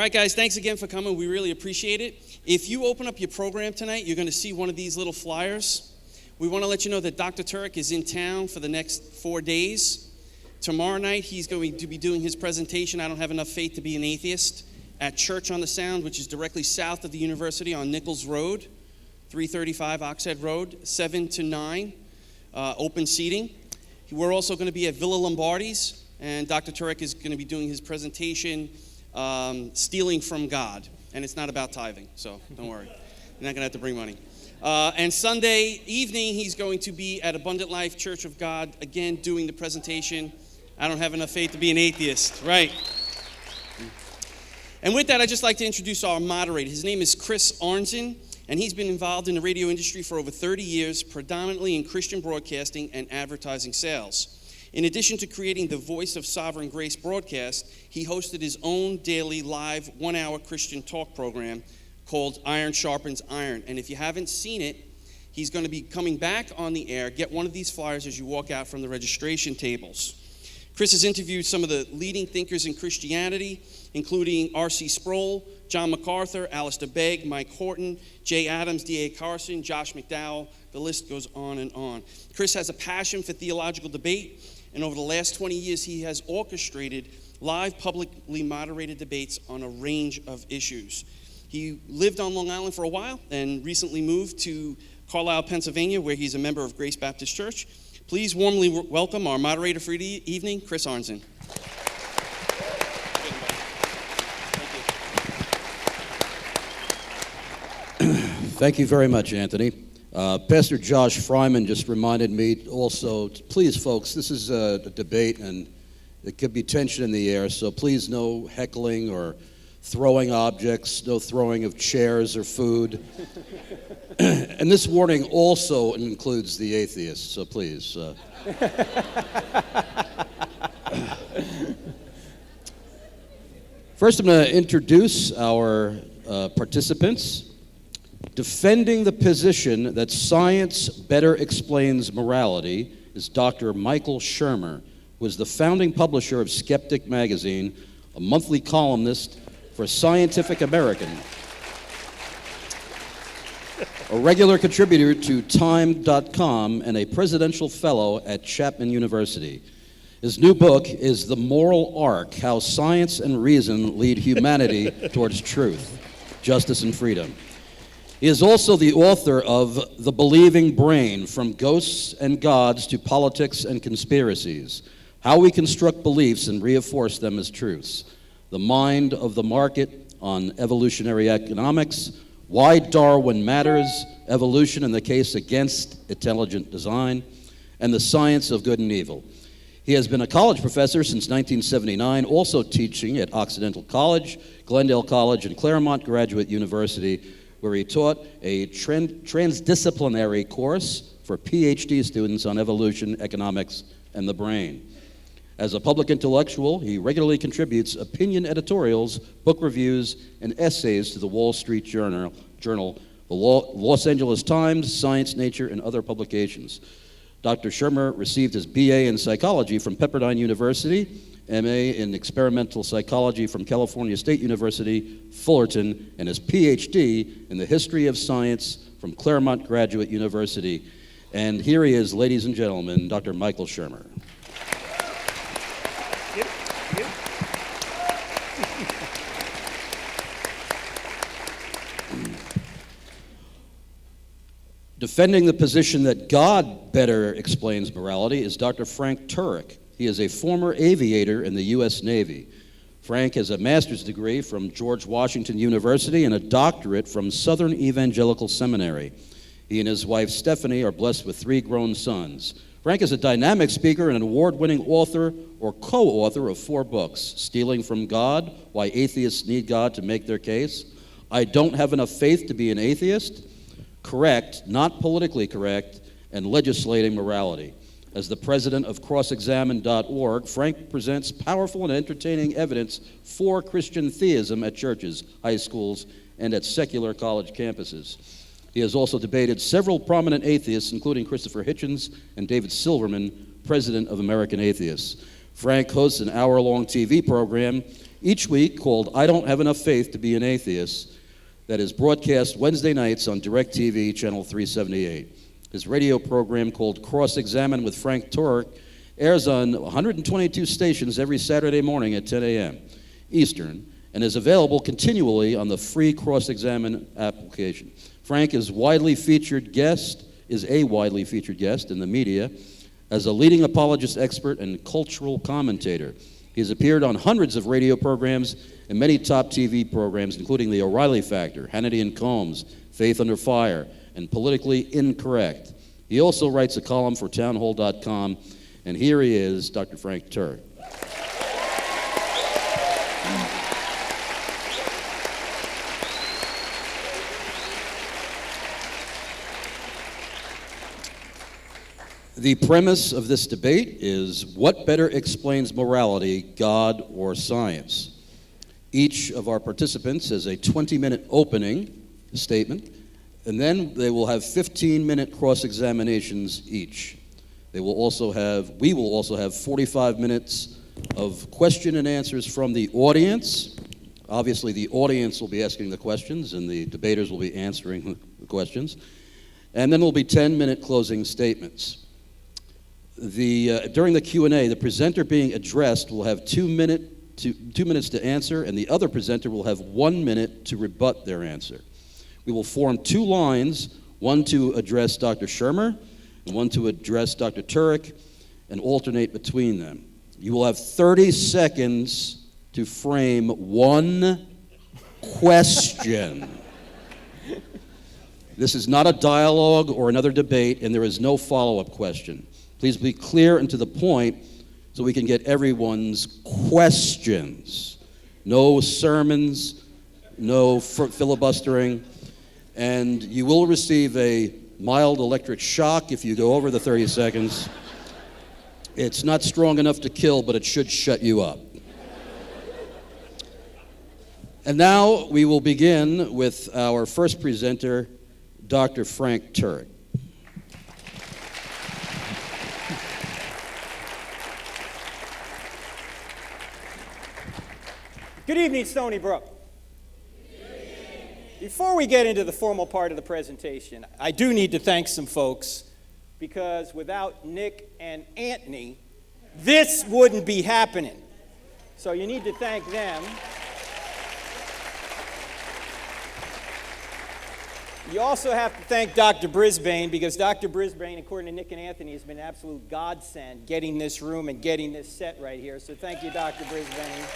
All right, guys, thanks again for coming. We really appreciate it. If you open up your program tonight, you're going to see one of these little flyers. We want to let you know that Dr. Turek is in town for the next 4 days. Tomorrow night, he's going to be doing his presentation, I Don't Have Enough Faith to Be an Atheist, at Church on the Sound, which is directly south of the university on Nichols Road, 335 Oxhead Road, 7 to 9, open seating. We're also going to be at Villa Lombardi's, and Dr. Turek is going to be doing his presentation, Stealing from God. And it's not about tithing, so don't worry. You're not going to have to bring money. And Sunday evening, he's going to be at Abundant Life Church of God, again, doing the presentation, I Don't Have Enough Faith to Be an Atheist. Right. And with that, I'd just like to introduce our moderator. His name is Chris Arnzen, and he's been involved in the radio industry for over 30 years, predominantly in Christian broadcasting and advertising sales. In addition to creating the Voice of Sovereign Grace broadcast, he hosted his own daily live 1-hour Christian talk program called Iron Sharpens Iron. And if you haven't seen it, he's going to be coming back on the air. Get one of these flyers as you walk out from the registration tables. Chris has interviewed some of the leading thinkers in Christianity, including R.C. Sproul, John MacArthur, Alistair Begg, Mike Horton, Jay Adams, D.A. Carson, Josh McDowell. The list goes on and on. Chris has a passion for theological debate, and over the last 20 years, he has orchestrated live, publicly moderated debates on a range of issues. He lived on Long Island for a while and recently moved to Carlisle, Pennsylvania, where he's a member of Grace Baptist Church. Please warmly welcome our moderator for the evening, Chris Arnzen. Thank you very much, Anthony. Pastor Josh Fryman just reminded me also, please, folks, this is a debate and there could be tension in the air, so please no heckling or throwing objects, no throwing of chairs or food. And this warning also includes the atheists, so please. First, I'm going to introduce our participants. Defending the position that science better explains morality is Dr. Michael Shermer, who is the founding publisher of Skeptic magazine, a monthly columnist for Scientific American, a regular contributor to Time.com, and a presidential fellow at Chapman University. His new book is The Moral Arc: How Science and Reason Lead Humanity Towards Truth, Justice, and Freedom. He is also the author of The Believing Brain: From Ghosts and Gods to Politics and Conspiracies, How We Construct Beliefs and Reinforce Them as Truths, The Mind of the Market on Evolutionary Economics, Why Darwin Matters, Evolution and the Case Against Intelligent Design, and The Science of Good and Evil. He has been a college professor since 1979, also teaching at Occidental College, Glendale College, and Claremont Graduate University, where he taught a transdisciplinary course for PhD students on evolution, economics, and the brain. As a public intellectual, he regularly contributes opinion editorials, book reviews, and essays to the Wall Street Journal, the Los Angeles Times, Science, Nature, and other publications. Dr. Shermer received his BA in psychology from Pepperdine University, MA in experimental psychology from California State University, Fullerton, and his PhD in the history of science from Claremont Graduate University. And here he is, ladies and gentlemen, Dr. Michael Shermer. Defending the position that God better explains morality is Dr. Frank Turek. He is a former aviator in the U.S. Navy. Frank has a master's degree from George Washington University and a doctorate from Southern Evangelical Seminary. He and his wife Stephanie are blessed with 3 grown sons. Frank is a dynamic speaker and an award-winning author or co-author of 4 books: Stealing from God, Why Atheists Need God to Make Their Case; I Don't Have Enough Faith to Be an Atheist; Correct, Not Politically Correct; and Legislating Morality. As the president of crossexamine.org, Frank presents powerful and entertaining evidence for Christian theism at churches, high schools, and at secular college campuses. He has also debated several prominent atheists, including Christopher Hitchens and David Silverman, president of American Atheists. Frank hosts an hour-long TV program each week called I Don't Have Enough Faith to Be an Atheist, that is broadcast Wednesday nights on DirecTV, Channel 378. His radio program called Cross-Examine with Frank Turek airs on 122 stations every Saturday morning at 10 a.m. Eastern, and is available continually on the free Cross-Examine application. Frank is a widely featured guest in the media as a leading apologist expert and cultural commentator. He has appeared on hundreds of radio programs and many top TV programs, including The O'Reilly Factor, Hannity and Combs, Faith Under Fire, and Politically Incorrect. He also writes a column for townhall.com, and here he is, Dr. Frank Turek. The premise of this debate is, what better explains morality, God or science? Each of our participants has a 20-minute opening statement, and then they will have 15-minute cross-examinations each. We will also have 45 minutes of question and answers from the audience. Obviously, the audience will be asking the questions, and the debaters will be answering the questions. And then there will be 10-minute closing statements. During the Q&A, the presenter being addressed will have 2 minutes to answer, and the other presenter will have 1 minute to rebut their answer. We will form two lines, one to address Dr. Shermer and one to address Dr. Turek, and alternate between them. You will have 30 seconds to frame one question. This is not a dialogue or another debate, and there is no follow-up question. Please be clear and to the point so we can get everyone's questions. No sermons, no filibustering, and you will receive a mild electric shock if you go over the 30 seconds. It's not strong enough to kill, but it should shut you up. And now we will begin with our first presenter, Dr. Frank Turek. Good evening, Stony Brook. Before we get into the formal part of the presentation, I do need to thank some folks, because without Nick and Anthony, this wouldn't be happening. So you need to thank them. You also have to thank Dr. Brisbane, because Dr. Brisbane, according to Nick and Anthony, has been an absolute godsend getting this room and getting this set right here. So thank you, Dr. Brisbane.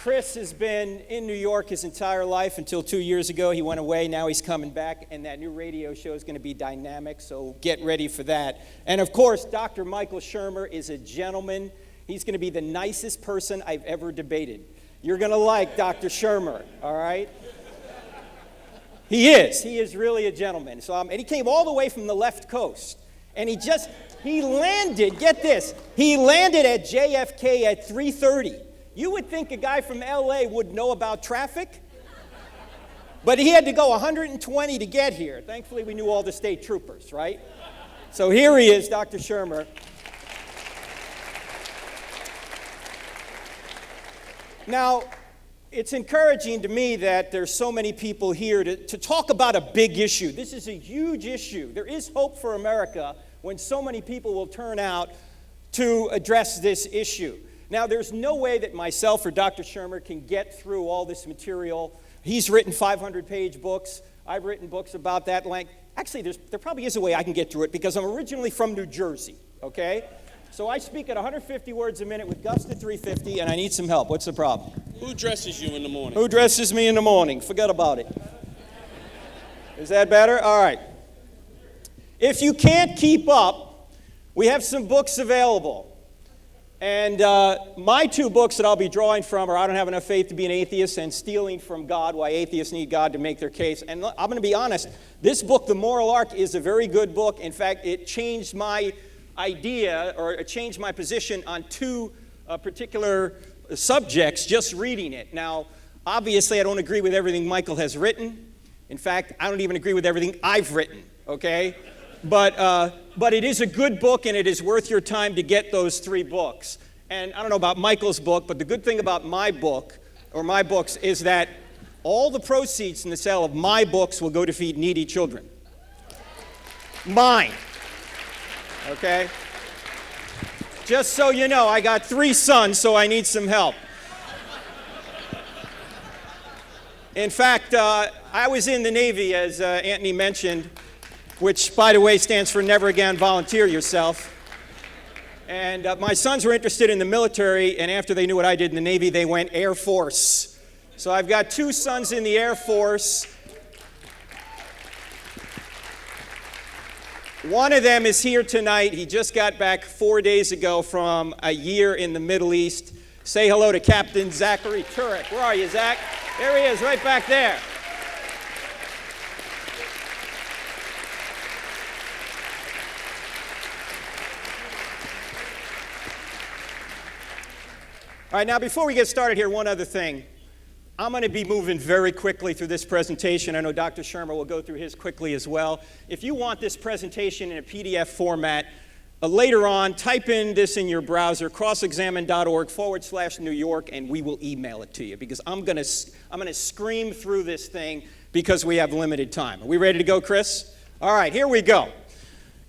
Chris has been in New York his entire life until 2 years ago. He went away, now he's coming back, and that new radio show is going to be dynamic, so get ready for that. And of course, Dr. Michael Shermer is a gentleman. He's going to be the nicest person I've ever debated. You're going to like Dr. Shermer, all right? He is really a gentleman. So, and he came all the way from the left coast, and he landed, get this, he landed at JFK at 3:30. You would think a guy from LA would know about traffic, but he had to go 120 to get here. Thankfully, we knew all the state troopers, right? So here he is, Dr. Shermer. Now, it's encouraging to me that there's so many people here to talk about a big issue. This is a huge issue. There is hope for America when so many people will turn out to address this issue. Now, there's no way that myself or Dr. Shermer can get through all this material. He's written 500-page books. I've written books about that length. Actually, there probably is a way I can get through it, because I'm originally from New Jersey, okay? So I speak at 150 words a minute with gusts to 350, and I need some help. What's the problem? Who dresses you in the morning? Who dresses me in the morning? Forget about it. Is that better? All right. If you can't keep up, we have some books available. And my two books that I'll be drawing from are I Don't Have Enough Faith to Be an Atheist and Stealing from God, Why Atheists Need God to Make Their Case. And I'm going to be honest, this book, The Moral Arc, is a very good book. In fact, it changed my idea, or it changed my position on two particular subjects just reading it. Now, obviously, I don't agree with everything Michael has written. In fact, I don't even agree with everything I've written, okay? But it is a good book, and it is worth your time to get those 3 books. And I don't know about Michael's book, but the good thing about my book, or my books, is that all the proceeds from the sale of my books will go to feed needy children. Mine. Okay? Just so you know, I got 3 sons, so I need some help. In fact, I was in the Navy, as Anthony mentioned, which, by the way, stands for Never Again Volunteer Yourself. And my sons were interested in the military, and after they knew what I did in the Navy, they went Air Force. So I've got 2 sons in the Air Force. One of them is here tonight. He just got back 4 days ago from a year in the Middle East. Say hello to Captain Zachary Turek. Where are you, Zach? There he is, right back there. All right, now before we get started here, one other thing. I'm going to be moving very quickly through this presentation. I know Dr. Shermer will go through his quickly as well. If you want this presentation in a PDF format, later on, type in this in your browser, crossexamine.org/New York, and we will email it to you, because I'm going to scream through this thing because we have limited time. Are we ready to go, Chris? All right, here we go.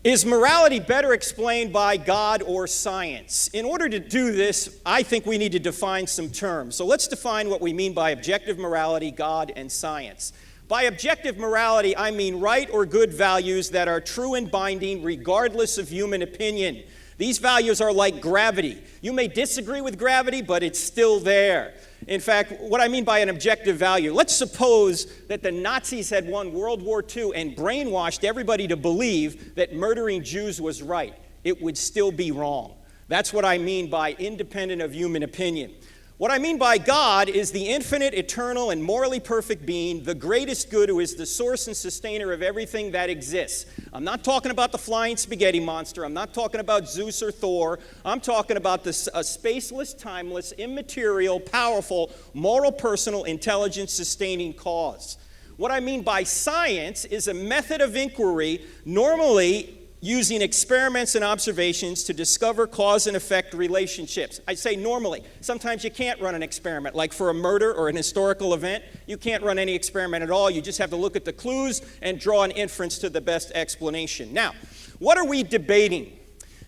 Is morality better explained by God or science? In order to do this, I think we need to define some terms. So let's define what we mean by objective morality, God, and science. By objective morality, I mean right or good values that are true and binding regardless of human opinion. These values are like gravity. You may disagree with gravity, but it's still there. In fact, what I mean by an objective value, let's suppose that the Nazis had won World War II and brainwashed everybody to believe that murdering Jews was right. It would still be wrong. That's what I mean by independent of human opinion. What I mean by God is the infinite, eternal, and morally perfect being, the greatest good, who is the source and sustainer of everything that exists. I'm not talking about the flying spaghetti monster. I'm not talking about Zeus or Thor. I'm talking about a spaceless, timeless, immaterial, powerful, moral, personal, intelligent, sustaining cause. What I mean by science is a method of inquiry, normally using experiments and observations to discover cause and effect relationships. I say normally. Sometimes you can't run an experiment, like for a murder or an historical event. You can't run any experiment at all. You just have to look at the clues and draw an inference to the best explanation. Now, what are we debating?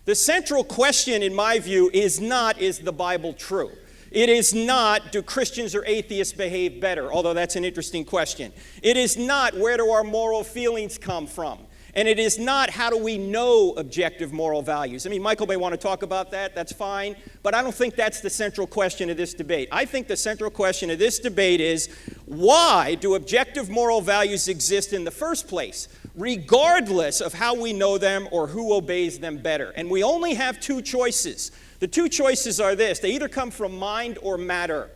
The central question, in my view, is not, is the Bible true? It is not, do Christians or atheists behave better? Although that's an interesting question. It is not, where do our moral feelings come from? And it is not, how do we know objective moral values? I mean, Michael may want to talk about that. That's fine. But I don't think that's the central question of this debate. I think the central question of this debate is, why do objective moral values exist in the first place, regardless of how we know them or who obeys them better? And we only have 2 choices. The 2 choices are this. They either come from mind or matter.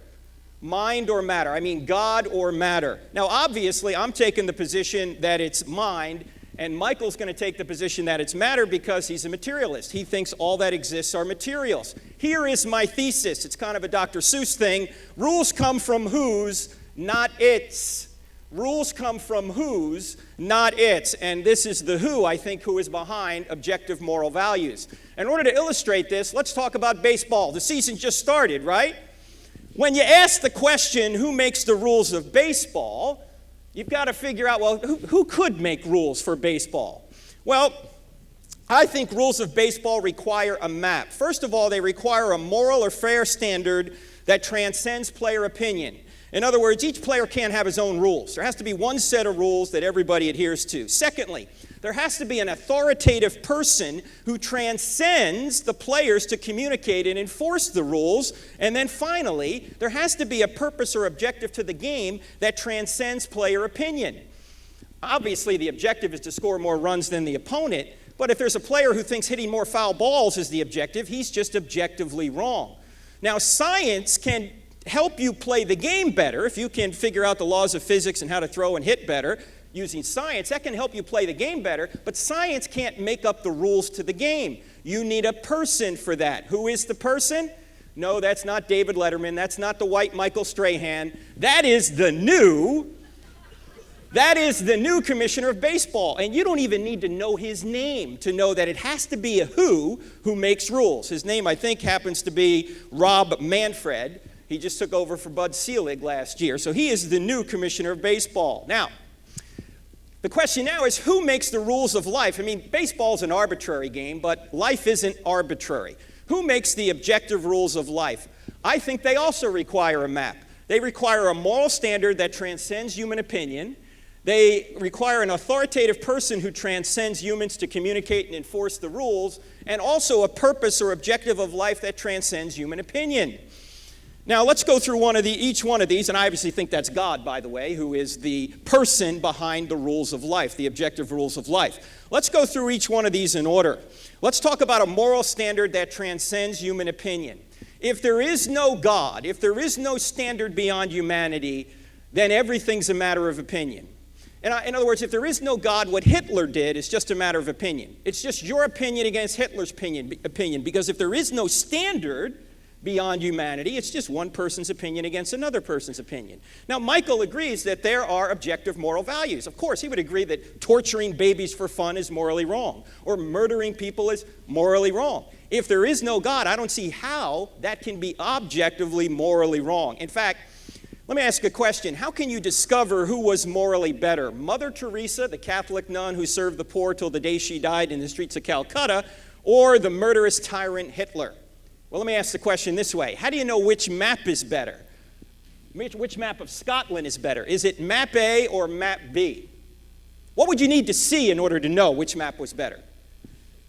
Mind or matter. I mean, God or matter. Now, obviously, I'm taking the position that it's mind, and Michael's going to take the position that it's matter because he's a materialist. He thinks all that exists are materials. Here is my thesis. It's kind of a Dr. Seuss thing. Rules come from whose, not its. Rules come from whose, not its. And this is the who, I think, who is behind objective moral values. In order to illustrate this, let's talk about baseball. The season just started, right? When you ask the question, who makes the rules of baseball, you've got to figure out, well, who could make rules for baseball? Well, I think rules of baseball require a map. First of all, they require a moral or fair standard that transcends player opinion. In other words, each player can't have his own rules. There has to be one set of rules that everybody adheres to. Secondly, there has to be an authoritative person who transcends the players to communicate and enforce the rules. And then finally, there has to be a purpose or objective to the game that transcends player opinion. Obviously, the objective is to score more runs than the opponent, but if there's a player who thinks hitting more foul balls is the objective, he's just objectively wrong. Now, science can help you play the game better. If you can figure out the laws of physics and how to throw and hit better using science, that can help you play the game better, but science can't make up the rules to the game. You need a person for that. Who is the person? No, that's not David Letterman. That's not the white Michael Strahan. That is the new That is the new commissioner of baseball, and you don't even need to know his name to know that it has to be a who makes rules. His name, I think, happens to be Rob Manfred. He just took over for Bud Selig last year, so he is the new commissioner of baseball. Now, the question now is, who makes the rules of life? I mean, baseball's an arbitrary game, but life isn't arbitrary. Who makes the objective rules of life? I think they also require a map. They require a moral standard that transcends human opinion. They require an authoritative person who transcends humans to communicate and enforce the rules, and also a purpose or objective of life that transcends human opinion. Now, let's go through each one of these, and I obviously think that's God, by the way, who is the person behind the rules of life, the objective rules of life. Let's go through each one of these in order. Let's talk about a moral standard that transcends human opinion. If there is no God, if there is no standard beyond humanity, then everything's a matter of opinion. In other words, if there is no God, what Hitler did is just a matter of opinion. It's just your opinion against Hitler's opinion, because if there is no standard beyond humanity, it's just one person's opinion against another person's opinion. Now, Michael agrees that there are objective moral values. Of course, he would agree that torturing babies for fun is morally wrong, or murdering people is morally wrong. If there is no God, I don't see how that can be objectively morally wrong. In fact, let me ask a question. How can you discover who was morally better? Mother Teresa, the Catholic nun who served the poor till the day she died in the streets of Calcutta, or the murderous tyrant Hitler? Well, let me ask the question this way. How do you know which map is better? Which map of Scotland is better? Is it map A or map B? What would you need to see in order to know which map was better?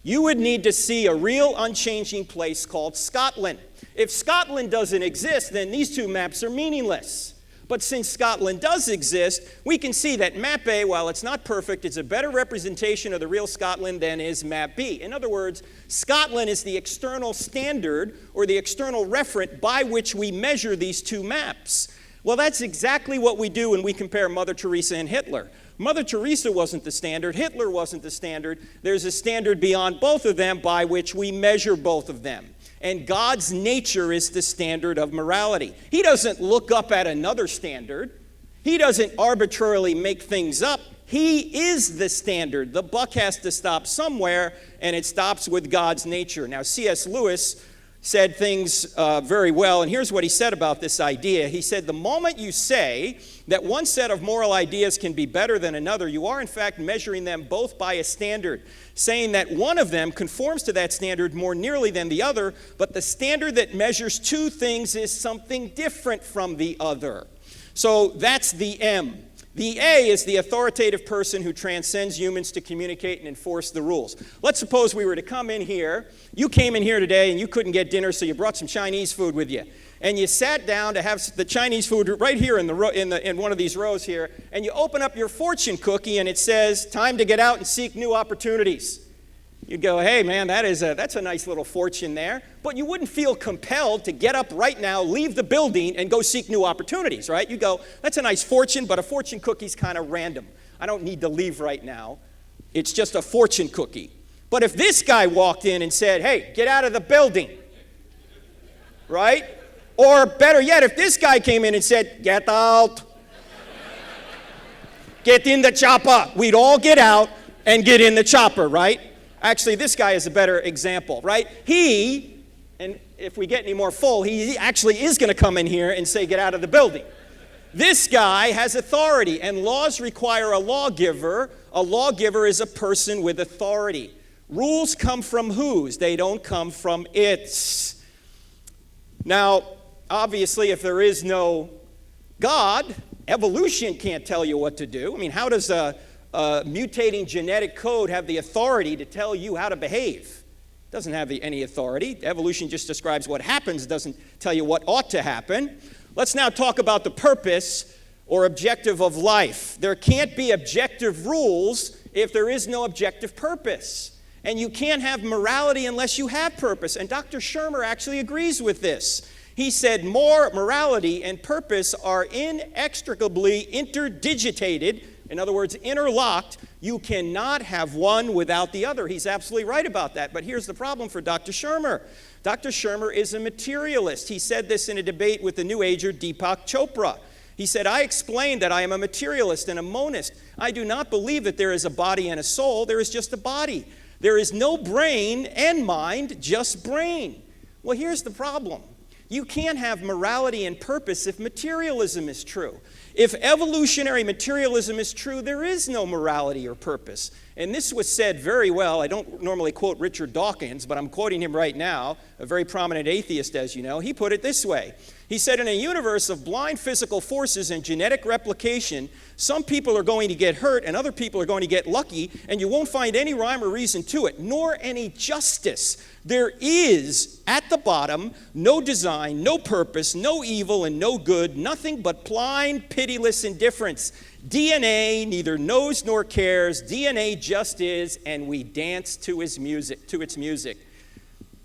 You would need to see a real unchanging place called Scotland. If Scotland doesn't exist, then these two maps are meaningless. But since Scotland does exist, we can see that map A, while it's not perfect, is a better representation of the real Scotland than is map B. In other words, Scotland is the external standard or the external referent by which we measure these two maps. Well, that's exactly what we do when we compare Mother Teresa and Hitler. Mother Teresa wasn't the standard. Hitler wasn't the standard. There's a standard beyond both of them by which we measure both of them. And God's nature is the standard of morality. He doesn't look up at another standard. He doesn't arbitrarily make things up. He is the standard. The buck has to stop somewhere, and it stops with God's nature. Now, C.S. Lewis said things very well, and here's what he said about this idea. He said, the moment you say that one set of moral ideas can be better than another, you are in fact measuring them both by a standard, saying that one of them conforms to that standard more nearly than the other, but the standard that measures two things is something different from the other. So that's the M. The A is the authoritative person who transcends humans to communicate and enforce the rules. Let's suppose we were to come in here. You came in here today and you couldn't get dinner, so you brought some Chinese food with you. And you sat down to have the Chinese food right here in one of these rows here, and you open up your fortune cookie and it says, time to get out and seek new opportunities. You'd go, hey man, that's a nice little fortune there. But you wouldn't feel compelled to get up right now, leave the building, and go seek new opportunities, right? You go, that's a nice fortune, but a fortune cookie's kind of random. I don't need to leave right now. It's just a fortune cookie. But if this guy walked in and said, hey, get out of the building, right? Or better yet, if this guy came in and said, get out, get in the chopper, we'd all get out and get in the chopper, right? Actually, this guy is a better example, right? He, and if we get any more full, he actually is going to come in here and say, get out of the building. This guy has authority, and laws require a lawgiver. A lawgiver is a person with authority. Rules come from whose? They don't come from its. Now, obviously, if there is no God, evolution can't tell you what to do. I mean, how does a mutating genetic code have the authority to tell you how to behave? It doesn't have any authority. Evolution just describes what happens, doesn't tell you what ought to happen. Let's now talk about the purpose or objective of life. There can't be objective rules if there is no objective purpose. And you can't have morality unless you have purpose. And Dr. Shermer actually agrees with this. He said morality and purpose are inextricably interdigitated. In other words, interlocked. You cannot have one without the other. He's absolutely right about that. But here's the problem for Dr. Shermer. Dr. Shermer is a materialist. He said this in a debate with the New Ager Deepak Chopra. He said, I explained that I am a materialist and a monist. I do not believe that there is a body and a soul. There is just a body. There is no brain and mind, just brain. Well, here's the problem. You can't have morality and purpose if materialism is true. If evolutionary materialism is true, there is no morality or purpose. And this was said very well. I don't normally quote Richard Dawkins, but I'm quoting him right now, a very prominent atheist, as you know. He put it this way. He said, in a universe of blind physical forces and genetic replication, some people are going to get hurt and other people are going to get lucky, and you won't find any rhyme or reason to it, nor any justice. There is, at the bottom, no design, no purpose, no evil, and no good, nothing but blind, pitiless indifference. DNA neither knows nor cares. DNA just is, and we dance to its music.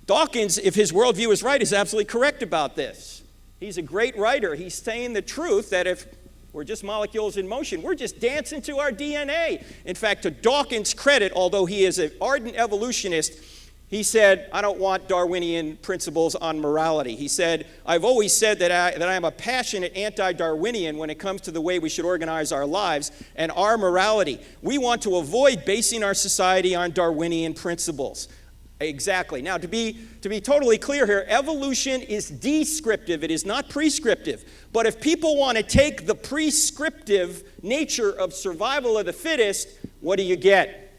Dawkins, if his worldview is right, is absolutely correct about this. He's a great writer. He's saying the truth that if we're just molecules in motion, we're just dancing to our DNA. In fact, to Dawkins' credit, although he is an ardent evolutionist, he said, I don't want Darwinian principles on morality. He said, I've always said that I am a passionate anti-Darwinian when it comes to the way we should organize our lives and our morality. We want to avoid basing our society on Darwinian principles. Exactly. Now, to be totally clear here, evolution is descriptive. It is not prescriptive. But if people want to take the prescriptive nature of survival of the fittest, what do you get?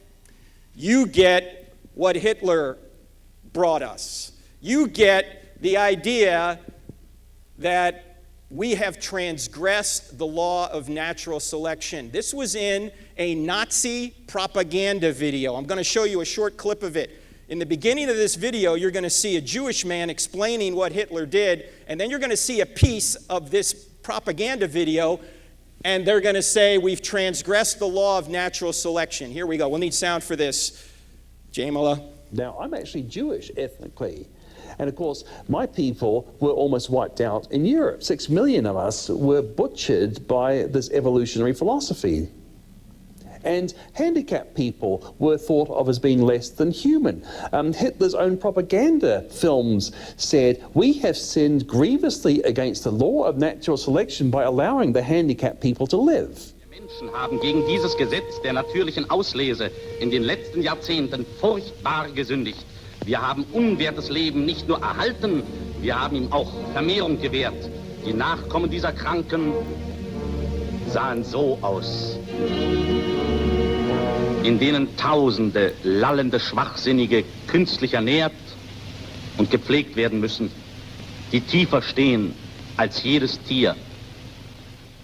You get what Hitler brought us. You get the idea that we have transgressed the law of natural selection. This was in a Nazi propaganda video. I'm going to show you a short clip of it. In the beginning of this video, you're going to see a Jewish man explaining what Hitler did, and then you're going to see a piece of this propaganda video, and they're going to say, we've transgressed the law of natural selection. Here we go. We'll need sound for this. Jamila. Now, I'm actually Jewish ethnically. And of course, my people were almost wiped out in Europe. 6 million of us were butchered by this evolutionary philosophy. And handicapped people were thought of as being less than human. Hitler's own propaganda films said, we have sinned grievously against the law of natural selection by allowing the handicapped people to live. Menschen haben gegen dieses Gesetz der natürlichen Auslese in den letzten Jahrzehnten furchtbar gesündigt. Wir haben unwertes Leben nicht nur erhalten, wir haben ihm auch Vermehrung gewährt. Die Nachkommen dieser Kranken sahen so aus, in denen Tausende lallende Schwachsinnige künstlich ernährt und gepflegt werden müssen, die tiefer stehen als jedes Tier.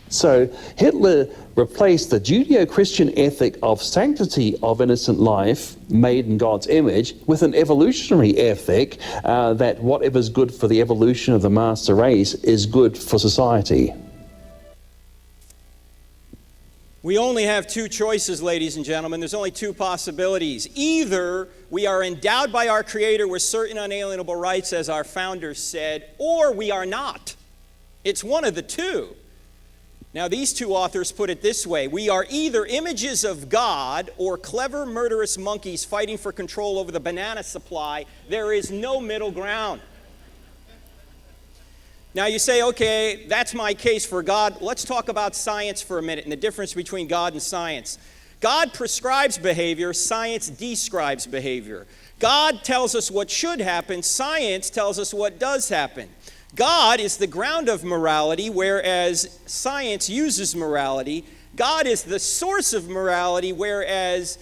So Hitler replaced the Judeo-Christian ethic of sanctity of innocent life made in God's image with an evolutionary ethic that whatever's good for the evolution of the master race is good for society. We only have two choices, ladies and gentlemen. There's only two possibilities. Either we are endowed by our Creator with certain unalienable rights, as our founders said, or we are not. It's one of the two. Now, these two authors put it this way. We are either images of God or clever, murderous monkeys fighting for control over the banana supply. There is no middle ground. Now, you say, okay, that's my case for God. Let's talk about science for a minute and the difference between God and science. God prescribes behavior. Science describes behavior. God tells us what should happen. Science tells us what does happen. God is the ground of morality, whereas science uses morality. God is the source of morality, whereas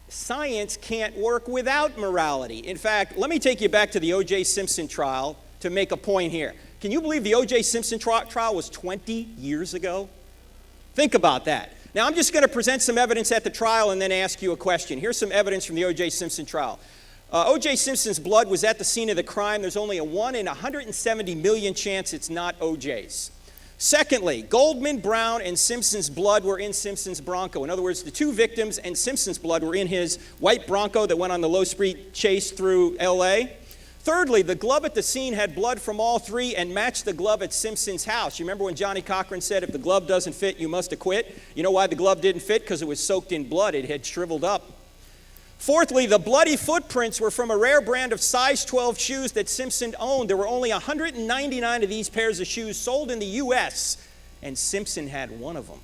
science can't work without morality. In fact, let me take you back to the O.J. Simpson trial to make a point here. Can you believe the O.J. Simpson trial was 20 years ago? Think about that. Now, I'm just going to present some evidence at the trial and then ask you a question. Here's some evidence from the O.J. Simpson trial. O.J. Simpson's blood was at the scene of the crime. There's only a 1 in 170 million chance it's not O.J.'s. Secondly, Goldman, Brown, and Simpson's blood were in Simpson's Bronco. In other words, the two victims and Simpson's blood were in his white Bronco that went on the low-speed chase through L.A. Thirdly, the glove at the scene had blood from all three and matched the glove at Simpson's house. You remember when Johnny Cochran said, if the glove doesn't fit, you must acquit? You know why the glove didn't fit? Because it was soaked in blood. It had shriveled up. Fourthly, the bloody footprints were from a rare brand of size 12 shoes that Simpson owned. There were only 199 of these pairs of shoes sold in the U.S., and Simpson had one of them.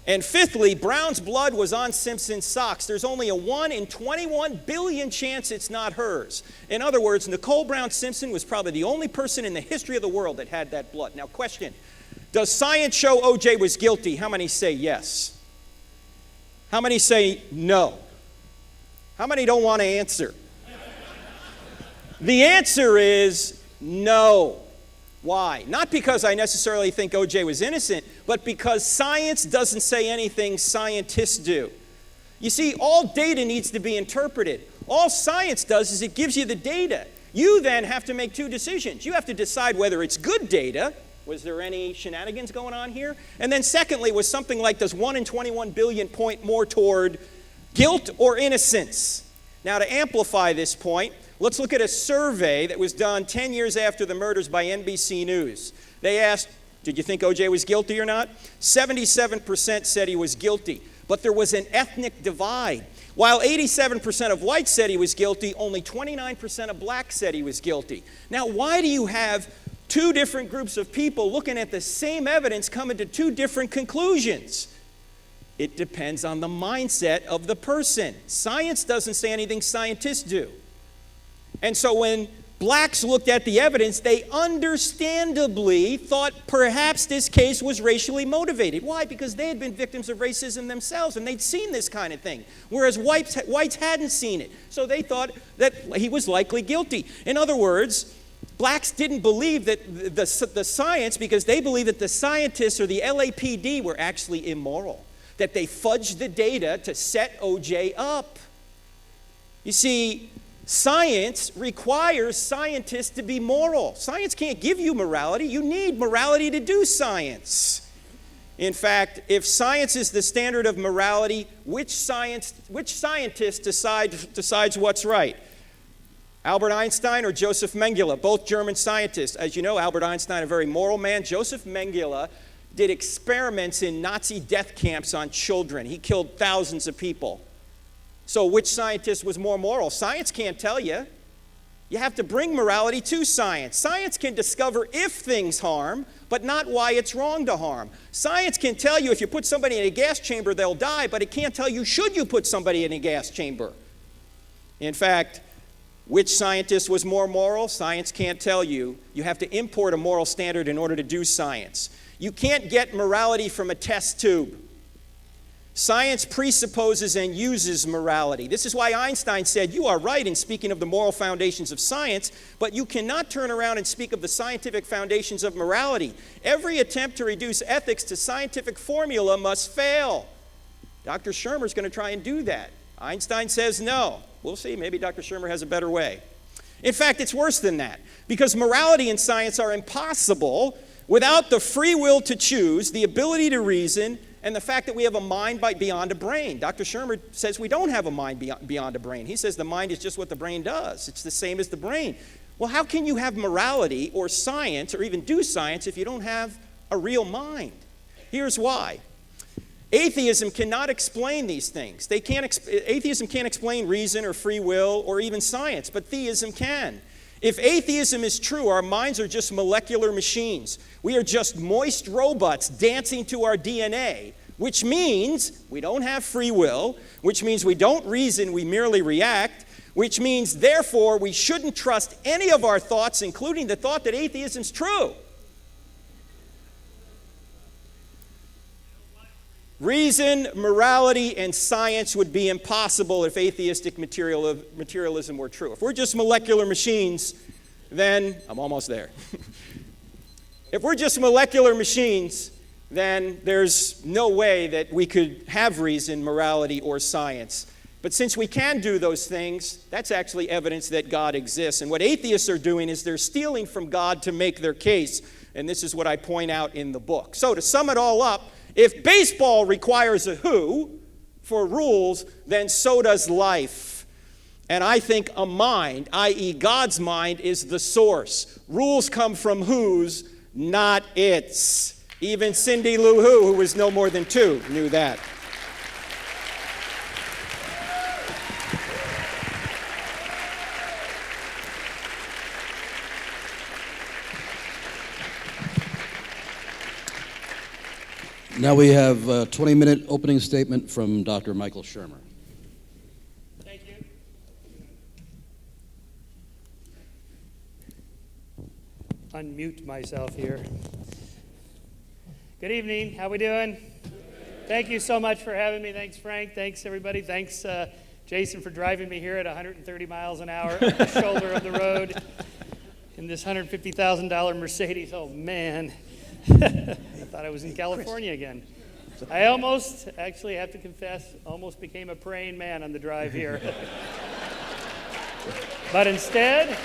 And fifthly, Brown's blood was on Simpson's socks. There's only a 1 in 21 billion chance it's not hers. In other words, Nicole Brown Simpson was probably the only person in the history of the world that had that blood. Now, question, does science show O.J. was guilty? How many say yes? How many say no? How many don't want to answer? The answer is no. Why? Not because I necessarily think O.J. was innocent, but because science doesn't say anything scientists do. You see, all data needs to be interpreted. All science does is it gives you the data. You then have to make two decisions. You have to decide whether it's good data. Was there any shenanigans going on here? And then secondly, was something like, does 1 in 21 billion point more toward guilt or innocence? Now, to amplify this point, let's look at a survey that was done 10 years after the murders by NBC News. They asked, did you think O.J. was guilty or not? 77% said he was guilty, but there was an ethnic divide. While 87% of whites said he was guilty, only 29% of blacks said he was guilty. Now, why do you have two different groups of people looking at the same evidence coming to two different conclusions? It depends on the mindset of the person. Science doesn't say anything scientists do. And so when blacks looked at the evidence, they understandably thought perhaps this case was racially motivated. Why? Because they had been victims of racism themselves, and they'd seen this kind of thing, whereas whites hadn't seen it. So they thought that he was likely guilty. In other words, blacks didn't believe that the science because they believed that the scientists or the LAPD were actually immoral, that they fudged the data to set O.J. up. You see, science requires scientists to be moral. Science can't give you morality. You need morality to do science. In fact, if science is the standard of morality, which scientist decides what's right? Albert Einstein or Joseph Mengele, both German scientists. As you know, Albert Einstein, a very moral man. Joseph Mengele did experiments in Nazi death camps on children. He killed thousands of people. So which scientist was more moral? Science can't tell you. You have to bring morality to science. Science can discover if things harm, but not why it's wrong to harm. Science can tell you if you put somebody in a gas chamber, they'll die, but it can't tell you should you put somebody in a gas chamber. In fact, which scientist was more moral? Science can't tell you. You have to import a moral standard in order to do science. You can't get morality from a test tube. Science presupposes and uses morality. This is why Einstein said, you are right in speaking of the moral foundations of science, but you cannot turn around and speak of the scientific foundations of morality. Every attempt to reduce ethics to scientific formula must fail. Dr. Shermer is going to try and do that. Einstein says no. We'll see. Maybe Dr. Shermer has a better way. In fact, it's worse than that, because morality and science are impossible without the free will to choose, the ability to reason, and the fact that we have a mind beyond a brain. Dr. Shermer says we don't have a mind beyond a brain. He says the mind is just what the brain does. It's the same as the brain. Well, how can you have morality or science or even do science if you don't have a real mind? Here's why. Atheism cannot explain these things. Atheism can't explain reason or free will or even science, but theism can. If atheism is true, our minds are just molecular machines. We are just moist robots dancing to our DNA, which means we don't have free will, which means we don't reason, we merely react, which means, therefore, we shouldn't trust any of our thoughts, including the thought that atheism's true. Reason, morality, and science would be impossible if atheistic materialism were true. If we're just molecular machines, then I'm almost there. If we're just molecular machines, then there's no way that we could have reason, morality, or science. But since we can do those things, that's actually evidence that God exists. And what atheists are doing is they're stealing from God to make their case. And this is what I point out in the book. So to sum it all up, if baseball requires a who for rules, then so does life. And I think a mind, i.e. God's mind, is the source. Rules come from whos, not its. Even Cindy Lou Who was no more than 2, knew that. Now we have a 20-minute opening statement from Dr. Michael Shermer. Thank you. Unmute myself here. Good evening. How we doing? Thank you so much for having me. Thanks, Frank. Thanks, everybody. Thanks, Jason, for driving me here at 130 miles an hour up the shoulder of the road in this $150,000 Mercedes. Oh, man. I thought I was in California again. I almost, actually have to confess, almost became a praying man on the drive here. But instead,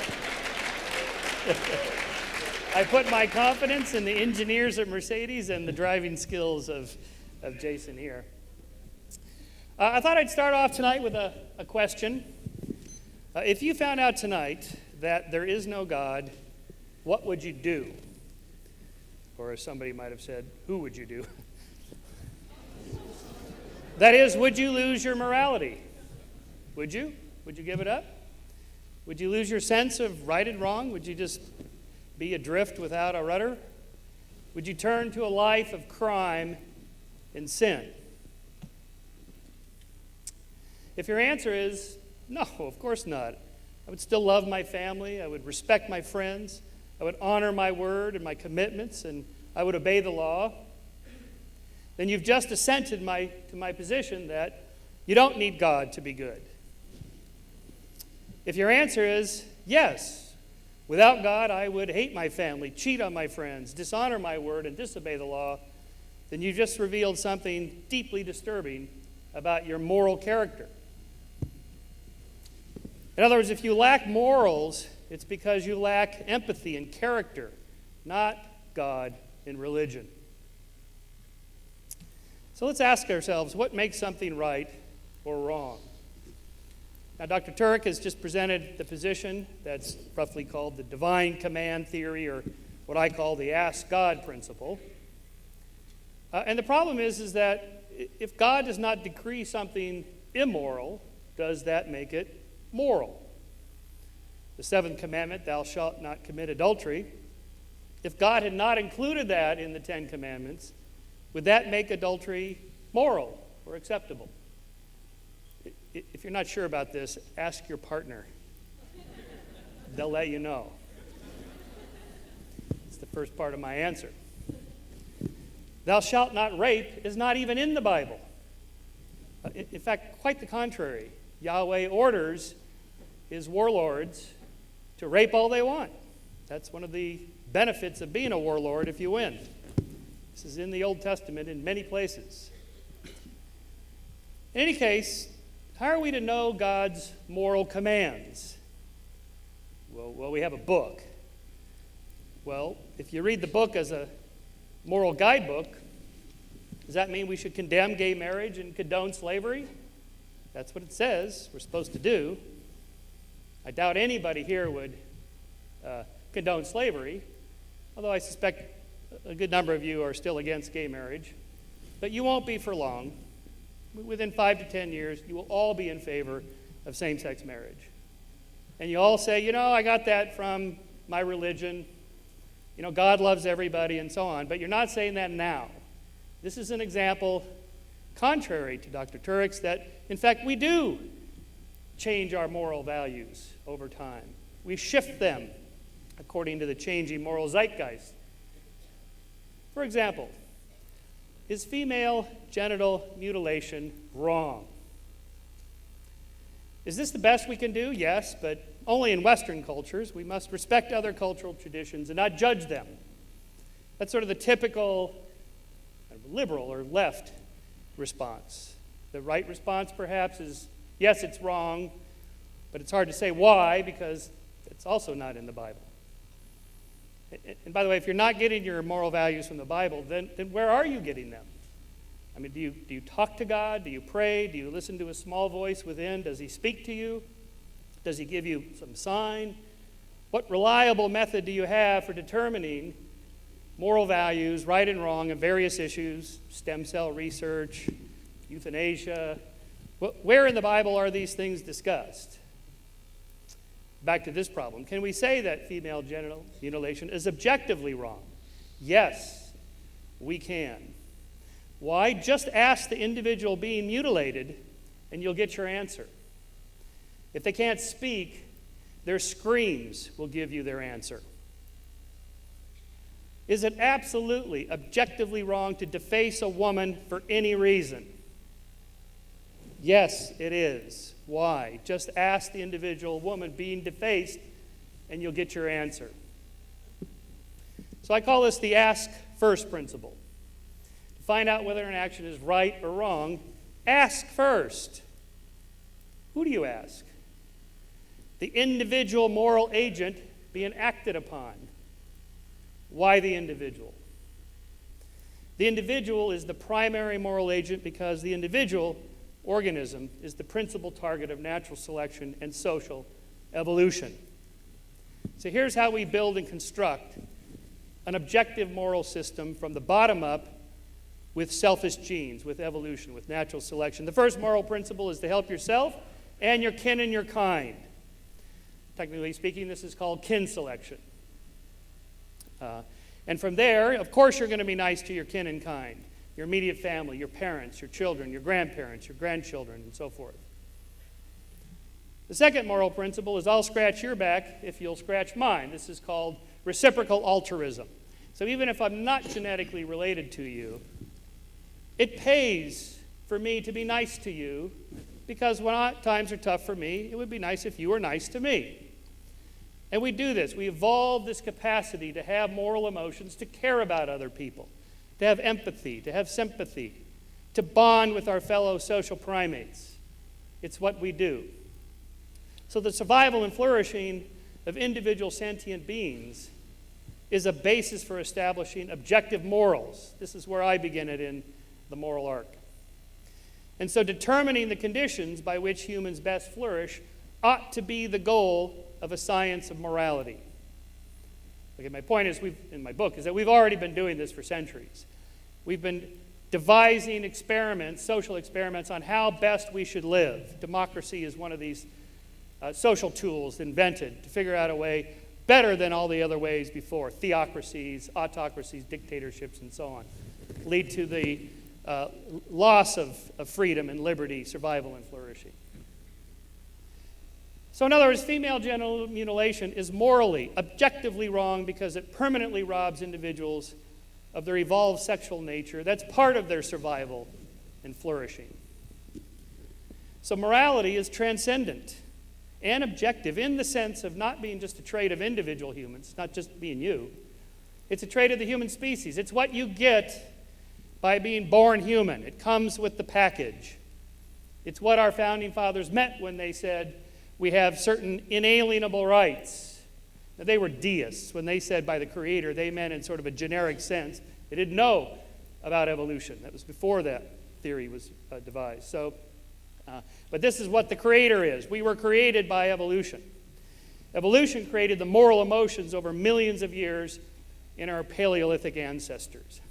I put my confidence in the engineers at Mercedes and the driving skills of Jason here. I thought I'd start off tonight with a question. If you found out tonight that there is no God, what would you do? Or as somebody might have said, who would you do? That is, would you lose your morality? Would you? Would you give it up? Would you lose your sense of right and wrong? Would you just be adrift without a rudder? Would you turn to a life of crime and sin? If your answer is no, of course not, I would still love my family, I would respect my friends, I would honor my word and my commitments, and I would obey the law, then you've just assented to my position that you don't need God to be good. If your answer is yes, without God I would hate my family, cheat on my friends, dishonor my word, and disobey the law, then you've just revealed something deeply disturbing about your moral character. In other words, if you lack morals, it's because you lack empathy and character, not God and religion. So let's ask ourselves, what makes something right or wrong? Now, Dr. Turek has just presented the position that's roughly called the divine command theory, or what I call the ask God principle. And the problem is that if God does not decree something immoral, does that make it moral? The seventh commandment, thou shalt not commit adultery, if God had not included that in the 10 commandments, would that make adultery moral or acceptable? If you're not sure about this, ask your partner. They'll let you know. It's the first part of my answer. Thou shalt not rape is not even in the Bible. In fact, quite the contrary. Yahweh orders his warlords to rape all they want. That's one of the benefits of being a warlord if you win. This is in the Old Testament in many places. In any case, how are we to know God's moral commands? Well, we have a book. Well, if you read the book as a moral guidebook, does that mean we should condemn gay marriage and condone slavery? That's what it says we're supposed to do. I doubt anybody here would condone slavery, although I suspect a good number of you are still against gay marriage. But you won't be for long. Within 5 to 10 years, you will all be in favor of same-sex marriage. And you all say, I got that from my religion. God loves everybody and so on. But you're not saying that now. This is an example, contrary to Dr. Turek's, that, in fact, we do change our moral values over time. We shift them according to the changing moral zeitgeist. For example, is female genital mutilation wrong? Is this the best we can do? Yes, but only in Western cultures. We must respect other cultural traditions and not judge them. That's sort of the typical liberal or left response. The right response, perhaps, is yes, it's wrong, but it's hard to say why because it's also not in the Bible. And by the way, if you're not getting your moral values from the Bible, then where are you getting them? I mean, do you talk to God? Do you pray? Do you listen to a small voice within? Does he speak to you? Does he give you some sign? What reliable method do you have for determining moral values, right and wrong, of various issues, stem cell research, euthanasia? Where in the Bible are these things discussed? Back to this problem. Can we say that female genital mutilation is objectively wrong? Yes, we can. Why? Just ask the individual being mutilated and you'll get your answer. If they can't speak, their screams will give you their answer. Is it absolutely, objectively wrong to deface a woman for any reason? Yes, it is. Why? Just ask the individual woman being defaced and you'll get your answer. So I call this the ask first principle. To find out whether an action is right or wrong, ask first. Who do you ask? The individual moral agent being acted upon. Why the individual? The individual is the primary moral agent because the individual organism is the principal target of natural selection and social evolution. So here's how we build and construct an objective moral system from the bottom up with selfish genes, with evolution, with natural selection. The first moral principle is to help yourself and your kin and your kind. Technically speaking, this is called kin selection. And from there, of course, you're going to be nice to your kin and kind, your immediate family, your parents, your children, your grandparents, your grandchildren, and so forth. The second moral principle is I'll scratch your back if you'll scratch mine. This is called reciprocal altruism. So even if I'm not genetically related to you, it pays for me to be nice to you because when times are tough for me, it would be nice if you were nice to me. And we do this. We evolve this capacity to have moral emotions, to care about other people, to have empathy, to have sympathy, to bond with our fellow social primates. It's what we do. So the survival and flourishing of individual sentient beings is a basis for establishing objective morals. This is where I begin it in the moral arc. And so determining the conditions by which humans best flourish ought to be the goal of a science of morality. Okay, my point is, in my book, is that we've already been doing this for centuries. We've been devising experiments, social experiments, on how best we should live. Democracy is one of these social tools invented to figure out a way better than all the other ways before. Theocracies, autocracies, dictatorships, and so on lead to the loss of freedom and liberty, survival and flourishing. So in other words, female genital mutilation is morally, objectively wrong because it permanently robs individuals of their evolved sexual nature. That's part of their survival and flourishing. So morality is transcendent and objective in the sense of not being just a trait of individual humans, not just being you. It's a trait of the human species. It's what you get by being born human. It comes with the package. It's what our founding fathers meant when they said we have certain inalienable rights. Now, they were deists. When they said by the Creator, they meant in sort of a generic sense. They didn't know about evolution. That was before that theory was devised. But this is what the Creator is. We were created by evolution. Evolution created the moral emotions over millions of years in our Paleolithic ancestors.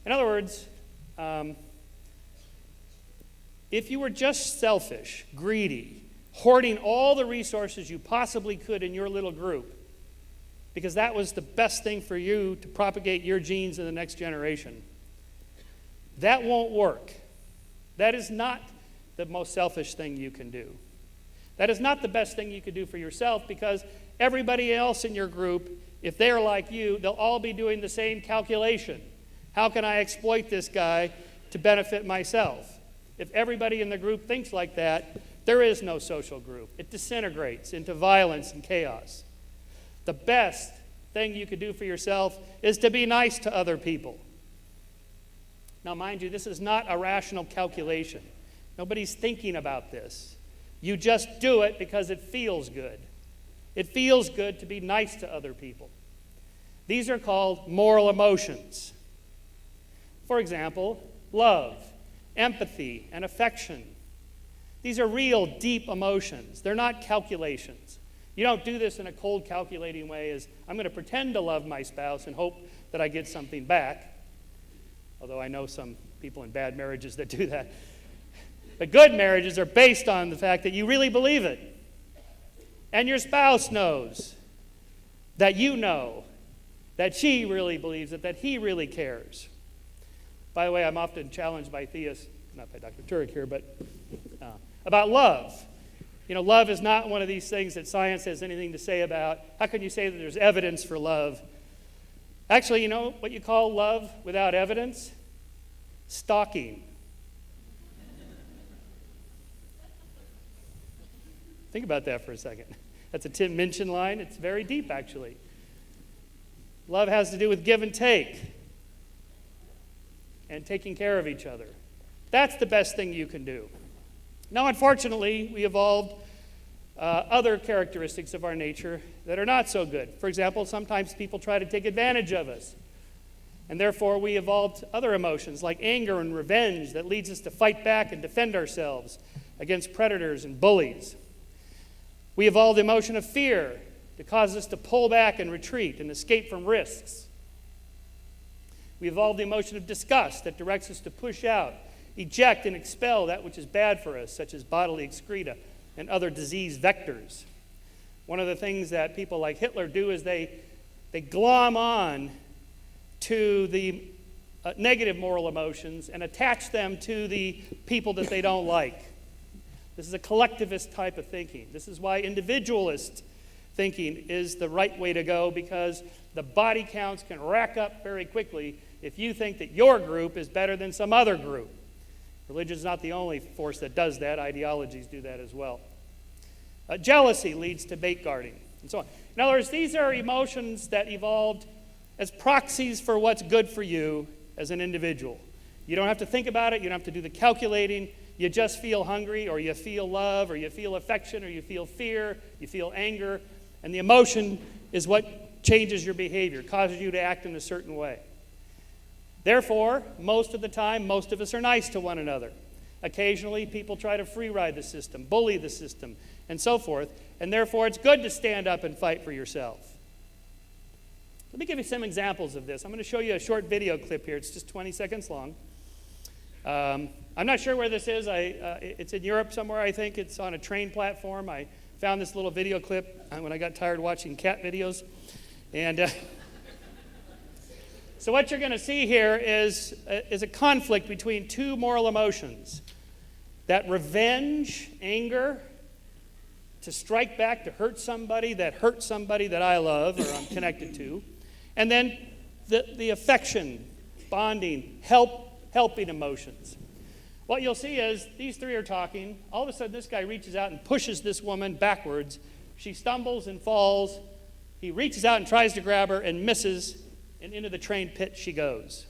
In other words, if you were just selfish, greedy, hoarding all the resources you possibly could in your little group, because that was the best thing for you to propagate your genes in the next generation, that won't work. That is not the most selfish thing you can do. That is not the best thing you could do for yourself because everybody else in your group, if they're like you, they'll all be doing the same calculation. How can I exploit this guy to benefit myself? If everybody in the group thinks like that, there is no social group. It disintegrates into violence and chaos. The best thing you could do for yourself is to be nice to other people. Now, mind you, this is not a rational calculation. Nobody's thinking about this. You just do it because it feels good. It feels good to be nice to other people. These are called moral emotions. For example, love, empathy, and affection. These are real, deep emotions. They're not calculations. You don't do this in a cold, calculating way as, I'm going to pretend to love my spouse and hope that I get something back. Although I know some people in bad marriages that do that. But good marriages are based on the fact that you really believe it. And your spouse knows that you know that she really believes it, that he really cares. By the way, I'm often challenged by theists, not by Dr. Turek here, but about love. You know, love is not one of these things that science has anything to say about. How can you say that there's evidence for love? Actually, you know what you call love without evidence? Stalking. Think about that for a second. That's a Tim Minchin line. It's very deep, actually. Love has to do with give and take and taking care of each other. That's the best thing you can do. Now, unfortunately, we evolved other characteristics of our nature that are not so good. For example, sometimes people try to take advantage of us. And therefore, we evolved other emotions like anger and revenge that leads us to fight back and defend ourselves against predators and bullies. We evolved the emotion of fear to cause us to pull back and retreat and escape from risks. We evolved the emotion of disgust that directs us to push out, eject, and expel that which is bad for us, such as bodily excreta and other disease vectors. One of the things that people like Hitler do is they glom on to the negative moral emotions and attach them to the people that they don't like. This is a collectivist type of thinking. This is why individualist thinking is the right way to go, because the body counts can rack up very quickly if you think that your group is better than some other group. Religion is not the only force that does that. Ideologies do that as well. Jealousy leads to bait guarding, and so on. In other words, these are emotions that evolved as proxies for what's good for you as an individual. You don't have to think about it. You don't have to do the calculating. You just feel hungry, or you feel love, or you feel affection, or you feel fear, you feel anger, and the emotion is what changes your behavior, causes you to act in a certain way. Therefore, most of the time, most of us are nice to one another. Occasionally, people try to free ride the system, bully the system, and so forth, and therefore it's good to stand up and fight for yourself. Let me give you some examples of this. I'm going to show you a short video clip here. It's just 20 seconds long. I'm not sure where this is. It's in Europe somewhere, I think. It's on a train platform. I found this little video clip when I got tired watching cat videos. And so what you're going to see here is a conflict between two moral emotions. That revenge, anger, to strike back, to hurt somebody that I love or I'm connected to. And then the affection, bonding, helping emotions. What you'll see is these three are talking. All of a sudden, this guy reaches out and pushes this woman backwards. She stumbles and falls. He reaches out and tries to grab her and misses, and into the train pit she goes.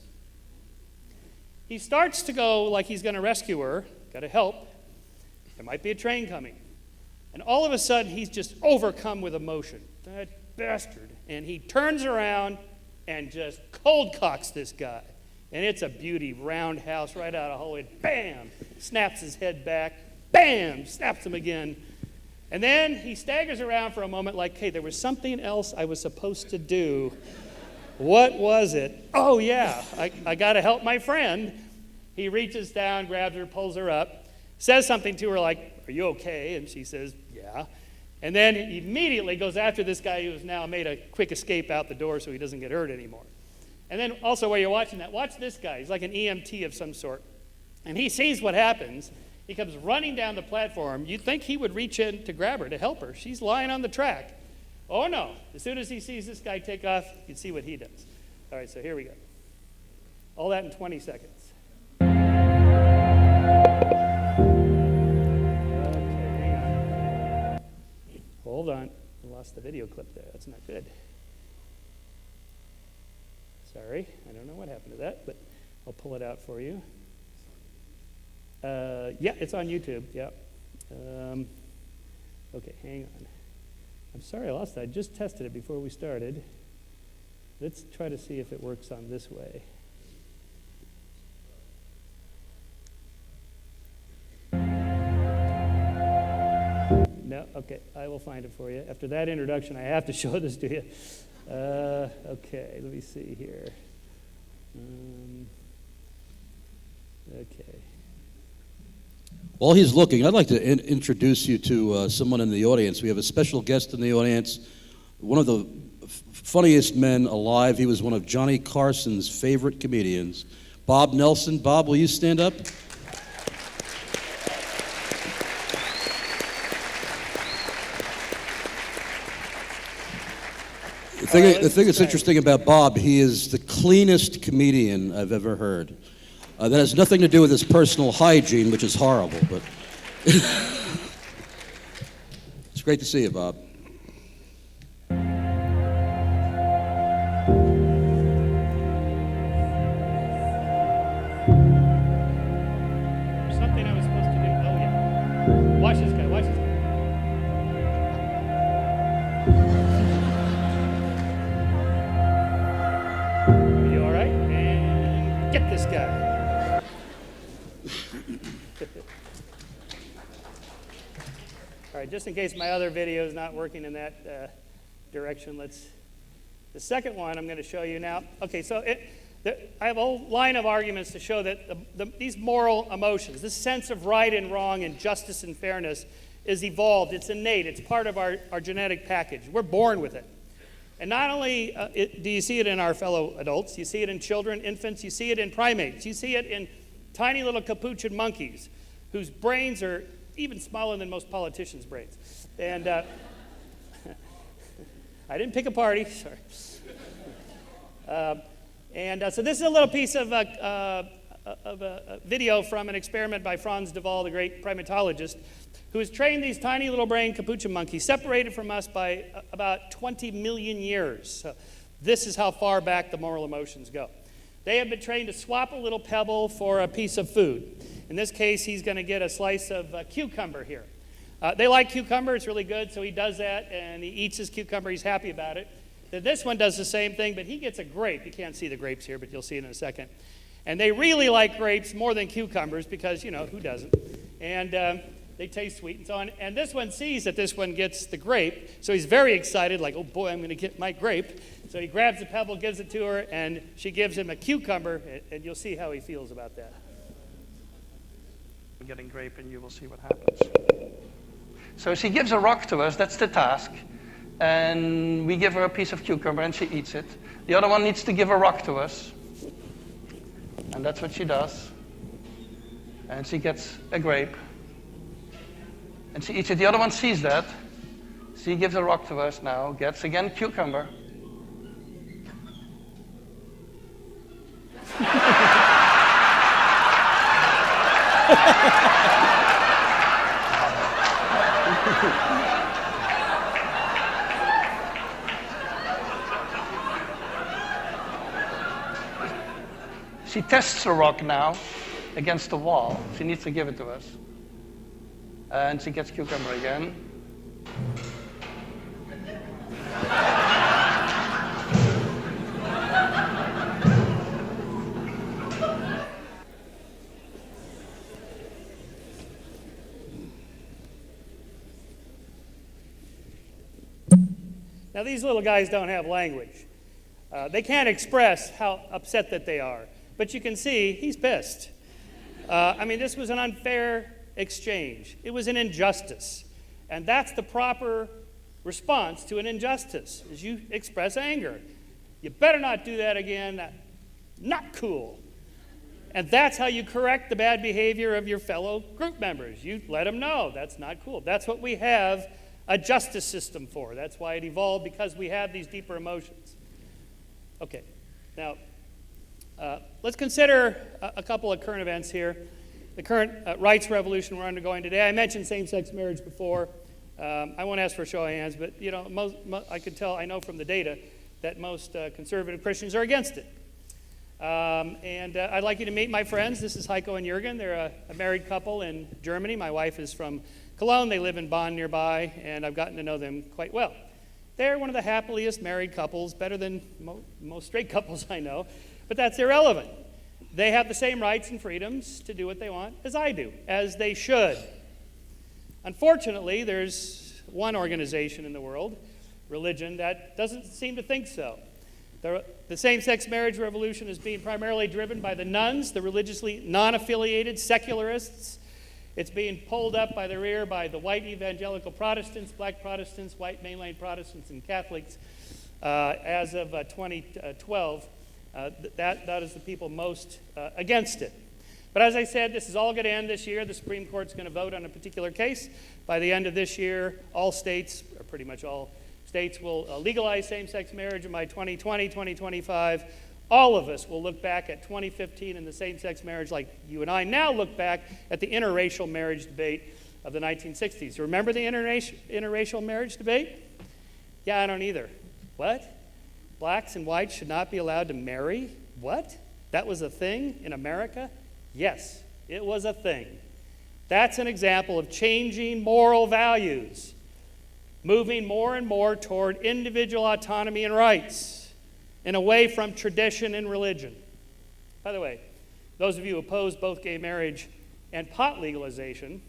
He starts to go like he's going to rescue her, got to help. There might be a train coming. And all of a sudden, he's just overcome with emotion. That bastard. And he turns around and just cold cocks this guy. And it's a beauty, roundhouse right out of Hollywood. Bam! Snaps his head back. Bam! Snaps him again. And then he staggers around for a moment like, hey, there was something else I was supposed to do. What was it? Oh, yeah, I got to help my friend. He reaches down, grabs her, pulls her up, says something to her like, are you okay? And she says, yeah. And then he immediately goes after this guy who's now made a quick escape out the door so he doesn't get hurt anymore. And then also while you're watching that, watch this guy. He's like an EMT of some sort. And he sees what happens. He comes running down the platform. You'd think he would reach in to grab her, to help her. She's lying on the track. Oh, no. As soon as he sees this guy take off, you can see what he does. All right, so here we go. All that in 20 seconds. Okay, hang on. Hold on. I lost the video clip there. That's not good. Sorry. I don't know what happened to that, but I'll pull it out for you. Yeah, it's on YouTube. Yeah. Okay, hang on. I'm sorry I lost that. I just tested it before we started. Let's try to see if it works on this way. No, okay, I will find it for you. After that introduction, I have to show this to you. Okay, let me see here. Okay. While he's looking, I'd like to introduce you to someone in the audience. We have a special guest in the audience, one of the funniest men alive. He was one of Johnny Carson's favorite comedians, Bob Nelson. Bob, will you stand up? The thing that's interesting about Bob, he is the cleanest comedian I've ever heard. That has nothing to do with his personal hygiene, which is horrible, but it's great to see you, Bob. Something I was supposed to do. Oh, yeah. Watch this guy. Watch this guy. Are you all right? And get this guy. All right, just in case my other video is not working in that direction, the second one I'm going to show you now. Okay, so I have a whole line of arguments to show that these moral emotions, this sense of right and wrong and justice and fairness is evolved. It's innate. It's part of our genetic package. We're born with it. And not only do you see it in our fellow adults, you see it in children, infants, you see it in primates, you see it in tiny little capuchin monkeys whose brains are even smaller than most politicians' brains. And I didn't pick a party, sorry. So this is a little piece of a video from an experiment by Franz de Waal, the great primatologist, who has trained these tiny little brain capuchin monkeys, separated from us by about 20 million years. So this is how far back the moral emotions go. They have been trained to swap a little pebble for a piece of food. In this case, he's going to get a slice of cucumber here. They like cucumber. It's really good, so he does that, and he eats his cucumber. He's happy about it. Then this one does the same thing, but he gets a grape. You can't see the grapes here, but you'll see it in a second. And they really like grapes more than cucumbers because, who doesn't? And they taste sweet and so on. And this one sees that this one gets the grape, so he's very excited, like, oh boy, I'm going to get my grape. So he grabs the pebble, gives it to her, and she gives him a cucumber, and you'll see how he feels about that. Getting grape, and you will see what happens. So she gives a rock to us, that's the task, and we give her a piece of cucumber, and she eats it. The other one needs to give a rock to us, and that's what she does. And she gets a grape, and she eats it. The other one sees that. She gives a rock to us now, gets again cucumber. She tests the rock now against the wall. She needs to give it to us. And she gets cucumber again. Now, these little guys don't have language. They can't express how upset that they are. But you can see he's pissed. This was an unfair exchange. It was an injustice. And that's the proper response to an injustice, is you express anger. You better not do that again. Not cool. And that's how you correct the bad behavior of your fellow group members. You let them know that's not cool. That's what we have a justice system for. That's why it evolved, because we have these deeper emotions. Okay, now let's consider a couple of current events here. The current rights revolution we're undergoing today. I mentioned same-sex marriage before. I won't ask for a show of hands, but I know from the data that most conservative Christians are against it. I'd like you to meet my friends. This is Heiko and Jürgen. They're a married couple in Germany. My wife is from Cologne. They live in Bonn nearby, and I've gotten to know them quite well. They're one of the happiest married couples, better than most straight couples I know, but that's irrelevant. They have the same rights and freedoms to do what they want as I do, as they should. Unfortunately, there's one organization in the world, religion, that doesn't seem to think so. The same-sex marriage revolution is being primarily driven by the nuns, the religiously non-affiliated secularists. It's being pulled up by the rear by the white evangelical Protestants, black Protestants, white mainline Protestants, and Catholics as of 2012. That is the people most against it. But as I said, this is all going to end this year. The Supreme Court's going to vote on a particular case. By the end of this year, all states, or pretty much all states, will legalize same-sex marriage. And by 2020, 2025, all of us will look back at 2015 and the same-sex marriage like you and I now look back at the interracial marriage debate of the 1960s. Remember the interracial marriage debate? Yeah, I don't either. What? Blacks and whites should not be allowed to marry? What? That was a thing in America? Yes, it was a thing. That's an example of changing moral values, moving more and more toward individual autonomy and rights, and away from tradition and religion. By the way, those of you who oppose both gay marriage and pot legalization,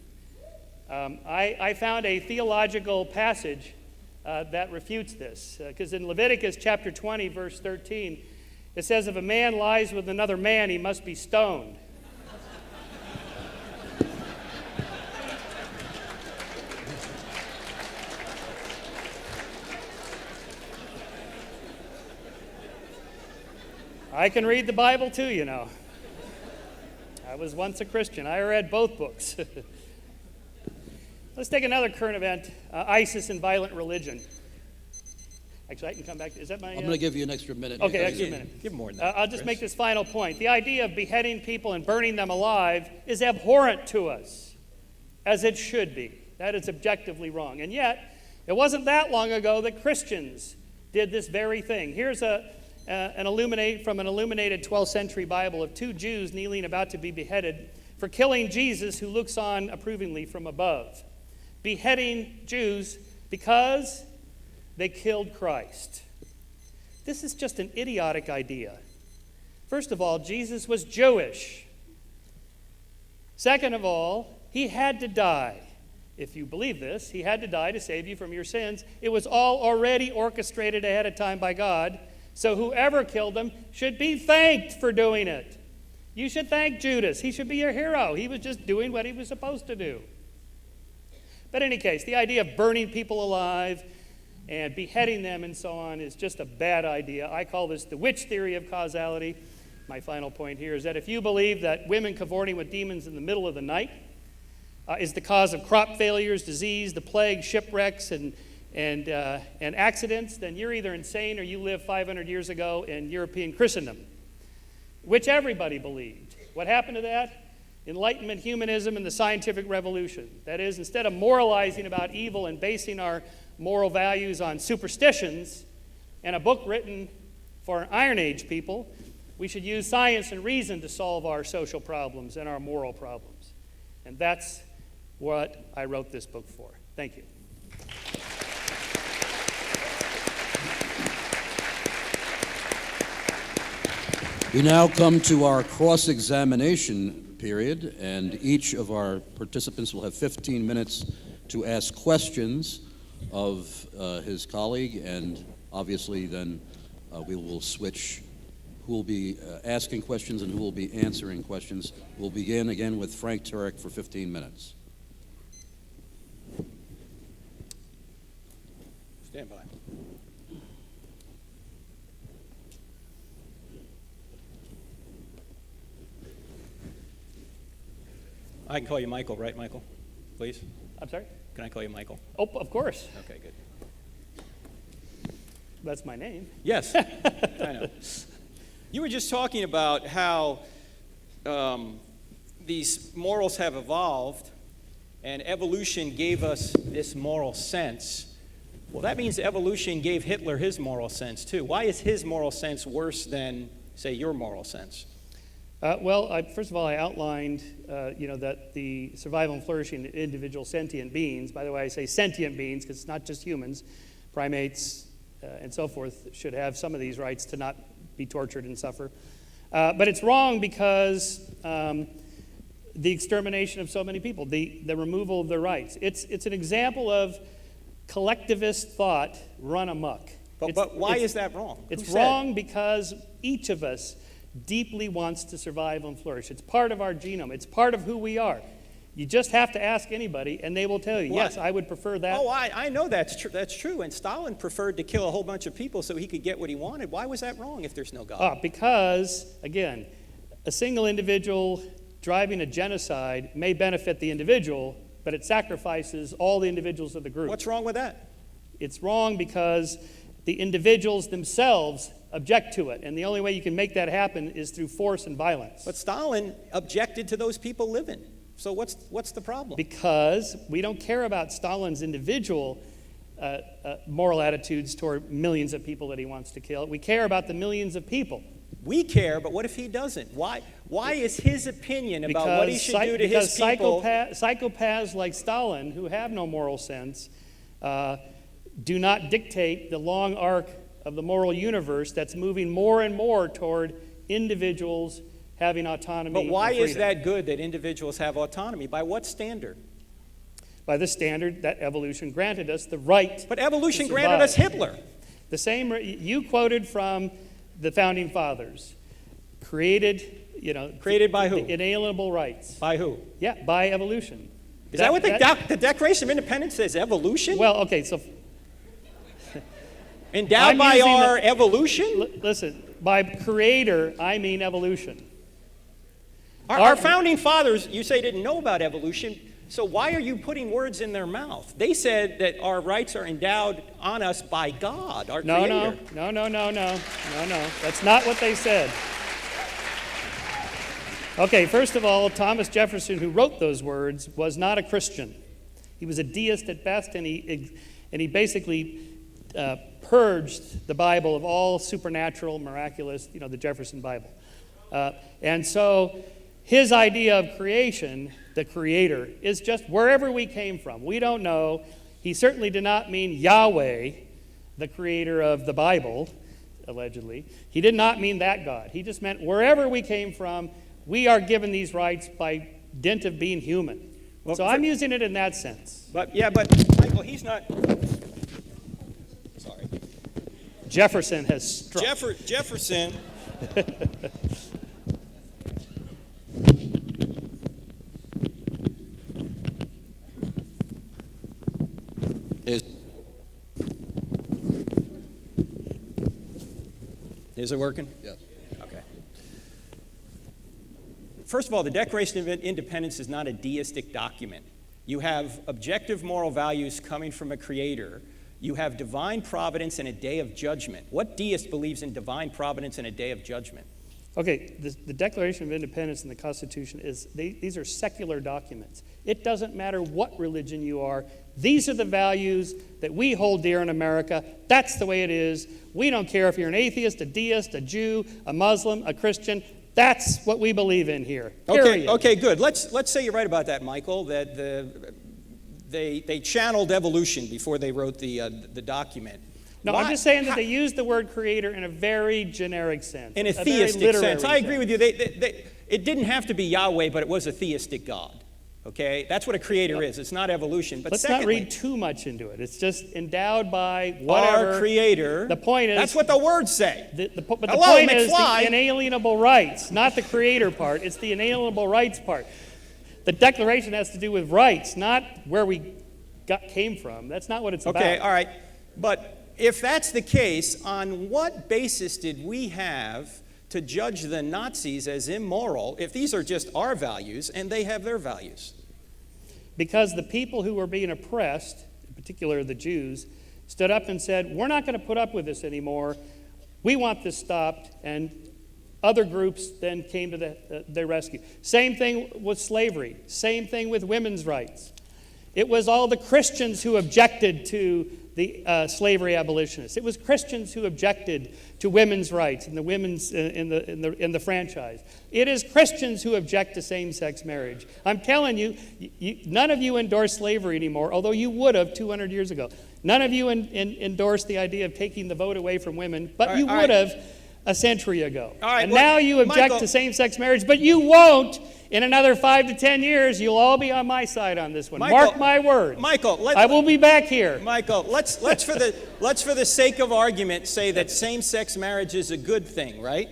I found a theological passage that refutes this. Because in Leviticus chapter 20, verse 13, it says, if a man lies with another man, he must be stoned. I can read the Bible too, you know. I was once a Christian. I read both books. Let's take another current event, ISIS and violent religion. Actually, I can come back. Is that my... I'm going to give you an extra minute. Okay, extra minute. Give more than that, I'll just Chris. make this final point. The idea of beheading people and burning them alive is abhorrent to us, as it should be. That is objectively wrong. And yet, it wasn't that long ago that Christians did this very thing. Here's from an illuminated 12th century Bible of two Jews kneeling about to be beheaded for killing Jesus, who looks on approvingly from above. Beheading Jews because they killed Christ. This is just an idiotic idea. First of all, Jesus was Jewish. Second of all, he had to die. If you believe this, he had to die to save you from your sins. It was all already orchestrated ahead of time by God. So whoever killed him should be thanked for doing it. You should thank Judas. He should be your hero. He was just doing what he was supposed to do. But in any case, the idea of burning people alive and beheading them and so on is just a bad idea. I call this the witch theory of causality. My final point here is that if you believe that women cavorting with demons in the middle of the night is the cause of crop failures, disease, the plague, shipwrecks, and accidents, then you're either insane or you lived 500 years ago in European Christendom, which everybody believed. What happened to that? Enlightenment, humanism, and the scientific revolution. That is, instead of moralizing about evil and basing our moral values on superstitions and a book written for an Iron Age people, we should use science and reason to solve our social problems and our moral problems. And that's what I wrote this book for. Thank you. We now come to our cross-examination period, and each of our participants will have 15 minutes to ask questions of his colleague, and obviously then we will switch who will be asking questions and who will be answering questions. We'll begin again with Frank Turek for 15 minutes. Stand by. I can call you Michael, right, Michael? Please? I'm sorry? Can I call you Michael? Oh, of course. Okay, good. That's my name. Yes, I know. You were just talking about how these morals have evolved, and evolution gave us this moral sense. Well, that means evolution gave Hitler his moral sense, too. Why is his moral sense worse than, say, your moral sense? First of all, I outlined, that the survival and flourishing of individual sentient beings, by the way, I say sentient beings because it's not just humans, primates and so forth should have some of these rights to not be tortured and suffer. But it's wrong because the extermination of so many people, the removal of their rights. It's an example of collectivist thought run amok. But why is that wrong? It's wrong because each of us deeply wants to survive and flourish. It's part of our genome. It's part of who we are. You just have to ask anybody, and they will tell you, What? yes, I would prefer that. Oh, I know that's true. That's true. And Stalin preferred to kill a whole bunch of people so he could get what he wanted. Why was that wrong if there's no God? Because, again, a single individual driving a genocide may benefit the individual, but it sacrifices all the individuals of the group. What's wrong with that? It's wrong because the individuals themselves object to it, and the only way you can make that happen is through force and violence. But Stalin objected to those people living. So what's the problem? Because we don't care about Stalin's individual moral attitudes toward millions of people that he wants to kill. We care about the millions of people. We care, but what if he doesn't? Why is his opinion about what he should do to his people? Psychopaths like Stalin, who have no moral sense, do not dictate the long arc of the moral universe that's moving more and more toward individuals having autonomy. But why and is freedom. that good that individuals have autonomy? By what standard? By the standard that evolution granted us the right. But evolution to granted us survive. Hitler. The same you quoted from the founding fathers, created by who? The inalienable rights. By who? Yeah, by evolution. Is that what the Declaration of Independence says? Evolution? Well, okay, so endowed I'm by using our evolution? Listen, by creator, I mean evolution. Our founding fathers, you say, didn't know about evolution, so why are you putting words in their mouth? They said that our rights are endowed on us by God, our creator. No. That's not what they said. Okay, first of all, Thomas Jefferson, who wrote those words, was not a Christian. He was a deist at best, and he basically purged the Bible of all supernatural, miraculous, the Jefferson Bible. And so his idea of creation, the creator, is just wherever we came from. We don't know. He certainly did not mean Yahweh, the creator of the Bible, allegedly. He did not mean that God. He just meant wherever we came from, we are given these rights by dint of being human. Well, so I'm using it in that sense. But Michael, he's not. Sorry. Jefferson has struck. Jefferson. Is it working? Yes. Okay. First of all, the Declaration of Independence is not a deistic document. You have objective moral values coming from a creator. You have divine providence and a day of judgment. What deist believes in divine providence and a day of judgment? Okay, the Declaration of Independence and the Constitution these are secular documents. It doesn't matter what religion you are. These are the values that we hold dear in America. That's the way it is. We don't care if you're an atheist, a deist, a Jew, a Muslim, a Christian. That's what we believe in here. Period. Okay, good. Let's say you're right about that, Michael, that they channeled evolution before they wrote the document. No, I'm just saying that they used the word creator in a very generic sense. In a theistic sense. I agree with you. It didn't have to be Yahweh, but it was a theistic God. Okay? That's what a creator is. It's not evolution. But let's secondly, not read too much into it. It's just endowed by whatever. Our creator. The point is. That's what the words say. But the point is the inalienable rights, not the creator part. It's the inalienable rights part. The Declaration has to do with rights, not where we came from. That's not what it's about. Okay, all right. But if that's the case, on what basis did we have to judge the Nazis as immoral if these are just our values and they have their values? Because the people who were being oppressed, in particular the Jews, stood up and said, we're not going to put up with this anymore. We want this stopped. And other groups then came to their rescue. Same thing with slavery. Same thing with women's rights. It was all the Christians who objected to the slavery abolitionists. It was Christians who objected to women's rights and the women's in the franchise. It is Christians who object to same-sex marriage. I'm telling you, none of you endorse slavery anymore, although you would have 200 years ago. None of you endorse the idea of taking the vote away from women, but you would have a century ago. And now you object to same-sex marriage, but you won't. In another 5 to 10 years, you'll all be on my side on this one. Mark my words. Michael, I will be back here. Michael, let's for the sake of argument say that same-sex marriage is a good thing, right?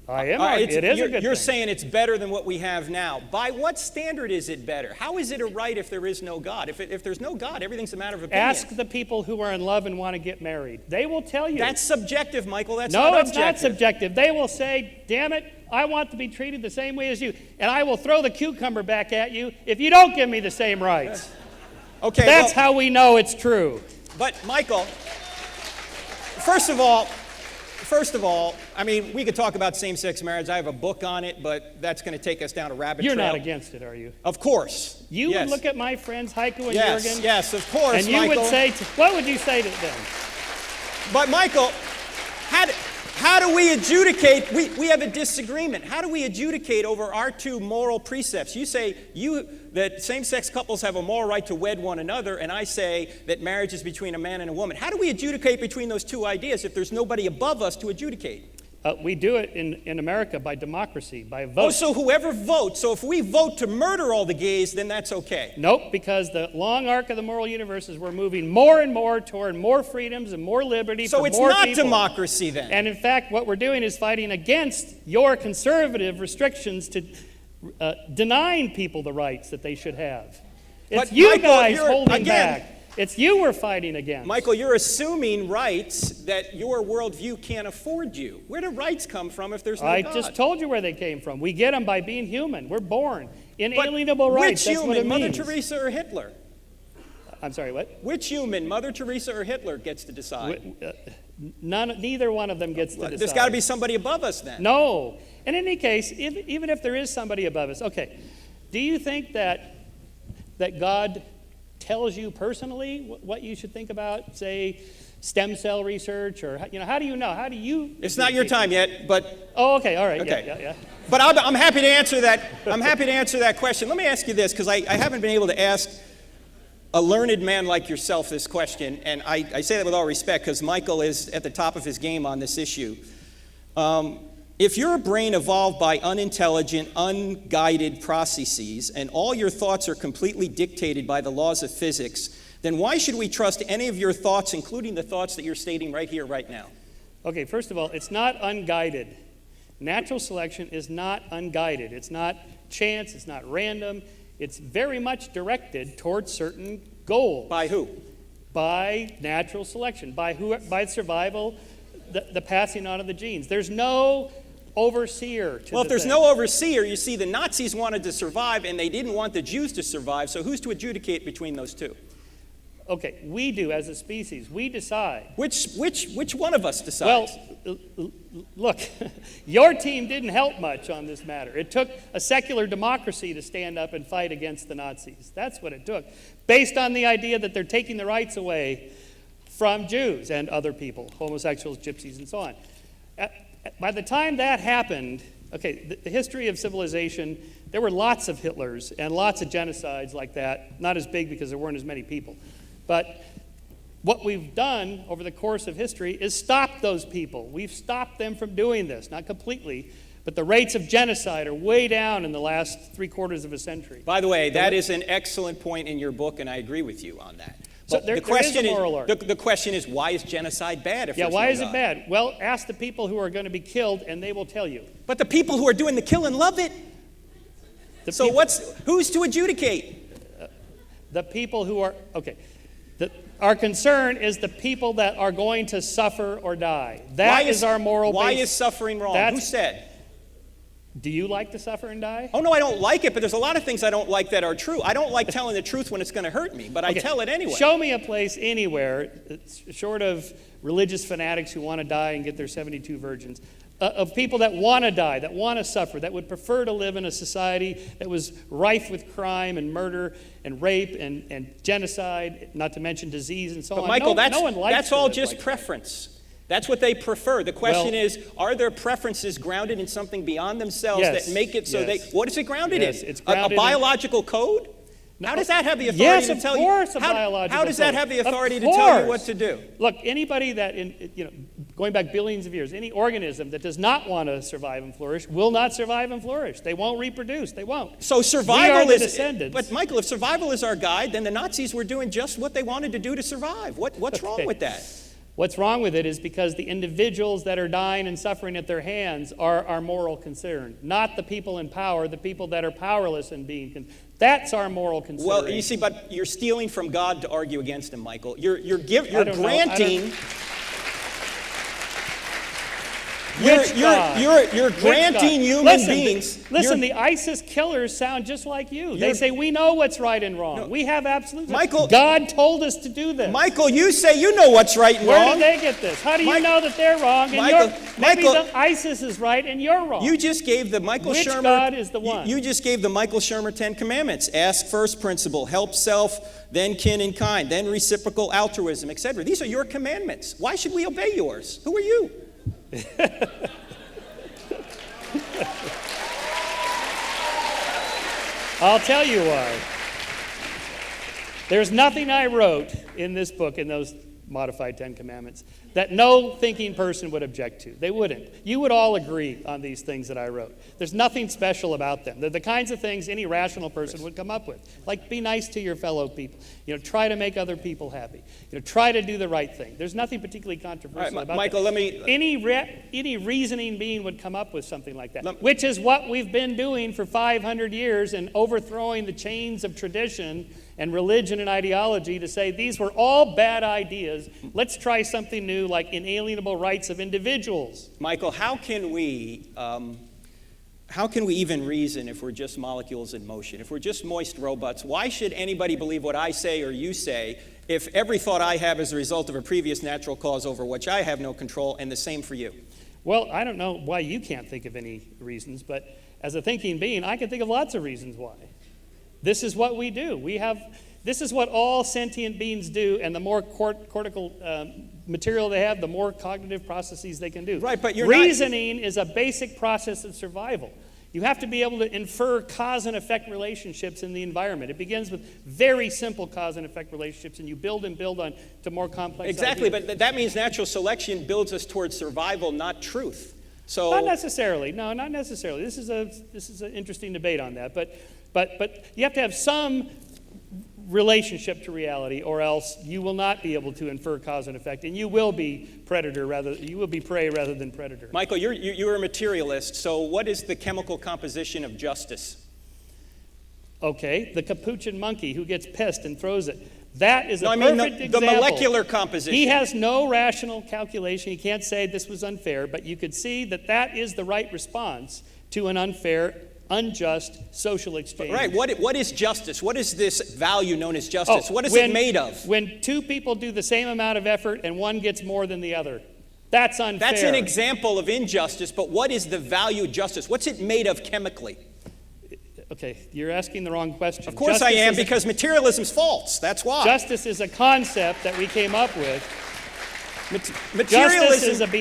I am. It It is a good You're thing. saying it's better than what we have now. By what standard is it better? How is it a right if there is no God? If there's no God, everything's a matter of opinion. Ask the people who are in love and want to get married. They will tell you. That's subjective, Michael. That's no, not it's not objective. subjective. They will say, damn it, I want to be treated the same way as you. And I will throw the cucumber back at you if you don't give me the same rights. Okay, That's how we know it's true. But, Michael, first of all, I mean, we could talk about same-sex marriage. I have a book on it, but that's going to take us down a rabbit You're trail. not against it, are you? Of course. You Yes. would look at my friends Heiko and Yes, Jürgen. yes, of course, And you Michael. would say, what would you say to them? But, Michael, how do we adjudicate? We have a disagreement. How do we adjudicate over our two moral precepts? You say that same-sex couples have a moral right to wed one another, and I say that marriage is between a man and a woman. How do we adjudicate between those two ideas if there's nobody above us to adjudicate? We do it in America by democracy, by vote. Oh, so whoever votes. So if we vote to murder all the gays, then that's okay. Nope, because the long arc of the moral universe is we're moving more and more toward more freedoms and more liberty So for it's more not people. democracy then. And in fact, what we're doing is fighting against your conservative restrictions to denying people the rights that they should have. It's But, you Michael, guys you're- holding again- back. It's you we're fighting against. Michael, you're assuming rights that your worldview can't afford you. Where do rights come from if there's no I God? just told you where they came from. We get them by being human. We're born. But Inalienable rights. Which That's human, what it Mother means. Teresa or Hitler? I'm sorry, what? Which human, Mother Teresa or Hitler, gets to decide? Neither one of them gets to decide. There's got to be somebody above us then. No. In any case, even if there is somebody above us, okay, do you think that God tells you personally what you should think about, say, stem cell research, or how do you know? How do you? It's not your time yet, but Oh, okay, all right, Okay. yeah. but I'm happy to answer that. I'm happy to answer that question. Let me ask you this, because I haven't been able to ask a learned man like yourself this question, and I say that with all respect because Michael is at the top of his game on this issue. If your brain evolved by unintelligent, unguided processes, and all your thoughts are completely dictated by the laws of physics, then why should we trust any of your thoughts, including the thoughts that you're stating right here, right now? Okay, first of all, it's not unguided. Natural selection is not unguided. It's not chance, it's not random. It's very much directed towards certain goals. By who? By natural selection, by survival, the passing on of the genes. There's no overseer to Well, if the there's thing. no overseer, you see, the Nazis wanted to survive, and they didn't want the Jews to survive, so who's to adjudicate between those two? Okay, we do as a species. We decide. Which one of us decides? Well, look, your team didn't help much on this matter. It took a secular democracy to stand up and fight against the Nazis. That's what it took, based on the idea that they're taking the rights away from Jews and other people, homosexuals, gypsies, and so on. By the time that happened, okay, the history of civilization, there were lots of Hitlers and lots of genocides like that, not as big because there weren't as many people. But what we've done over the course of history is stop those people. We've stopped them from doing this, not completely, but the rates of genocide are way down in the last 3/4 of a century. By the way, that is an excellent point in your book, and I agree with you on that. So But there is a moral arc. the question is, why is genocide bad if Yeah, there's why no is it God? bad? Well, ask the people who are going to be killed, and they will tell you. But the people who are doing the killing love it. The So people, who's to adjudicate? the people who are, okay. Our concern is the people that are going to suffer or die. That is our moral Why base. is suffering wrong? That's- Who said? Do you like to suffer and die? Oh, no, I don't like it, but there's a lot of things I don't like that are true. I don't like telling the truth when it's going to hurt me, but I Okay. tell it anyway. Show me a place anywhere, short of religious fanatics who want to die and get their 72 virgins, of people that want to die, that want to suffer, that would prefer to live in a society that was rife with crime and murder and rape and genocide, not to mention disease and so But on. Michael, no one likes that's to all live just like that. preference. That's what they prefer. The question Well- is, are their preferences grounded in something beyond themselves Yes, that make it so yes. what is it grounded Yes, in? it's A grounded in- biological code? How does that have the authority Yes, to of tell course, you? a biological How does that code. have the Of authority to tell you course. what to do? Look, anybody that, going back billions of years, any organism that does not want to survive and flourish will not survive and flourish. They won't reproduce. They won't. So survival We are the is. descendants. But Michael, if survival is our guide, then the Nazis were doing just what they wanted to do to survive. What's wrong Okay. with that? What's wrong with it is because the individuals that are dying and suffering at their hands are our moral concern, not the people in power, the people that are powerless and being. That's our moral concern. Well, you see, but you're stealing from God to argue against him, Michael. You're granting. You're granting human beings. Listen, the ISIS killers sound just like you. They say, we know what's right and wrong. No, we have absolute. Michael, God told us to do this. Michael, you say you know what's right and Where wrong. Where did they get this? How do you know that they're wrong and maybe the ISIS is right and you're wrong? You just gave the Michael Which Shermer. God is the one? You just gave the Michael Shermer 10 Commandments. Ask first principle, help self, then kin and kind, then reciprocal altruism, etc. These are your commandments. Why should we obey yours? Who are you? I'll tell you why. There's nothing I wrote in this book, in those modified 10 Commandments, that no thinking person would object to. They wouldn't. You would all agree on these things that I wrote. There's nothing special about them. They're the kinds of things any rational person would come up with. Like, be nice to your fellow people. Try to make other people happy. Try to do the right thing. There's nothing particularly controversial about Michael, that. Any reasoning being would come up with something like that, which is what we've been doing for 500 years and overthrowing the chains of tradition and religion and ideology to say these were all bad ideas. Let's try something new, like inalienable rights of individuals. Michael, how can we even reason if we're just molecules in motion? If we're just moist robots, why should anybody believe what I say or you say if every thought I have is a result of a previous natural cause over which I have no control, and the same for you? Well, I don't know why you can't think of any reasons, but as a thinking being, I can think of lots of reasons why. This is what we do. This is what all sentient beings do, and the more cortical material they have, the more cognitive processes they can do. Right, but reasoning is a basic process of survival. You have to be able to infer cause and effect relationships in the environment. It begins with very simple cause and effect relationships, and you build and build on to more complex Exactly, ideas. But that means natural selection builds us towards survival, not truth. So not necessarily. No, not necessarily. This is an interesting debate on that, but you have to have some relationship to reality, or else you will not be able to infer cause and effect, and you will be prey rather than predator. Michael, you're a materialist, so what is the chemical composition of justice? Okay, the capuchin monkey who gets pissed and throws it. That is perfect example. The molecular composition. He has no rational calculation. He can't say this was unfair, but you could see that is the right response to an unfair, unjust social exchange. Right. What is justice? What is this value known as justice? What is it made of? When two people do the same amount of effort and one gets more than the other, that's unfair. That's an example of injustice, but what is the value of justice? What's it made of chemically? Okay, you're asking the wrong question. Of course I am, because materialism's false. That's why. Justice is a concept that we came up with. Materialism.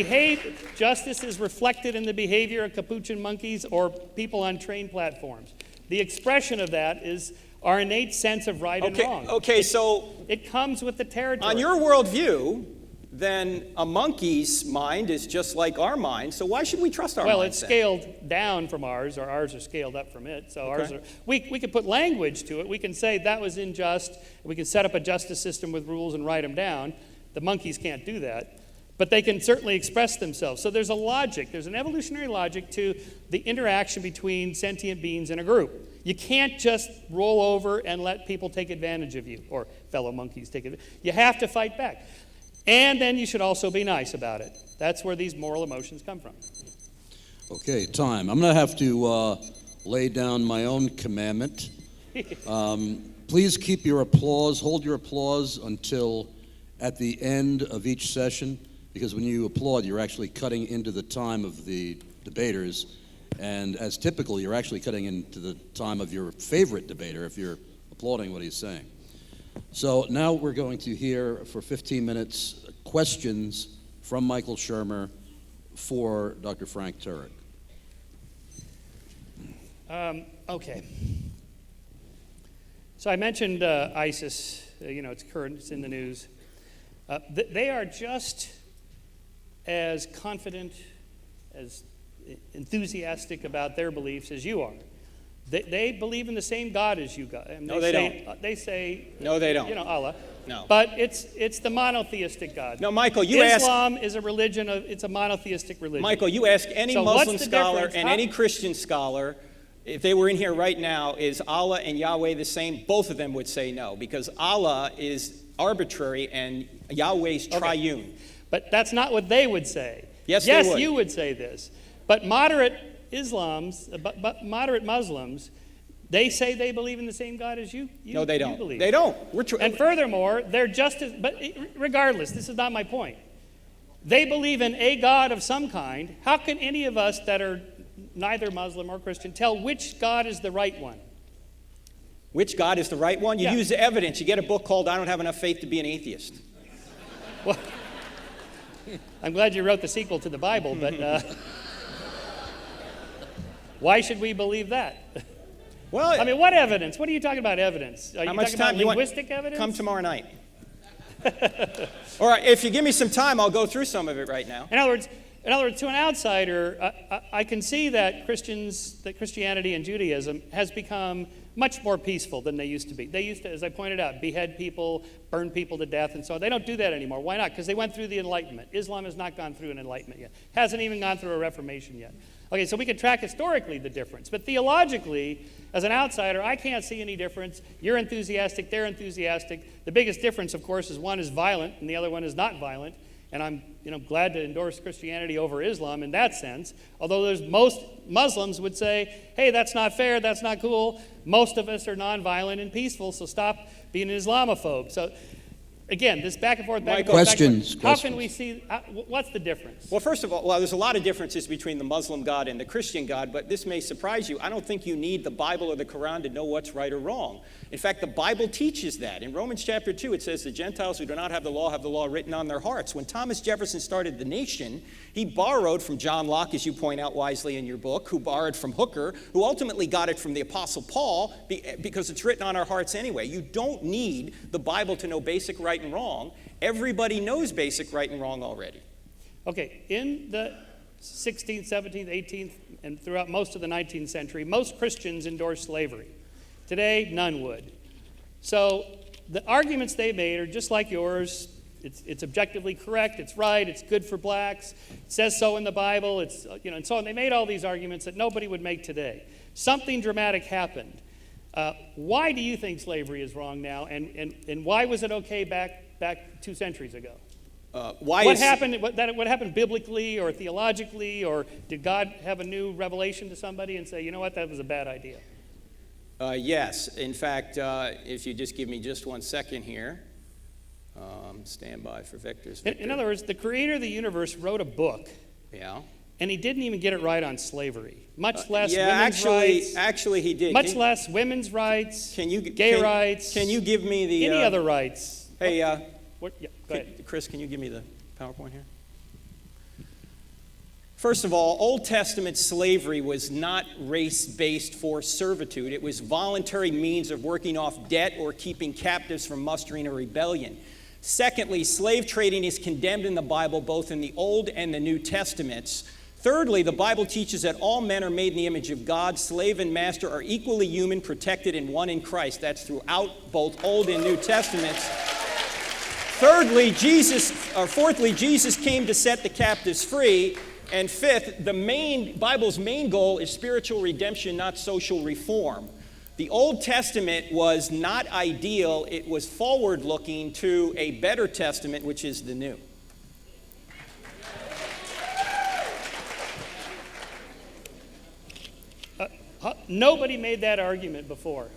Justice is reflected in the behavior of capuchin monkeys or people on train platforms. The expression of that is our innate sense of right and wrong. Okay, so it comes with the territory. On your worldview, then a monkey's mind is just like our mind, so why should we trust our mind? Well, it's scaled down from ours, or ours are scaled up from it. So we can put language to it. We can say that was unjust. We can set up a justice system with rules and write them down. The monkeys can't do that, but they can certainly express themselves. So there's an evolutionary logic to the interaction between sentient beings in a group. You can't just roll over and let people take advantage of you, or fellow monkeys take advantage. You have to fight back. And then you should also be nice about it. That's where these moral emotions come from. Okay, time. I'm going to have to lay down my own commandment. Please keep your applause, hold your applause until at the end of each session, because when you applaud, you're actually cutting into the time of the debaters, and as typical, you're actually cutting into the time of your favorite debater if you're applauding what he's saying. So now we're going to hear for 15 minutes questions from Michael Shermer for Dr. Frank Turek. Okay. So I mentioned ISIS. It's current. It's in the news. They are just as confident, as enthusiastic about their beliefs as you are. They believe in the same God as you guys. No, they don't. They say... No, they don't. Allah. No. But it's the monotheistic God. No, Michael, you asked... Islam is a religion it's a monotheistic religion. Michael, you ask any So what's Muslim the scholar difference? and any Christian scholar, if they were in here right now, is Allah and Yahweh the same? Both of them would say no, because Allah is arbitrary and Yahweh's triune. But that's not what they would say. Yes, they would. You would say this. But moderate moderate Muslims, they say they believe in the same God as you. No, they don't. Believe. They don't. And furthermore, they're just as, but regardless, this is not my point. They believe in a God of some kind. How can any of us that are neither Muslim or Christian tell which God is the right one? Which God is the right one? You Yeah. use the evidence. You get a book called I Don't Have Enough Faith to Be an Atheist. Well, I'm glad you wrote the sequel to the Bible, but why should we believe that? Well, I mean, what evidence? What are you talking about evidence? Are how you much talking time about do you want? linguistic evidence? Come tomorrow night. All right, if you give me some time, I'll go through some of it right now. In other words, to an outsider, I can see that Christianity and Judaism has become much more peaceful than they used to be. They used to, as I pointed out, behead people, burn people to death, and so on. They don't do that anymore. Why not? Because they went through the Enlightenment. Islam has not gone through an Enlightenment yet. Hasn't even gone through a Reformation yet. Okay, so we can track historically the difference. But theologically, as an outsider, I can't see any difference. You're enthusiastic, they're enthusiastic. The biggest difference, of course, is one is violent and the other one is not violent. And I'm glad to endorse Christianity over Islam in that sense. Although most Muslims would say, hey, that's not fair, that's not cool. Most of us are nonviolent and peaceful, so stop being an Islamophobe. So again, this back and forth, back and forth. Questions. How can we see, what's the difference? Well, first of all, there's a lot of differences between the Muslim God and the Christian God, but this may surprise you. I don't think you need the Bible or the Quran to know what's right or wrong. In fact, the Bible teaches that. In Romans chapter 2, it says the Gentiles who do not have the law written on their hearts. When Thomas Jefferson started the nation, he borrowed from John Locke, as you point out wisely in your book, who borrowed from Hooker, who ultimately got it from the Apostle Paul, because it's written on our hearts anyway. You don't need the Bible to know basic right and wrong. Everybody knows basic right and wrong already. Okay, in the 16th, 17th, 18th, and throughout most of the 19th century, most Christians endorsed slavery. Today, none would. So the arguments they made are just like yours. It's objectively correct, it's right, it's good for blacks, it says so in the Bible, and so on. They made all these arguments that nobody would make today. Something dramatic happened. Why do you think slavery is wrong now, and why was it okay back 2 centuries ago? What happened biblically or theologically, or did God have a new revelation to somebody and say, you know what, that was a bad idea? Yes. In fact, if you just give me just 1 second here. Stand by for Victor's Victor. In other words, the creator of the universe wrote a book. Yeah. And he didn't even get it right on slavery, much less women's rights. Actually, he did. Much less women's rights, gay rights. Can you give me the... any other rights. Hey, Yeah, go ahead. Chris, can you give me the PowerPoint here? First of all, Old Testament slavery was not race-based forced servitude. It was voluntary means of working off debt or keeping captives from mustering a rebellion. Secondly, slave trading is condemned in the Bible, both in the Old and the New Testaments. Thirdly, the Bible teaches that all men are made in the image of God. Slave and master are equally human, protected and one in Christ. That's throughout both Old and New Testaments. Fourthly, Jesus came to set the captives free. And fifth, Bible's main goal is spiritual redemption, not social reform. The Old Testament was not ideal. It was forward-looking to a better testament, which is the New. Nobody made that argument before.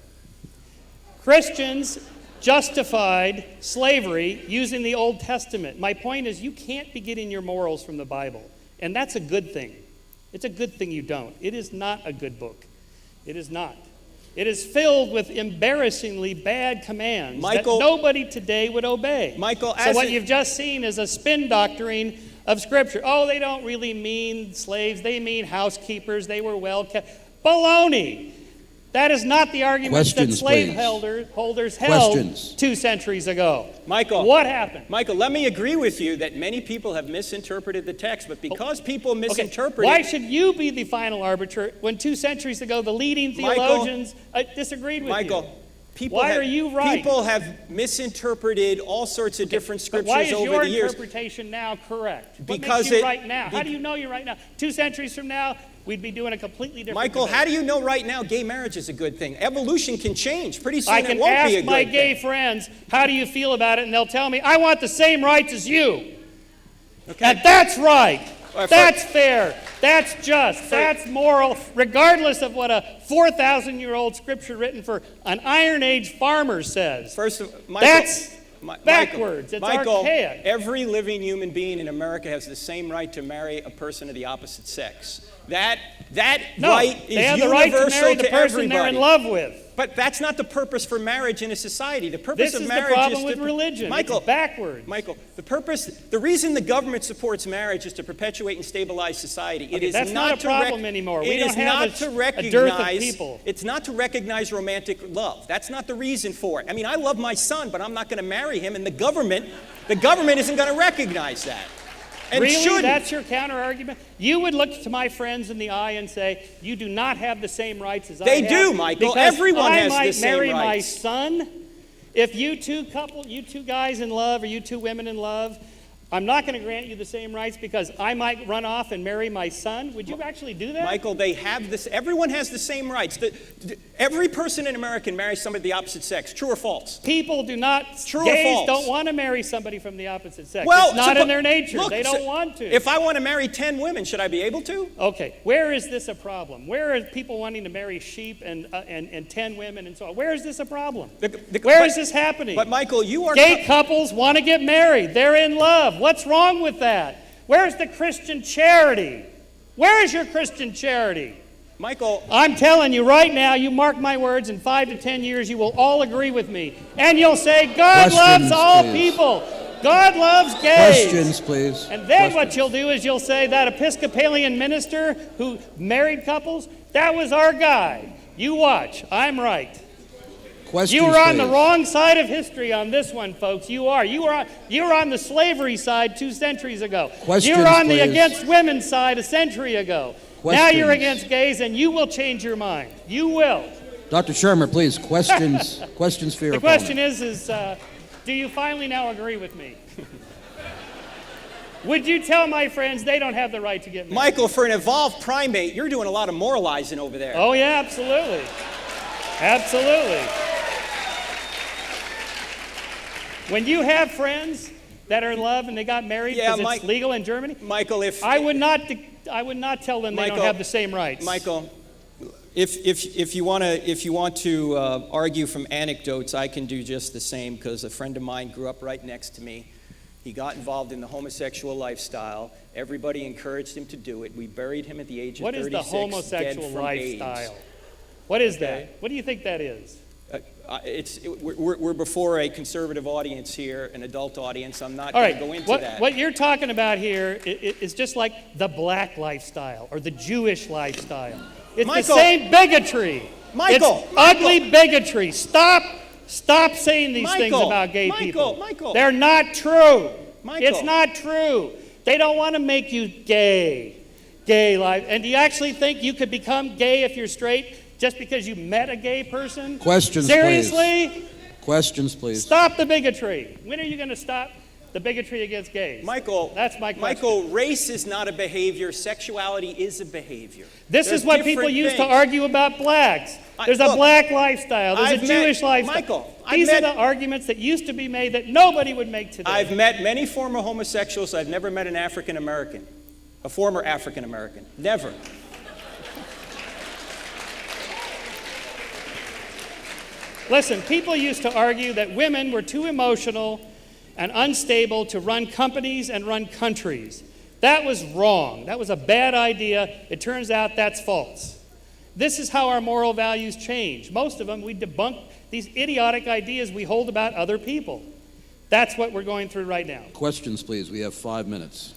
Christians justified slavery using the Old Testament. My point is, you can't be getting your morals from the Bible, and that's a good thing. It's a good thing you don't. It is not a good book. It is not. It is filled with embarrassingly bad commands that nobody today would obey. So what you've just seen is a spin doctoring of Scripture. Oh, they don't really mean slaves. They mean housekeepers. They were well kept. Baloney! That is not the argument that slave holders held 2 centuries ago. Michael, what happened? Michael, let me agree with you that many people have misinterpreted the text, but because people misinterpret why should you be the final arbiter when 2 centuries ago the leading theologians disagreed with you? Michael, Why are you right? People have misinterpreted all sorts of different But why scriptures is over your the years. interpretation now correct? What Because makes you it- right now? How do you know you're right now? 2 centuries from now, we'd be doing a completely different Michael, debate. how do you know right now gay marriage is a good thing? Evolution can change. Pretty soon I it can won't be a ask good my thing. gay friends, how do you feel about it? And they'll tell me, I want the same rights as you. Okay. And that's right. All right, That's fair. That's just. That's moral, regardless of what a 4,000-year-old scripture written for an Iron Age farmer says. First of Michael, That's Michael, backwards. It's Michael, archaic. every living human being in America has the same right to marry a person of the opposite sex. That No, right is they have the right to universal marry the to person they're everybody. in love with. But that's not the purpose for marriage in a society. The purpose This of is the marriage problem is with to, religion. Michael, It's backwards. Michael, the reason the government supports marriage is to perpetuate and stabilize society. It is that's not a problem anymore. We It don't is have not a to dearth of recognize. people. It's not to recognize romantic love. That's not the reason for it. I mean, I love my son, but I'm not going to marry him, and the government isn't going to recognize that. And Really? shouldn't. That's your counter-argument? You would look to my friends in the eye and say, you do not have the same rights as I have. They do, Michael. Because Everyone I has the might same marry my rights. son. If you two guys in love, or you two women in love, I'm not going to grant you the same rights because I might run off and marry my son. Would you actually do that? Michael, they have this. Everyone has the same rights. Every person in America marries somebody of the opposite sex. True or false? People do not. True or gays false? don't want to marry somebody from the opposite sex. Well, it's not in their nature. Look, they don't want to. If I want to marry 10 women, should I be able to? Okay, where is this a problem? Where are people wanting to marry sheep and 10 women and so on? Where is this a problem? Where is this happening? But Michael, you are Gay couples want to get married. They're in love. What's wrong with that? Where's the Christian charity? Where is your Christian charity? Michael. I'm telling you right now, you mark my words, in 5 to 10 years, you will all agree with me. And you'll say, God Questions, loves all please. people. God loves gays. Questions, please. And then Questions. what you'll do is you'll say that Episcopalian minister who married couples, that was our guy. You watch. I'm right. Questions, You were on the please. wrong side of history on this one, folks. You are. You were on the slavery side 2 centuries ago. Questions, you were on the please. against women's side a century ago. Now Questions. you're against gays, and you will change your mind. You will. Dr. Shermer, please, questions, questions for your The opponent. question is, do you finally now agree with me? Would you tell my friends they don't have the right to get married? Michael, for an evolved primate, you're doing a lot of moralizing over there. Oh, yeah, absolutely. Absolutely. When you have friends that are in love and they got married Yeah, because it's legal in Germany, Michael, if I would not tell them they Michael, don't have the same rights. Michael, if you want to argue from anecdotes, I can do just the same because a friend of mine grew up right next to me. He got involved in the homosexual lifestyle. Everybody encouraged him to do it. We buried him at the age of 36. What is the homosexual dead from lifestyle? AIDS. What is Okay. that? What do you think that is? We're before a conservative audience here, an adult audience. I'm not All going right, to go into that. what you're talking about here is just like the black lifestyle or the Jewish lifestyle. It's Michael, the same bigotry. Michael, It's ugly bigotry. Stop saying these things Michael, about gay people. Michael. They're not true. Michael. It's not true. They don't want to make you gay. Gay life. And do you actually think you could become gay if you're straight just because you met a gay person? Questions, Seriously? please. Questions, please. Stop the bigotry. When are you going to stop the bigotry against gays? Michael, That's my question. Michael, race is not a behavior. Sexuality is a behavior. This There's is what people different used to things. argue about blacks. There's a look, black lifestyle. There's I've a met- Jewish lifestyle. Michael, I've These met- are the arguments that used to be made that nobody would make today. I've met many former homosexuals. I've never met an African American, a former African American. Never. Listen, people used to argue that women were too emotional and unstable to run companies and run countries. That was wrong. That was a bad idea. It turns out that's false. This is how our moral values change. Most of them, we debunk these idiotic ideas we hold about other people. That's what we're going through right now. Questions, please. We have 5 minutes.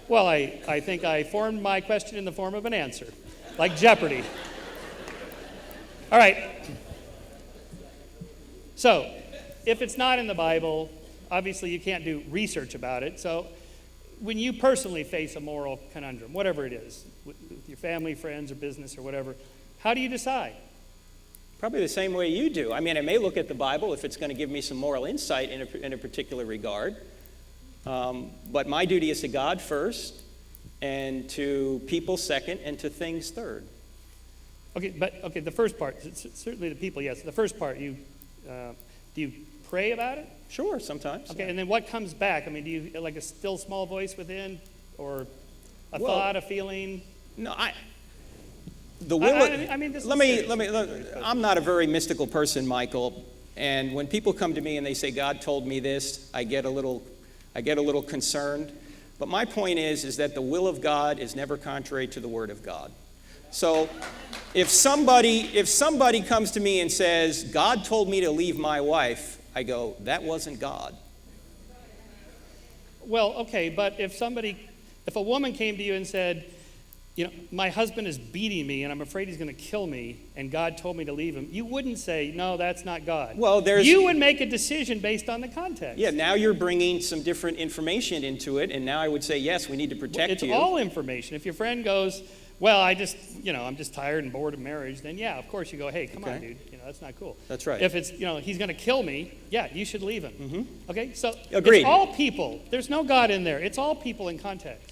Well, I think I formed my question in the form of an answer, like Jeopardy. All right. So, if it's not in the Bible, obviously you can't do research about it. So, when you personally face a moral conundrum, whatever it is, with your family, friends, or business, or whatever, how do you decide? Probably the same way you do. I mean, I may look at the Bible if it's going to give me some moral insight in a particular regard. But my duty is to God first, and to people second, and to things third. Okay, the first part, certainly the people, yes. The first part, do you pray about it? Sure, sometimes. Okay, and then what comes back? I mean, do you, like a still small voice within, or a thought, a feeling? No, the will. I mean, this let me. I'm not a very mystical person, Michael. And when people come to me and they say God told me this, I get a little concerned. But my point is that the will of God is never contrary to the Word of God. So, if somebody comes to me and says God told me to leave my wife, I go, that wasn't God. Well, okay, but if a woman came to you and said, you know, my husband is beating me and I'm afraid he's going to kill me and God told me to leave him, you wouldn't say, no, that's not God. Well, you would make a decision based on the context. Yeah, now you're bringing some different information into it, and now I would say, yes, we need to protect you. It's all information. If your friend goes, well, I'm just tired and bored of marriage, then yeah, of course you go, hey, come on, dude, that's not cool. That's right. If it's, he's going to kill me, yeah, you should leave him. Mm-hmm. Okay, so Agreed. It's all people. There's no God in there. It's all people in context.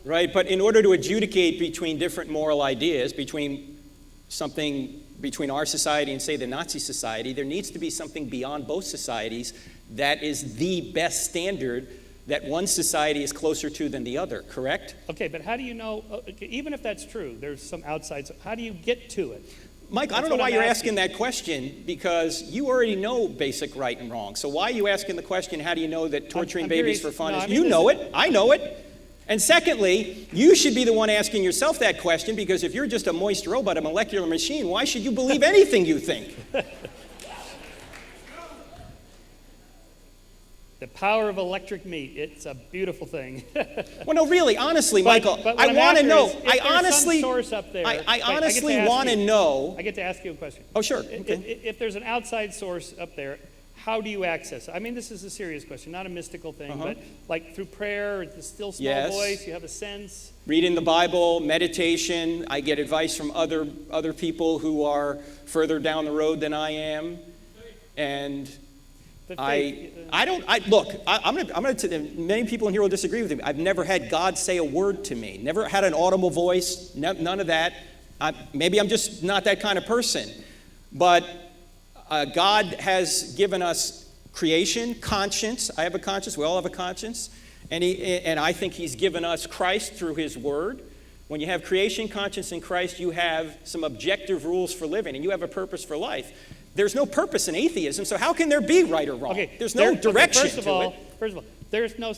Right, but in order to adjudicate between different moral ideas, between our society and, say, the Nazi society, there needs to be something beyond both societies that is the best standard that one society is closer to than the other, correct? Okay, but how do you know, even if that's true, there's some outside, how do you get to it? Mike, I don't know why you're asking that question, because you already know basic right and wrong. So why are you asking the question, how do you know that torturing babies for fun is... You know it, I know it. And secondly, you should be the one asking yourself that question, because if you're just a moist robot, a molecular machine, why should you believe anything you think? The power of electric meat. It's a beautiful thing. Well, no, really, honestly, Michael, I want to know. I honestly want to know. I get to ask you a question. Oh, sure. Okay. If there's an outside source up there, how do you access it? I mean, this is a serious question, not a mystical thing, but like through prayer, the still small voice, you have a sense. Reading the Bible, meditation. I get advice from other people who are further down the road than I am, and look. I'm gonna. Many people in here will disagree with me. I've never had God say a word to me. Never had an audible voice. None of that. Maybe I'm just not that kind of person, but. God has given us creation, conscience. I have a conscience. We all have a conscience. And I think he's given us Christ through his word. When you have creation, conscience, and Christ, you have some objective rules for living, and you have a purpose for life. There's no purpose in atheism, so how can there be right or wrong? There's no direction to it. First of all, there's no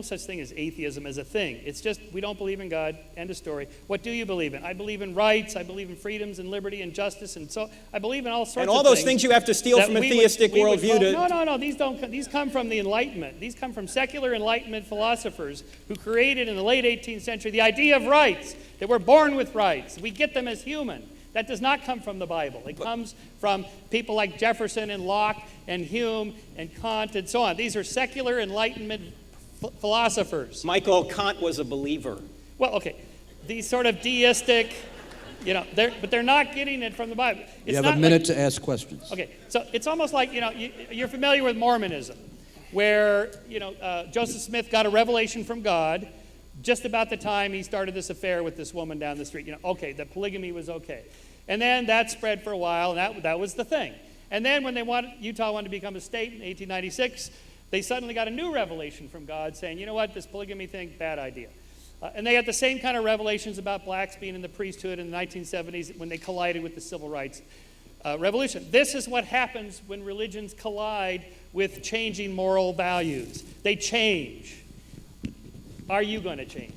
such thing as atheism as a thing. It's just we don't believe in God, end of story. What do you believe in? I believe in rights, I believe in freedoms and liberty and justice, and so I believe in all sorts of things. And all those things you have to steal from a theistic worldview to... No, these come from the Enlightenment. These come from secular Enlightenment philosophers who created in the late 18th century the idea of rights, that we're born with rights. We get them as human. That does not come from the Bible. It comes from people like Jefferson and Locke and Hume and Kant and so on. These are secular Enlightenment philosophers. Michael, Kant was a believer. Well, okay. These sort of deistic, but they're not getting it from the Bible. You have a minute to ask questions. Okay, so it's almost like, you're familiar with Mormonism, where, Joseph Smith got a revelation from God just about the time he started this affair with this woman down the street. Okay, that polygamy was okay. And then that spread for a while, and that was the thing. And then when Utah wanted to become a state in 1896, they suddenly got a new revelation from God saying, you know what, this polygamy thing, bad idea. And they had the same kind of revelations about blacks being in the priesthood in the 1970s when they collided with the civil rights revolution. This is what happens when religions collide with changing moral values. They change. Are you going to change?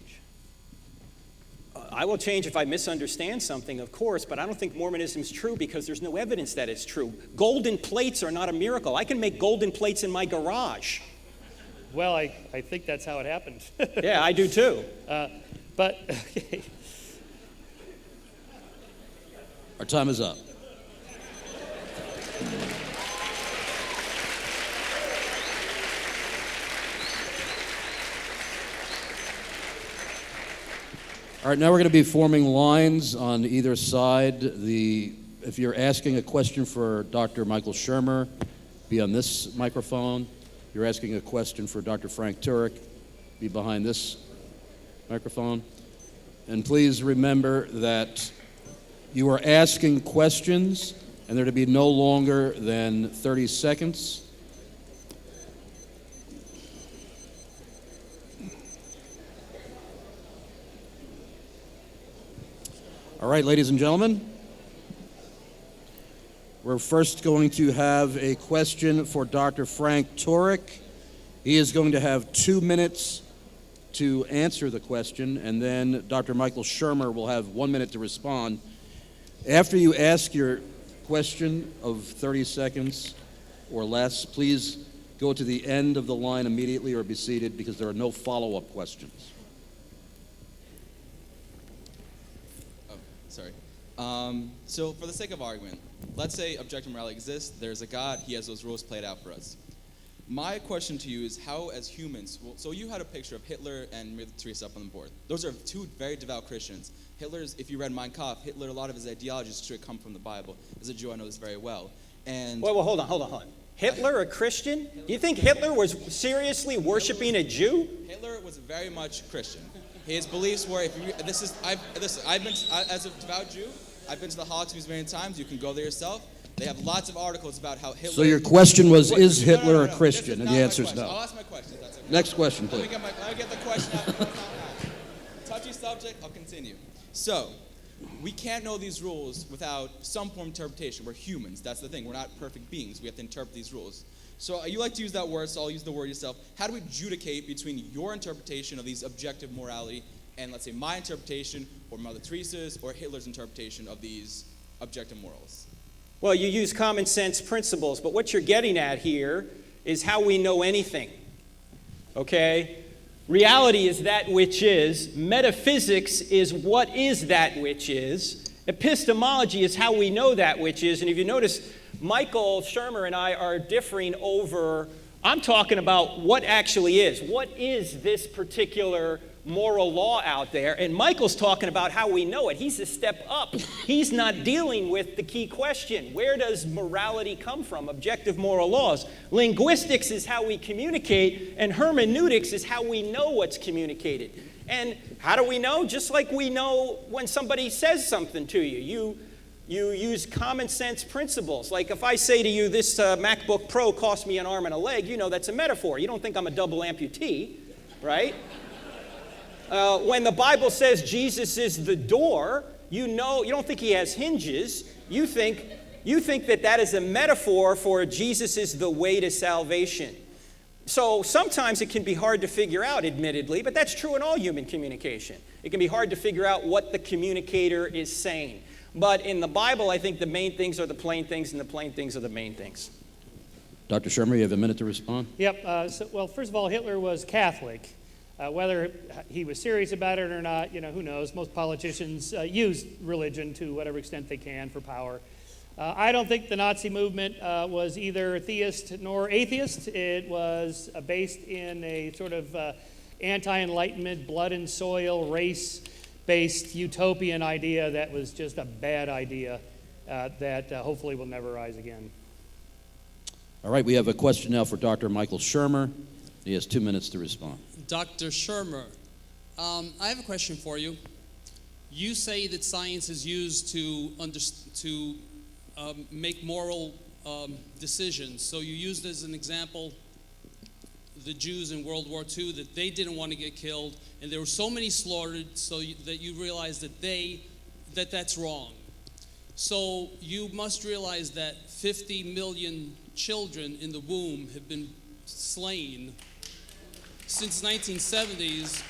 I will change if I misunderstand something, of course, but I don't think Mormonism is true because there's no evidence that it's true. Golden plates are not a miracle. I can make golden plates in my garage. Well, I think that's how it happened. Yeah, I do too. But, okay. Our time is up. All right, now we're going to be forming lines on either side. The if you're asking a question for Dr. Michael Shermer, be on this microphone. If you're asking a question for Dr. Frank Turek, be behind this microphone. And please remember that you are asking questions, and they're to be no longer than 30 seconds. All right, ladies and gentlemen, we're first going to have a question for Dr. Frank Turek. He is going to have 2 minutes to answer the question, and then Dr. Michael Shermer will have 1 minute to respond. After you ask your question of 30 seconds or less, please go to the end of the line immediately or be seated, because there are no follow-up questions. Sorry. So for the sake of argument, let's say objective morality exists, there's a God, he has those rules played out for us. My question to you is how, as humans, so you had a picture of Hitler and Mother Teresa up on the board. Those are two very devout Christians. Hitler's, if you read Mein Kampf, Hitler, a lot of his ideologies should come from the Bible. As a Jew, I know this very well. And Well, hold on. Hitler a Christian? Do you think Hitler was seriously worshiping a Jew? Hitler was very much Christian. His beliefs were, if you, I've been, as a devout Jew, I've been to the Holocaust many times. You can go there yourself. They have lots of articles about how Hitler... So your question was, is Hitler a Christian? And the answer is no. I'll ask my question, if that's okay. Next question, please. Let me get the question out. Touchy subject, I'll continue. So, we can't know these rules without some form of interpretation. We're humans, that's the thing. We're not perfect beings. We have to interpret these rules. So you like to use that word, so I'll use the word yourself. How do we adjudicate between your interpretation of these objective morality and, let's say, my interpretation, or Mother Teresa's, or Hitler's interpretation of these objective morals? Well, you use common sense principles, but what you're getting at here is how we know anything. Okay? Reality is that which is. Metaphysics is what is that which is. Epistemology is how we know that which is. And if you notice, Michael Shermer and I are differing over, I'm talking about what actually is. What is this particular moral law out there? And Michael's talking about how we know it. He's a step up. He's not dealing with the key question. Where does morality come from? Objective moral laws. Linguistics is how we communicate, and hermeneutics is how we know what's communicated. And how do we know? Just like we know when somebody says something to you. You use common sense principles. Like if I say to you, this MacBook Pro cost me an arm and a leg, you know that's a metaphor. You don't think I'm a double amputee, right? When the Bible says Jesus is the door, you don't think he has hinges. You think that is a metaphor for Jesus is the way to salvation. So sometimes it can be hard to figure out, admittedly, but that's true in all human communication. It can be hard to figure out what the communicator is saying. But in the Bible, I think the main things are the plain things, and the plain things are the main things. Dr. Shermer, you have a minute to respond? Yep. Well, first of all, Hitler was Catholic. Whether he was serious about it or not, who knows? Most politicians use religion to whatever extent they can for power. I don't think the Nazi movement was either theist nor atheist. It was based in a sort of anti-Enlightenment, blood and soil, race-based utopian idea that was just a bad idea that hopefully will never rise again. All right, we have a question now for Dr. Michael Shermer. He has 2 minutes to respond. Dr. Shermer, I have a question for you. You say that science is used to make moral decisions. So you used as an example the Jews in World War II, that they didn't want to get killed, and there were so many slaughtered that you realized that that's wrong. So you must realize that 50 million children in the womb have been slain since 1970s.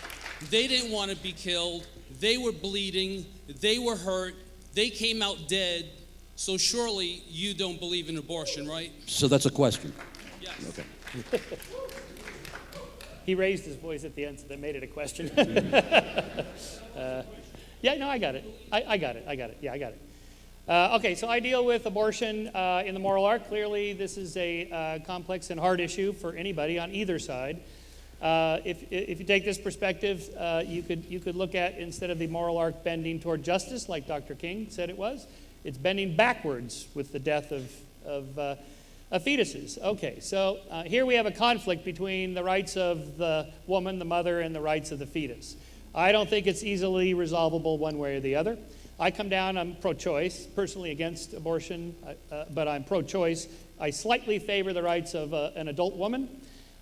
They didn't want to be killed. They were bleeding. They were hurt. They came out dead. So surely you don't believe in abortion, right? So that's a question? Yes. Okay. He raised his voice at the end, so that made it a question. Yeah, no, I got it. I got it. Yeah, I got it. Okay, so I deal with abortion in the moral arc. Clearly, this is a complex and hard issue for anybody on either side. If you take this perspective, you could look at, instead of the moral arc bending toward justice, like Dr. King said it was, it's bending backwards with the death of fetuses. Okay, so here we have a conflict between the rights of the woman, the mother, and the rights of the fetus. I don't think it's easily resolvable one way or the other. I come down, I'm pro-choice, personally against abortion, but I'm pro-choice. I slightly favor the rights of an adult woman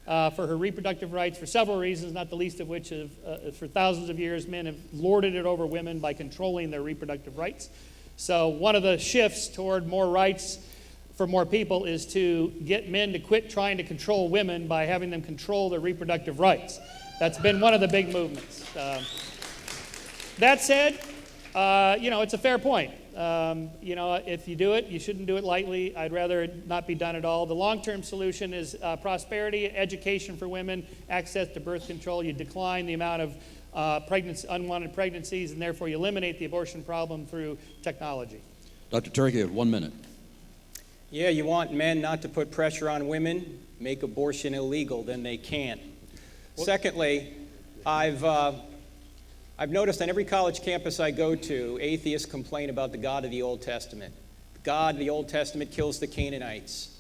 for her reproductive rights for several reasons, not the least of which is for thousands of years men have lorded it over women by controlling their reproductive rights. So one of the shifts toward more rights for more people is to get men to quit trying to control women by having them control their reproductive rights. That's been one of the big movements. That said, it's a fair point. If you do it, you shouldn't do it lightly. I'd rather it not be done at all. The long-term solution is prosperity, education for women, access to birth control. You decline the amount of unwanted pregnancies, and therefore you eliminate the abortion problem through technology. Dr. Turek, you have 1 minute. Yeah, you want men not to put pressure on women, make abortion illegal, then they can't. Secondly, I've noticed on every college campus I go to, atheists complain about the God of the Old Testament. God of the Old Testament kills the Canaanites.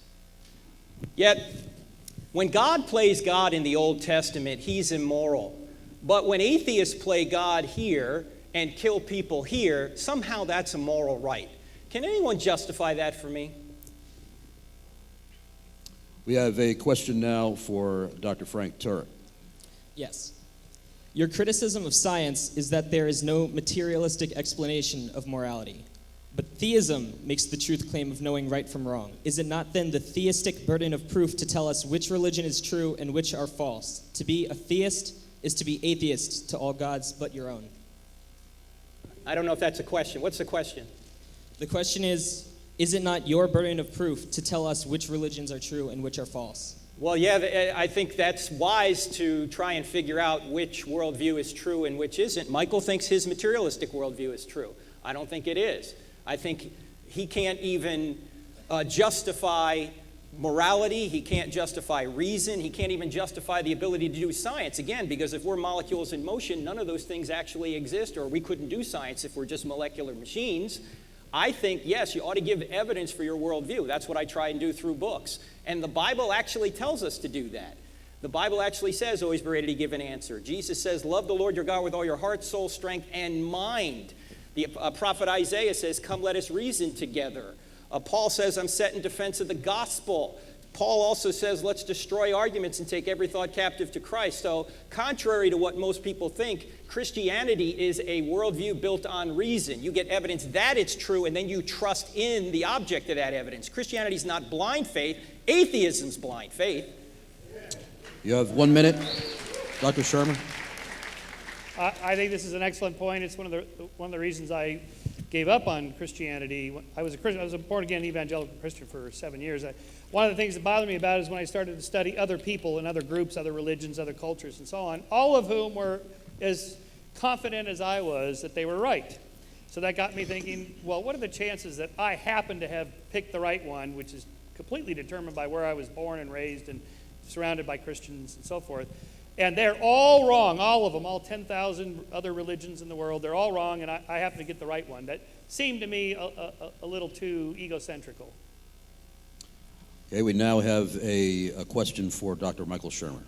Yet, when God plays God in the Old Testament, he's immoral. But when atheists play God here and kill people here, somehow that's a moral right. Can anyone justify that for me? We have a question now for Dr. Frank Turek. Yes. Your criticism of science is that there is no materialistic explanation of morality. But theism makes the truth claim of knowing right from wrong. Is it not then the theistic burden of proof to tell us which religion is true and which are false? To be a theist is to be atheist to all gods but your own. I don't know if that's a question. What's the question? The question is it not your burden of proof to tell us which religions are true and which are false? Well, yeah, I think that's wise to try and figure out which worldview is true and which isn't. Michael thinks his materialistic worldview is true. I don't think it is. I think he can't even justify morality. He can't justify reason. He can't even justify the ability to do science. Again, because if we're molecules in motion, none of those things actually exist, or we couldn't do science if we're just molecular machines. I think, yes, you ought to give evidence for your worldview. That's what I try and do through books. And the Bible actually tells us to do that. The Bible actually says, always be ready to give an answer. Jesus says, love the Lord your God with all your heart, soul, strength, and mind. The prophet Isaiah says, come let us reason together. Paul says, I'm set in defense of the gospel. Paul also says, let's destroy arguments and take every thought captive to Christ. So contrary to what most people think, Christianity is a worldview built on reason. You get evidence that it's true, and then you trust in the object of that evidence. Christianity is not blind faith. Atheism's blind faith. You have 1 minute. Dr. Shermer. I think this is an excellent point. It's one of the reasons I gave up on Christianity. I was a born-again evangelical Christian for 7 years. One of the things that bothered me about it is when I started to study other people and other groups, other religions, other cultures, and so on, all of whom were as confident as I was that they were right. So that got me thinking, well, what are the chances that I happen to have picked the right one, which is completely determined by where I was born and raised and surrounded by Christians and so forth. And they're all wrong, all of them, all 10,000 other religions in the world. They're all wrong, and I happen to get the right one. That seemed to me a little too egocentrical. Okay, we now have a question for Dr. Michael Shermer.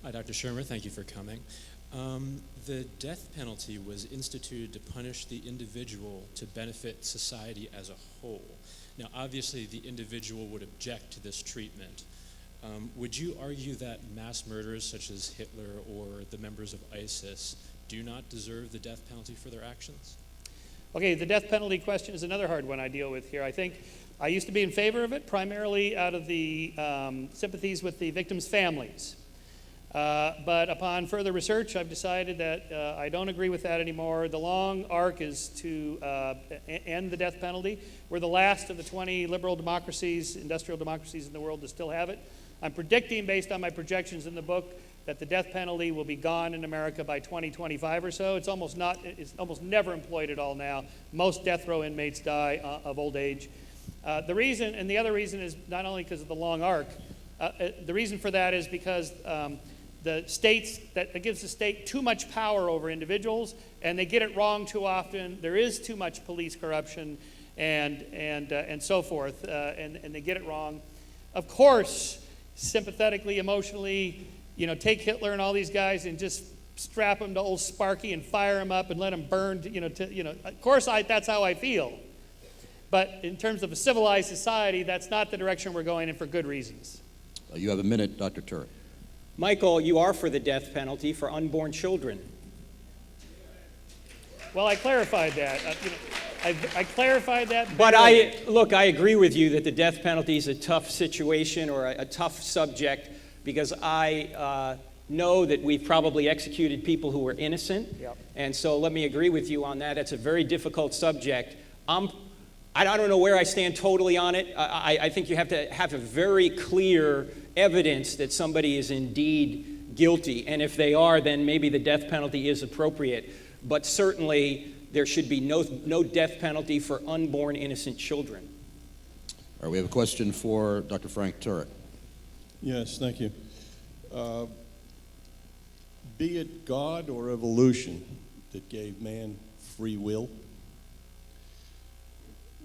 Hi, Dr. Shermer. Thank you for coming. The death penalty was instituted to punish the individual to benefit society as a whole. Now, obviously, the individual would object to this treatment. Would you argue that mass murderers such as Hitler or the members of ISIS do not deserve the death penalty for their actions? Okay, the death penalty question is another hard one I deal with here. I think I used to be in favor of it, primarily out of the sympathies with the victims' families. But upon further research, I've decided that I don't agree with that anymore. The long arc is to end the death penalty. We're the last of the 20 liberal democracies, industrial democracies in the world to still have it. I'm predicting, based on my projections in the book, that the death penalty will be gone in America by 2025 or so. It's almost never employed at all now. Most death row inmates die of old age. The reason, and the other reason, is not only because of the long arc. The reason for that is because the states, that gives the state too much power over individuals, and they get it wrong too often. There is too much police corruption, and so forth, and they get it wrong. Of course, sympathetically, emotionally, take Hitler and all these guys and just strap them to old Sparky and fire them up and let them burn. Of course, that's how I feel. But in terms of a civilized society, that's not the direction we're going in for good reasons. You have a minute, Dr. Turek. Michael, you are for the death penalty for unborn children. Well, I clarified that. I clarified that. But I agree with you that the death penalty is a tough situation or a tough subject, because I know that we've probably executed people who were innocent. Yep. And so let me agree with you on that. It's a very difficult subject. I don't know where I stand totally on it. I think you have to have a very clear evidence that somebody is indeed guilty. And if they are, then maybe the death penalty is appropriate. But certainly there should be no death penalty for unborn innocent children. All right, we have a question for Dr. Frank Turek. Yes, thank you. Be it God or evolution that gave man free will,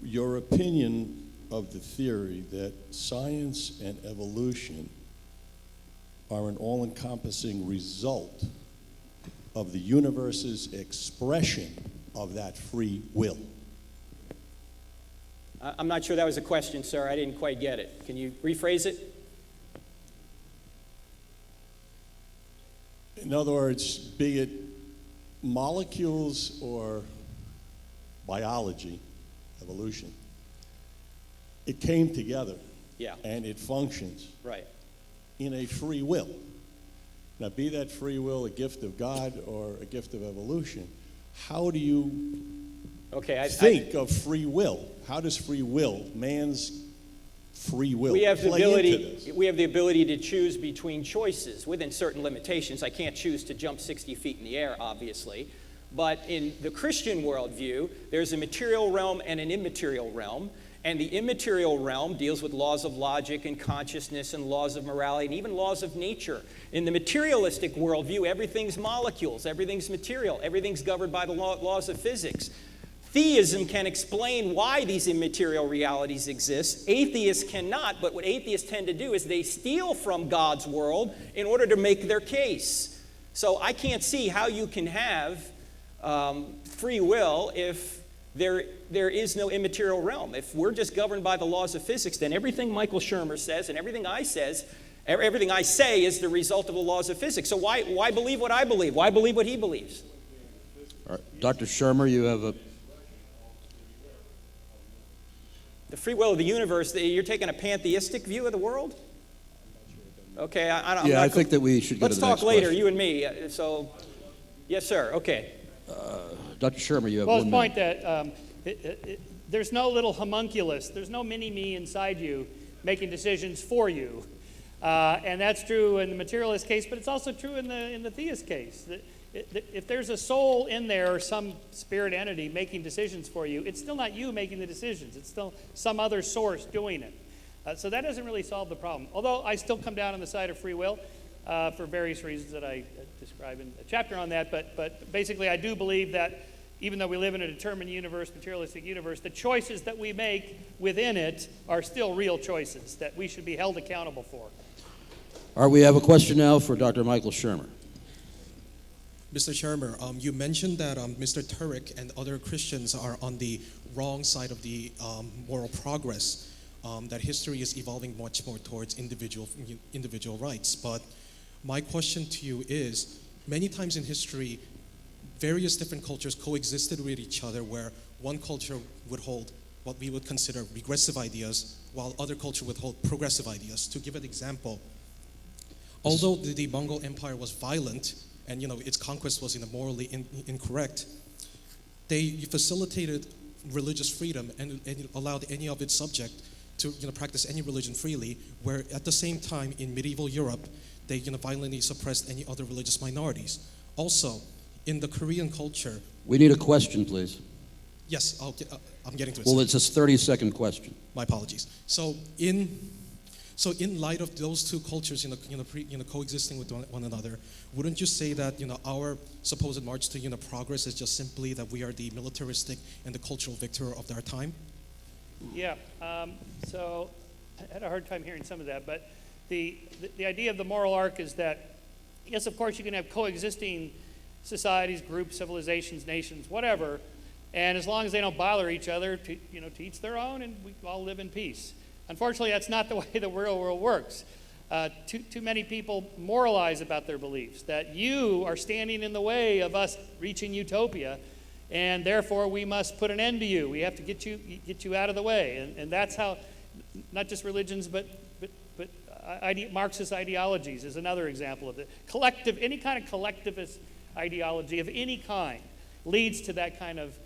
your opinion of the theory that science and evolution are an all-encompassing result of the universe's expression of that free will. I'm not sure that was a question, sir. I didn't quite get it. Can you rephrase it? In other words, be it molecules or biology, evolution, it came together. Yeah. And it functions. Right. In a free will. Now, be that free will a gift of God or a gift of evolution, how do you think of free will? How does free will, man's free will, we have the play ability, into this? We have the ability to choose between choices within certain limitations. I can't choose to jump 60 feet in the air, obviously. But in the Christian worldview, there's a material realm and an immaterial realm. And the immaterial realm deals with laws of logic and consciousness and laws of morality and even laws of nature. In the materialistic worldview, everything's molecules, everything's material, everything's governed by the laws of physics. Theism can explain why these immaterial realities exist. Atheists cannot, but what atheists tend to do is they steal from God's world in order to make their case. So I can't see how you can have free will if there is no immaterial realm. If we're just governed by the laws of physics, then everything Michael Shermer says and everything I say is the result of the laws of physics. So why believe what I believe? Why believe what he believes? All right, Dr. Shermer, you have a... The free will of the universe, you're taking a pantheistic view of the world? Okay, I think that we should go to the next Let's talk later, question. you and me. Yes, sir, okay. Dr. Shermer, you have Well, 1 his minute. point that there's no little homunculus, there's no mini-me inside you making decisions for you. And that's true in the materialist case, but it's also true in the theist case. If there's a soul in there or some spirit entity making decisions for you, it's still not you making the decisions. It's still some other source doing it. So that doesn't really solve the problem. Although I still come down on the side of free will for various reasons that I describe in a chapter on that. But basically, I do believe that even though we live in a determined universe, materialistic universe, the choices that we make within it are still real choices that we should be held accountable for. All right, we have a question now for Dr. Michael Shermer. Mr. Shermer, you mentioned that Mr. Turek and other Christians are on the wrong side of the moral progress, that history is evolving much more towards individual rights. But my question to you is, many times in history, various different cultures coexisted with each other, where one culture would hold what we would consider regressive ideas, while other culture would hold progressive ideas. To give an example, although the Mongol Empire was violent, and its conquest was morally incorrect, they facilitated religious freedom and allowed any of its subjects to practice any religion freely, where at the same time in medieval Europe, they violently suppressed any other religious minorities. Also, in the Korean culture... We need a question, please. Yes, I'm getting to it. Well, it's a 30-second question. My apologies. So in light of those two cultures, coexisting with one another, wouldn't you say that our supposed march to progress is just simply that we are the militaristic and the cultural victor of our time? Yeah, so I had a hard time hearing some of that, but the idea of the moral arc is that, yes, of course, you can have coexisting societies, groups, civilizations, nations, whatever, and as long as they don't bother each other, to each their own, and we all live in peace. Unfortunately, that's not the way the real world works. Too many people moralize about their beliefs, that you are standing in the way of us reaching utopia, and therefore we must put an end to you. We have to get you out of the way. And that's how, not just religions, but Marxist ideologies is another example of it. Any kind of collectivist ideology of any kind leads to that kind of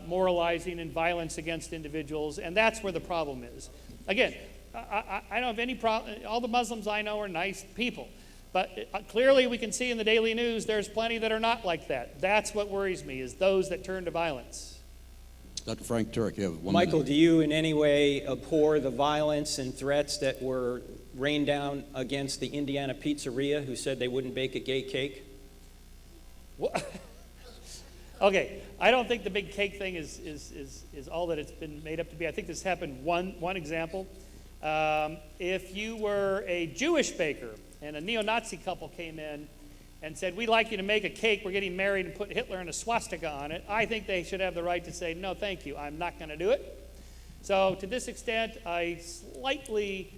moralizing and violence against individuals, and that's where the problem is. Again, I don't have any problem. All the Muslims I know are nice people. But clearly we can see in the daily news there's plenty that are not like that. That's what worries me, is those that turn to violence. Dr. Frank Turek, you have 1 Michael, minute. do you in any way abhor the violence and threats that were rained down against the Indiana pizzeria who said they wouldn't bake a gay cake? Okay, I don't think the big cake thing is all that it's been made up to be. I think this happened one example. If you were a Jewish baker and a neo-Nazi couple came in and said, we'd like you to make a cake, we're getting married, and put Hitler and a swastika on it, I think they should have the right to say, no, thank you, I'm not going to do it. So to this extent, I slightly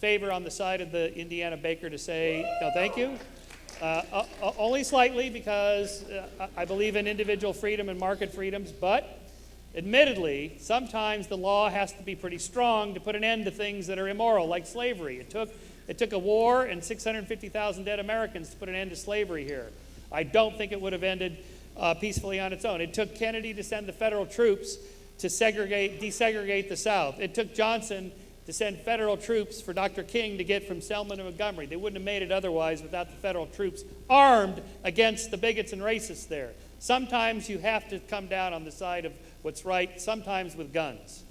favor on the side of the Indiana baker to say, no, thank you. Only slightly, because I believe in individual freedom and market freedoms, but admittedly, sometimes the law has to be pretty strong to put an end to things that are immoral, like slavery. It took a war and 650,000 dead Americans to put an end to slavery here. I don't think it would have ended peacefully on its own. It took Kennedy to send the federal troops to desegregate the South. It took Johnson to send federal troops for Dr. King to get from Selma to Montgomery. They wouldn't have made it otherwise without the federal troops armed against the bigots and racists there. Sometimes you have to come down on the side of what's right, sometimes with guns.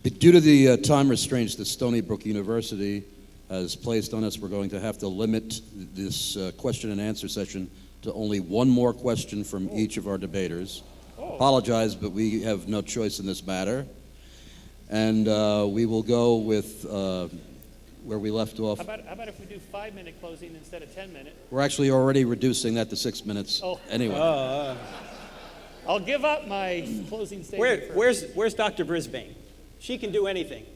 Due to the time restraints that Stony Brook University has placed on us, we're going to have to limit this question and answer session to only one more question from each of our debaters. Apologize, but we have no choice in this matter. And we will go with where we left off. How about if we do 5-minute closing instead of 10-minute? We're actually already reducing that to 6 minutes anyway. I'll give up my closing statement. Where's Dr. Brisbane? She can do anything.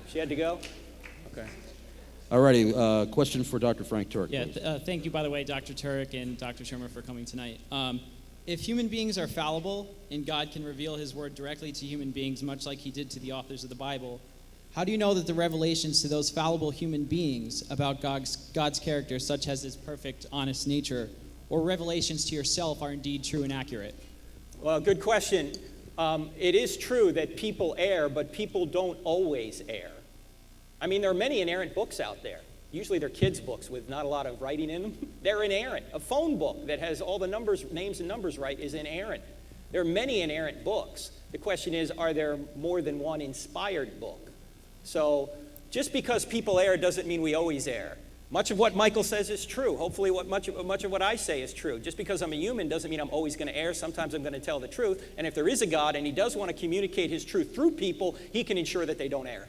She had to go? Okay. All righty, question for Dr. Frank Turek, Yeah, please. thank you, by the way, Dr. Turek and Dr. Shermer, for coming tonight. If human beings are fallible and God can reveal his word directly to human beings, much like he did to the authors of the Bible, how do you know that the revelations to those fallible human beings about God's character, such as his perfect, honest nature, or revelations to yourself are indeed true and accurate? Well, good question. It is true that people err, but people don't always err. I mean, there are many inerrant books out there. Usually they're kids' books with not a lot of writing in them. They're inerrant. A phone book that has all the names and numbers right is inerrant. There are many inerrant books. The question is, are there more than one inspired book? So just because people err doesn't mean we always err. Much of what Michael says is true. Hopefully much of what I say is true. Just because I'm a human doesn't mean I'm always going to err. Sometimes I'm going to tell the truth. And if there is a God and he does want to communicate his truth through people, he can ensure that they don't err.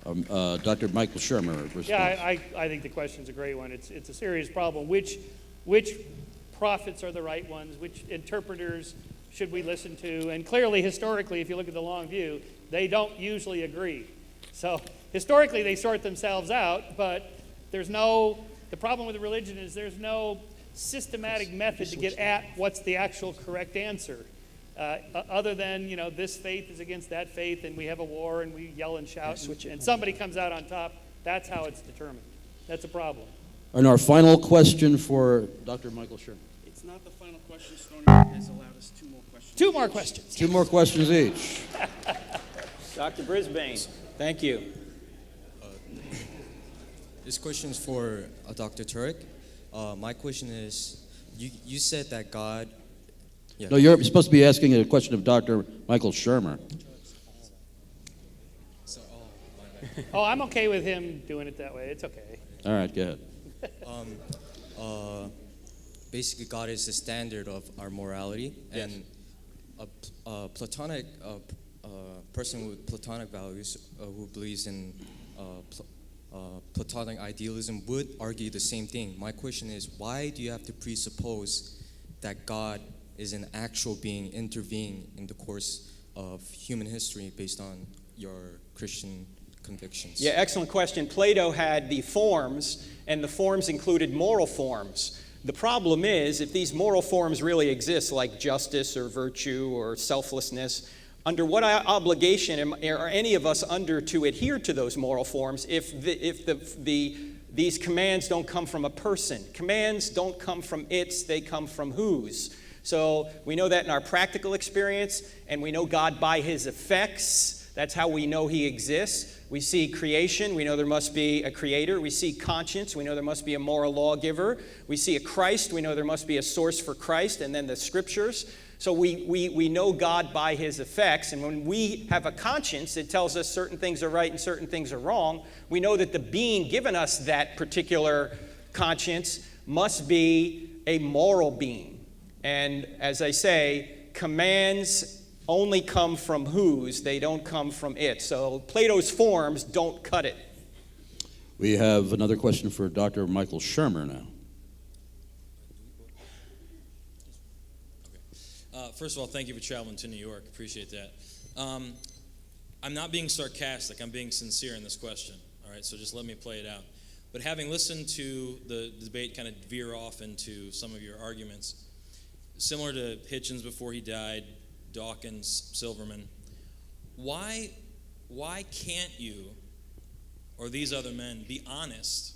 Dr. Michael Shermer. Response. Yeah, I think the question's a great one. It's a serious problem. Which prophets are the right ones? Which interpreters should we listen to? And clearly, historically, if you look at the long view, they don't usually agree. So historically, they sort themselves out, but the problem with religion is there's no systematic method to get at what's the actual correct answer. Other than, this faith is against that faith, and we have a war, and we yell and shout, and somebody comes out on top. That's how it's determined. That's a problem. And our final question for Dr. Michael Shermer. It's not the final question. Stony Brook has allowed us 2 more questions. 2 more questions. 2 more questions each. Dr. Brisbane, thank you. This question is for Dr. Turek. My question is, you said that God... Yeah. No, you're supposed to be asking a question of Dr. Michael Shermer. I'm okay with him doing it that way. It's okay. All right, go ahead. Basically, God is the standard of our morality, Yes. And a Platonic person with Platonic values who believes in Platonic idealism would argue the same thing. My question is, why do you have to presuppose that God is an actual being intervening in the course of human history based on your Christian convictions? Yeah, excellent question. Plato had the forms, and the forms included moral forms. The problem is, if these moral forms really exist, like justice or virtue or selflessness, under what obligation are any of us under to adhere to those moral forms if these commands don't come from a person? Commands don't come from its, they come from whose. So we know that in our practical experience, and we know God by his effects. That's how we know he exists. We see creation, we know there must be a creator. We see conscience, we know there must be a moral lawgiver. We see a Christ, we know there must be a source for Christ, and then the scriptures. So we know God by his effects, and when we have a conscience that tells us certain things are right and certain things are wrong, we know that the being given us that particular conscience must be a moral being. And as I say, commands only come from whose, they don't come from it. So Plato's forms don't cut it. We have another question for Dr. Michael Shermer now. First of all, thank you for traveling to New York. Appreciate that. I'm not being sarcastic. I'm being sincere in this question. All right, so just let me play it out. But having listened to the debate kind of veer off into some of your arguments, similar to Hitchens before he died, Dawkins, Silverman, why can't you or these other men be honest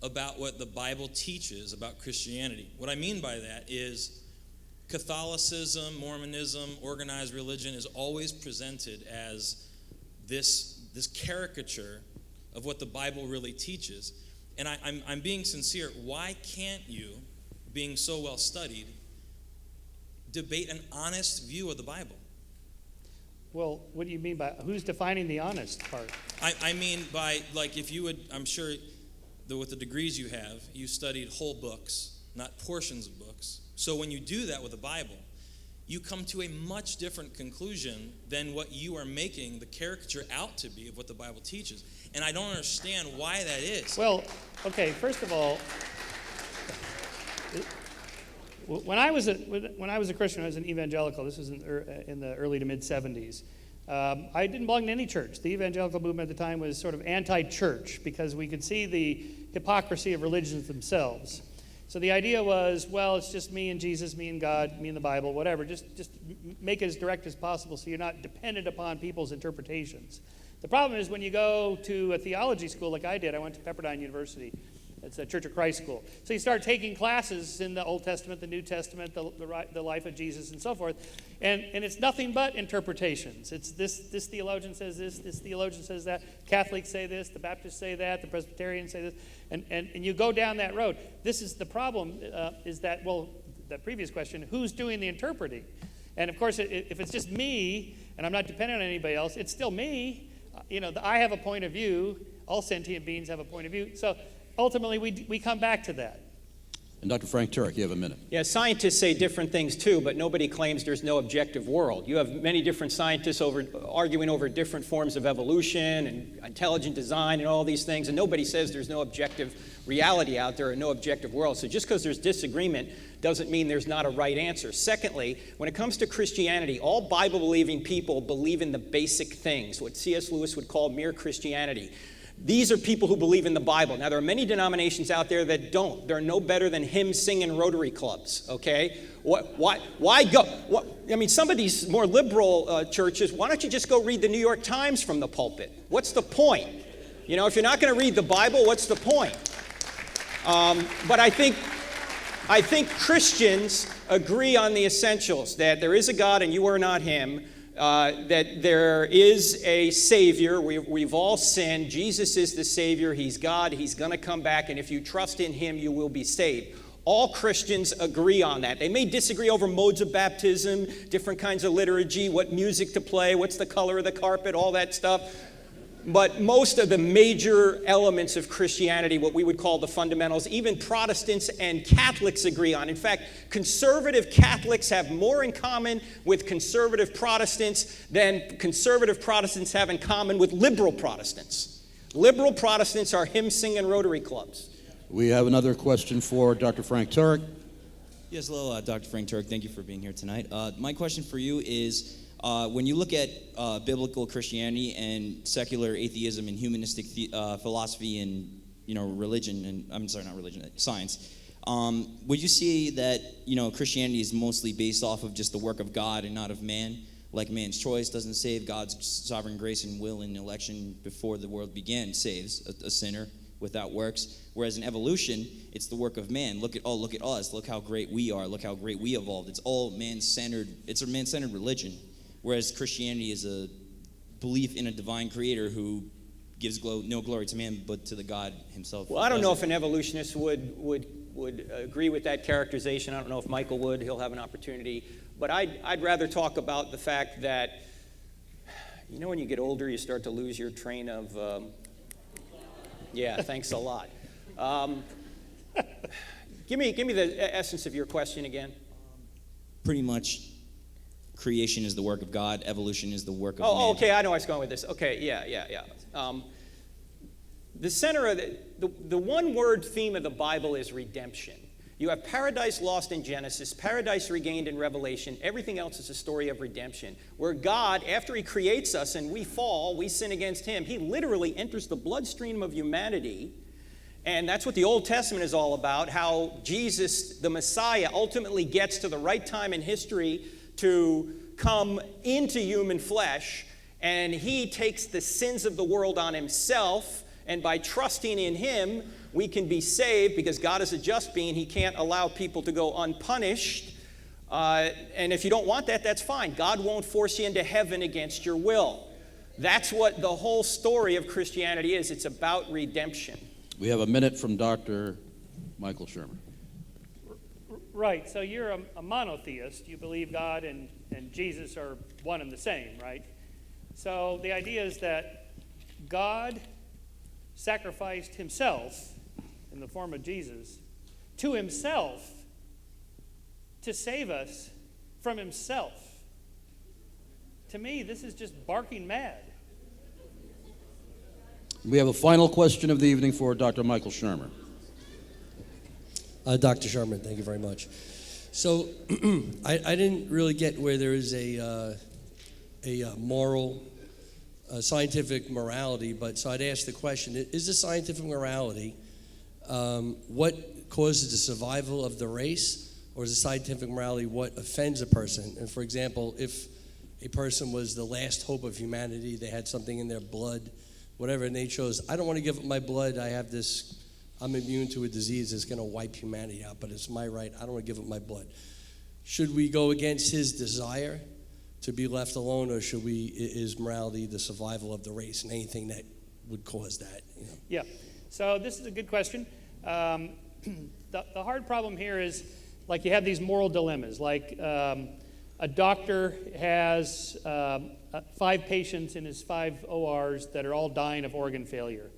about what the Bible teaches about Christianity? What I mean by that is Catholicism, Mormonism, organized religion is always presented as this caricature of what the Bible really teaches. And I'm being sincere. Why can't you, being so well studied, debate an honest view of the Bible? Well, what do you mean by, who's defining the honest part? I mean by, like, if you would, I'm sure with the degrees you have, you studied whole books, not portions of books. So when you do that with the Bible, you come to a much different conclusion than what you are making the caricature out to be of what the Bible teaches. And I don't understand why that is. Well, okay, first of all, when I was a Christian, I was an evangelical. This was in the early to mid-'70s. I didn't belong to any church. The evangelical movement at the time was sort of anti-church because we could see the hypocrisy of religions themselves. So the idea was, well, it's just me and Jesus, me and God, me and the Bible, whatever. Just make it as direct as possible so you're not dependent upon people's interpretations. The problem is when you go to a theology school like I did, I went to Pepperdine University. It's a Church of Christ school. So you start taking classes in the Old Testament, the New Testament, the life of Jesus, and so forth. And it's nothing but interpretations. It's this theologian says this theologian says that. Catholics say this, the Baptists say that, the Presbyterians say this. And you go down that road. This is the problem, is that, well, the previous question, who's doing the interpreting? And of course, if it's just me, and I'm not dependent on anybody else, it's still me. I have a point of view. All sentient beings have a point of view. So ultimately, we come back to that. And Dr. Frank Turek, you have a minute. Yeah, scientists say different things too, but nobody claims there's no objective world. You have many different scientists arguing over different forms of evolution and intelligent design and all these things, and nobody says there's no objective reality out there or no objective world. So just because there's disagreement doesn't mean there's not a right answer. Secondly, when it comes to Christianity, all Bible-believing people believe in the basic things, what C.S. Lewis would call mere Christianity. These are people who believe in the Bible. Now, there are many denominations out there that don't. They're no better than hymn-singing Rotary clubs, okay? Why go? Some of these more liberal churches, why don't you just go read the New York Times from the pulpit? What's the point? If you're not going to read the Bible, what's the point? But I think Christians agree on the essentials, that there is a God and you are not him, that there is a Savior. We've all sinned. Jesus is the Savior. He's God. He's going to come back, and if you trust in him, you will be saved. All Christians agree on that. They may disagree over modes of baptism, different kinds of liturgy, what music to play, what's the color of the carpet, all that stuff. But most of the major elements of Christianity, what we would call the fundamentals, even Protestants and Catholics agree on. In fact, conservative Catholics have more in common with conservative Protestants than conservative Protestants have in common with liberal Protestants. Liberal Protestants are hymn-singing Rotary clubs. We have another question for Dr. Frank Turek. Yes, hello, Dr. Frank Turek. Thank you for being here tonight. My question for you is, when you look at biblical Christianity and secular atheism and humanistic philosophy and religion, and I'm sorry, not religion, science, would you say that Christianity is mostly based off of just the work of God and not of man? Like man's choice doesn't save, God's sovereign grace and will and election before the world began saves a sinner without works. Whereas in evolution, it's the work of man. Look at us. Look how great we are. Look how great we evolved. It's all man-centered. It's a man-centered religion. Whereas Christianity is a belief in a divine creator who gives no glory to man, but to the God himself. Well, I don't know if an evolutionist would agree with that characterization. I don't know if Michael would. He'll have an opportunity. But I'd rather talk about the fact that, when you get older, you start to lose your train of... yeah, thanks a lot. Give me the essence of your question again. Pretty much, creation is the work of God. Evolution is the work of man. Oh, okay. I know where I was going with this. Okay, yeah. The center of the one-word theme of the Bible is redemption. You have paradise lost in Genesis, paradise regained in Revelation. Everything else is a story of redemption, where God, after he creates us and we fall, we sin against him, he literally enters the bloodstream of humanity. And that's what the Old Testament is all about, how Jesus, the Messiah, ultimately gets to the right time in history to come into human flesh, and he takes the sins of the world on himself, and by trusting in him, we can be saved, because God is a just being. He can't allow people to go unpunished. And if you don't want that, that's fine. God won't force you into heaven against your will. That's what the whole story of Christianity is. It's about redemption. We have a minute from Dr. Michael Shermer. Right, so you're a monotheist. You believe God and Jesus are one and the same, right? So the idea is that God sacrificed himself in the form of Jesus to himself to save us from himself. To me, this is just barking mad. We have a final question of the evening for Dr. Michael Shermer. Dr. Sherman, thank you very much. So I didn't really get where there is a moral, scientific morality, but so I'd ask the question, is the scientific morality what causes the survival of the race, or is the scientific morality what offends a person? And for example, if a person was the last hope of humanity, they had something in their blood, whatever, and they chose, I don't want to give up my blood, I'm immune to a disease that's going to wipe humanity out, but it's my right, I don't want to give up my blood. Should we go against his desire to be left alone, or is morality the survival of the race and anything that would cause that? Yeah, so this is a good question. The hard problem here is, like, you have these moral dilemmas. Like, a doctor has 5 patients in his 5 ORs that are all dying of organ failure.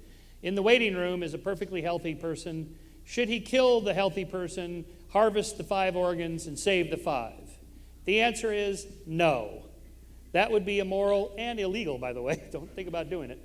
In the waiting room is a perfectly healthy person. Should he kill the healthy person, harvest the 5 organs, and save the 5? The answer is no. That would be immoral and illegal, by the way. Don't think about doing it.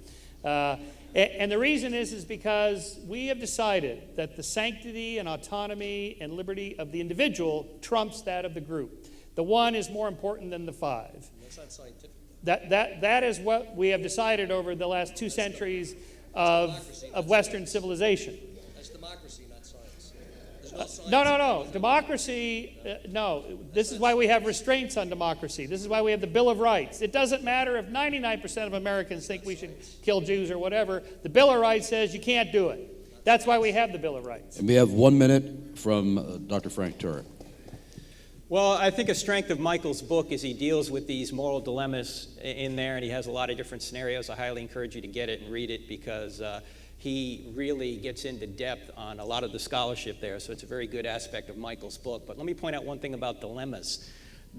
And the reason is because we have decided that the sanctity and autonomy and liberty of the individual trumps that of the group. The one is more important than the 5. That's not scientific. That is what we have decided over the last 2 centuries of Western civilization. That's democracy, not science. There's no science. No. Democracy, no. This is why we have restraints on democracy. This is why we have the Bill of Rights. It doesn't matter if 99% of Americans think we should kill Jews or whatever. The Bill of Rights says you can't do it. That's why we have the Bill of Rights. And we have 1 minute from Dr. Frank Turek. Well, I think a strength of Michael's book is he deals with these moral dilemmas in there, and he has a lot of different scenarios. I highly encourage you to get it and read it, because he really gets into depth on a lot of the scholarship there. So it's a very good aspect of Michael's book. But let me point out one thing about dilemmas.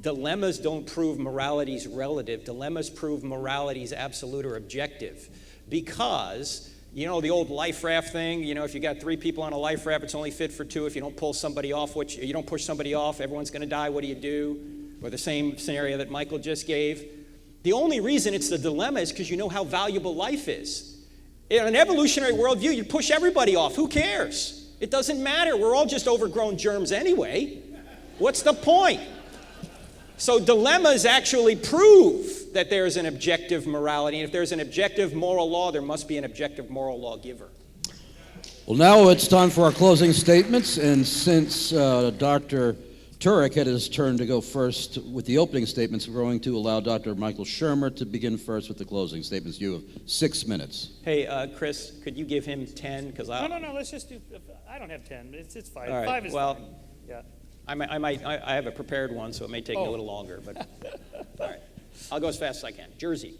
Dilemmas don't prove morality's relative. Dilemmas prove morality's absolute or objective. because, you know, the old life raft thing, you know, if you got 3 people on a life raft, it's only fit for 2. If you don't pull somebody off, you don't push somebody off, everyone's going to die. What do you do? Or the same scenario that Michael just gave. The only reason it's the dilemma is because you know how valuable life is. In an evolutionary worldview, you push everybody off. Who cares? It doesn't matter. We're all just overgrown germs anyway. What's the point? So dilemmas actually prove that there's an objective morality. And if there's an objective moral law, there must be an objective moral lawgiver. Well, now it's time for our closing statements. And since Dr. Turek had his turn to go first with the opening statements, we're going to allow Dr. Michael Shermer to begin first with the closing statements. You have 6 minutes. Hey, Chris, could you give him 10? Because No, let's just do, I don't have 10, it's 5. All right, 5 is well, fine. Yeah. I have a prepared one, so it may take me a little longer, but all right. I'll go as fast as I can. Jersey.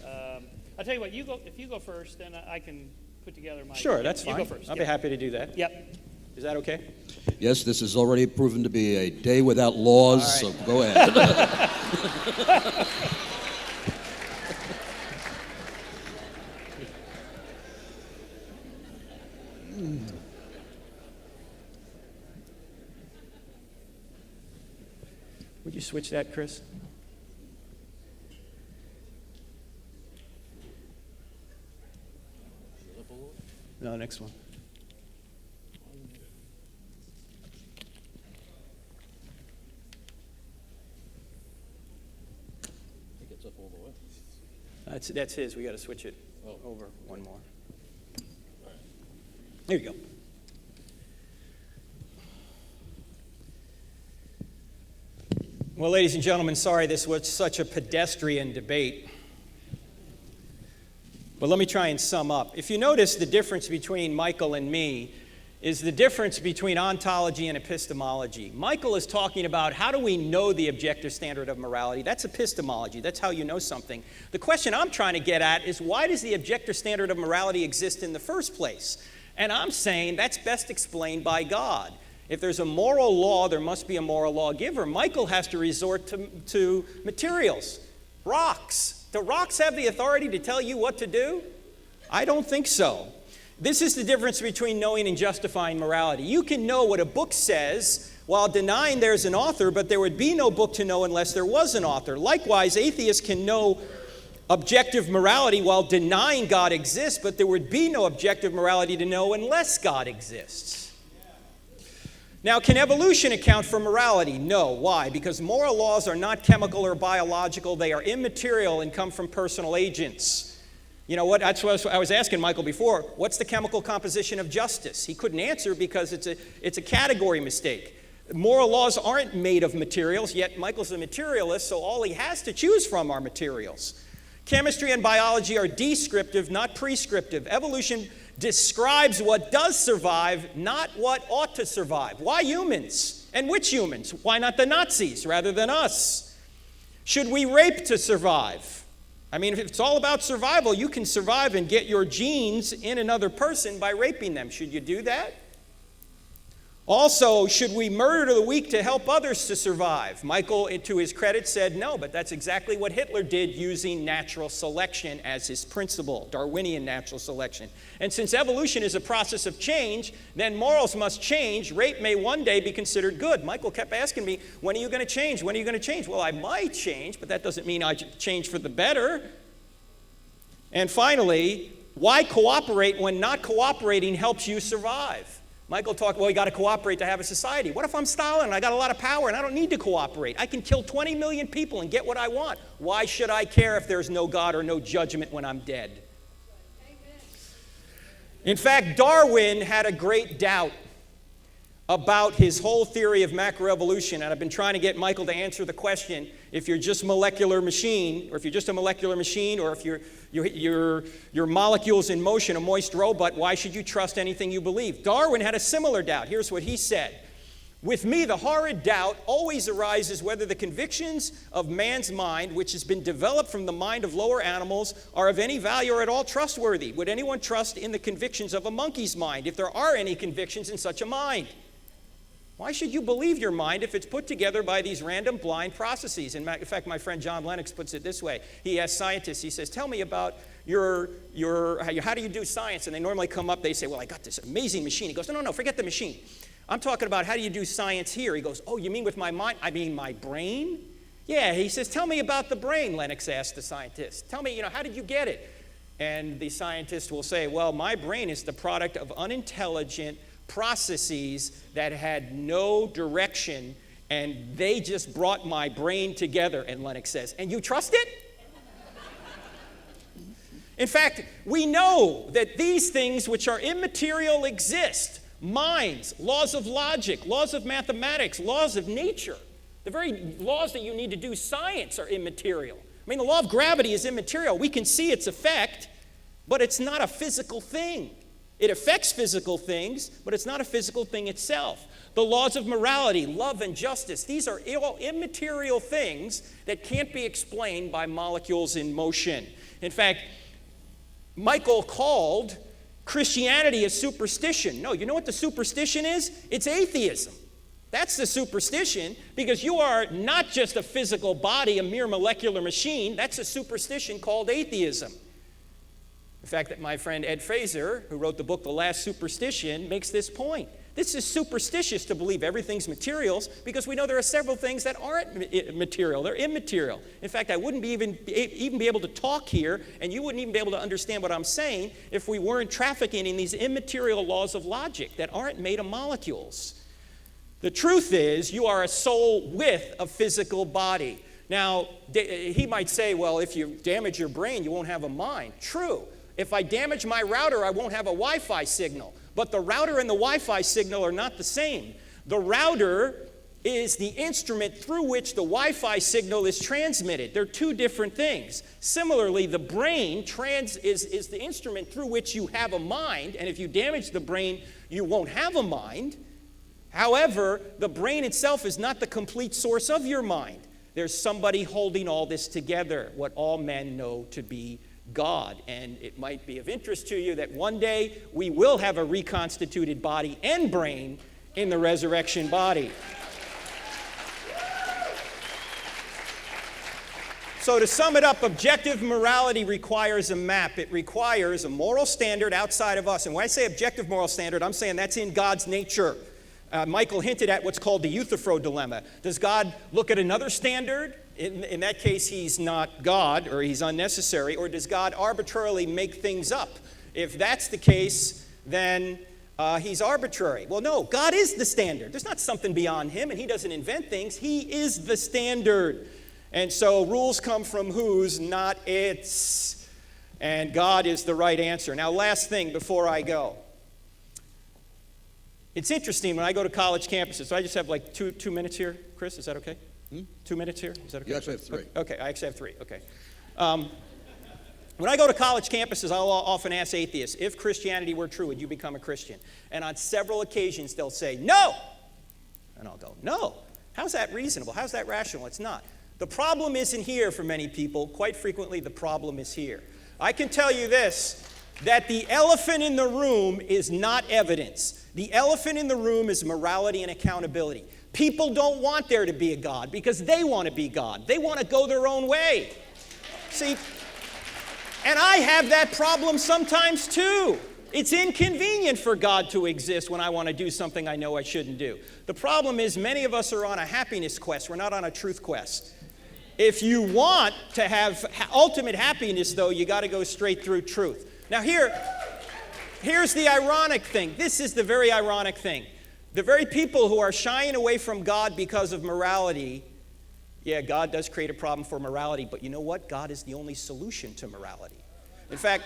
I'll tell you what, if you go first, then I can put together my... Sure, that's fine. You go first. I'll be happy to do that. Yep. Is that okay? Yes, this is already proven to be a day without laws, All right. so go ahead. Would you switch that, Chris? No, next one. That's his. We got to switch it over one more. There you go. Well, ladies and gentlemen, sorry this was such a pedestrian debate. But let me try and sum up. If you notice, the difference between Michael and me is the difference between ontology and epistemology. Michael is talking about how do we know the objective standard of morality. That's epistemology. That's how you know something. The question I'm trying to get at is why does the objective standard of morality exist in the first place? And I'm saying that's best explained by God. If there's a moral law, there must be a moral lawgiver. Michael has to resort to materials, rocks. Do rocks have the authority to tell you what to do? I don't think so. This is the difference between knowing and justifying morality. You can know what a book says while denying there's an author, but there would be no book to know unless there was an author. Likewise, atheists can know objective morality while denying God exists, but there would be no objective morality to know unless God exists. Now, can evolution account for morality? No. Why? Because moral laws are not chemical or biological. They are immaterial and come from personal agents. You know what? That's what I was asking Michael before. What's the chemical composition of justice? He couldn't answer because it's a category mistake. Moral laws aren't made of materials, yet Michael's a materialist, so all he has to choose from are materials. Chemistry and biology are descriptive, not prescriptive. Evolution describes what does survive, not what ought to survive. Why humans? And which humans? Why not the Nazis rather than us? Should we rape to survive? I mean, if it's all about survival, you can survive and get your genes in another person by raping them. Should you do that? Also, should we murder the weak to help others to survive? Michael, to his credit, said no, but that's exactly what Hitler did using natural selection as his principle, Darwinian natural selection. And since evolution is a process of change, then morals must change. Rape may one day be considered good. Michael kept asking me, when are you going to change? When are you going to change? Well, I might change, but that doesn't mean I change for the better. And finally, why cooperate when not cooperating helps you survive? Michael talked, well, you got to cooperate to have a society. What if I'm Stalin and I got a lot of power and I don't need to cooperate? I can kill 20 million people and get what I want. Why should I care if there's no God or no judgment when I'm dead? In fact, Darwin had a great doubt about his whole theory of macroevolution, and I've been trying to get Michael to answer the question, if you're just molecular machine, or if you're just a molecular machine, or if your molecules in motion, a moist robot, why should you trust anything you believe? Darwin had a similar doubt. Here's what he said. With me, the horrid doubt always arises whether the convictions of man's mind, which has been developed from the mind of lower animals, are of any value or at all trustworthy. Would anyone trust in the convictions of a monkey's mind, if there are any convictions in such a mind? Why should you believe your mind if it's put together by these random blind processes? In fact, my friend John Lennox puts it this way. He asks scientists, he says, tell me about how do you do science? And they normally come up, they say, well, I got this amazing machine. He goes, no, forget the machine. I'm talking about how do you do science here? He goes, oh, you mean with my mind? I mean my brain? Yeah, he says, tell me about the brain, Lennox asked the scientist. Tell me, how did you get it? And the scientist will say, well, my brain is the product of unintelligent processes that had no direction, and they just brought my brain together. And Lennox says, and you trust it? In fact, we know that these things which are immaterial exist. Minds, laws of logic, laws of mathematics, laws of nature. The very laws that you need to do science are immaterial. I mean, the law of gravity is immaterial. We can see its effect, but it's not a physical thing. It affects physical things, but it's not a physical thing itself. The laws of morality, love, and justice, these are all immaterial things that can't be explained by molecules in motion. In fact, Michael called Christianity a superstition. No, you know what the superstition is? It's atheism. That's the superstition, because you are not just a physical body, a mere molecular machine. That's a superstition called atheism. In fact, that my friend Ed Fraser, who wrote the book The Last Superstition, makes this point. This is superstitious to believe everything's materials, because we know there are several things that aren't material. They're immaterial. In fact, I wouldn't even be able to talk here, and you wouldn't even be able to understand what I'm saying if we weren't trafficking in these immaterial laws of logic that aren't made of molecules. The truth is, you are a soul with a physical body. Now, he might say, well, if you damage your brain, you won't have a mind. True. If I damage my router, I won't have a Wi-Fi signal. But the router and the Wi-Fi signal are not the same. The router is the instrument through which the Wi-Fi signal is transmitted. They're two different things. Similarly, the brain is the instrument through which you have a mind, and if you damage the brain, you won't have a mind. However, the brain itself is not the complete source of your mind. There's somebody holding all this together, what all men know to be God. And it might be of interest to you that one day we will have a reconstituted body and brain in the resurrection body. So to sum it up, objective morality requires a map. It requires a moral standard outside of us. And when I say objective moral standard, I'm saying that's in God's nature. Michael hinted at what's called the Euthyphro dilemma. Does God look at another standard? In that case, he's not God, or he's unnecessary. Or does God arbitrarily make things up? If that's the case, then he's arbitrary. Well, no, God is the standard. There's not something beyond him, and he doesn't invent things. He is the standard. And so rules come from whose, not its. And God is the right answer. Now, last thing before I go. It's interesting when I go to college campuses. So I just have like two minutes here, Chris. Is that okay? 2 minutes here? Is that okay? You actually have 3. Okay, I actually have 3. Okay. When I go to college campuses, I'll often ask atheists, if Christianity were true, would you become a Christian? And on several occasions, they'll say, no. And I'll go, no. How's that reasonable? How's that rational? It's not. The problem isn't here for many people. Quite frequently, the problem is here. I can tell you this, that the elephant in the room is not evidence. The elephant in the room is morality and accountability. People don't want there to be a God because they want to be God. They want to go their own way. See, and I have that problem sometimes too. It's inconvenient for God to exist when I want to do something I know I shouldn't do. The problem is many of us are on a happiness quest. We're not on a truth quest. If you want to have ultimate happiness, though, you got to go straight through truth. Now here's the ironic thing. This is the very ironic thing. The very people who are shying away from God because of morality, yeah, God does create a problem for morality, but you know what? God is the only solution to morality. In fact,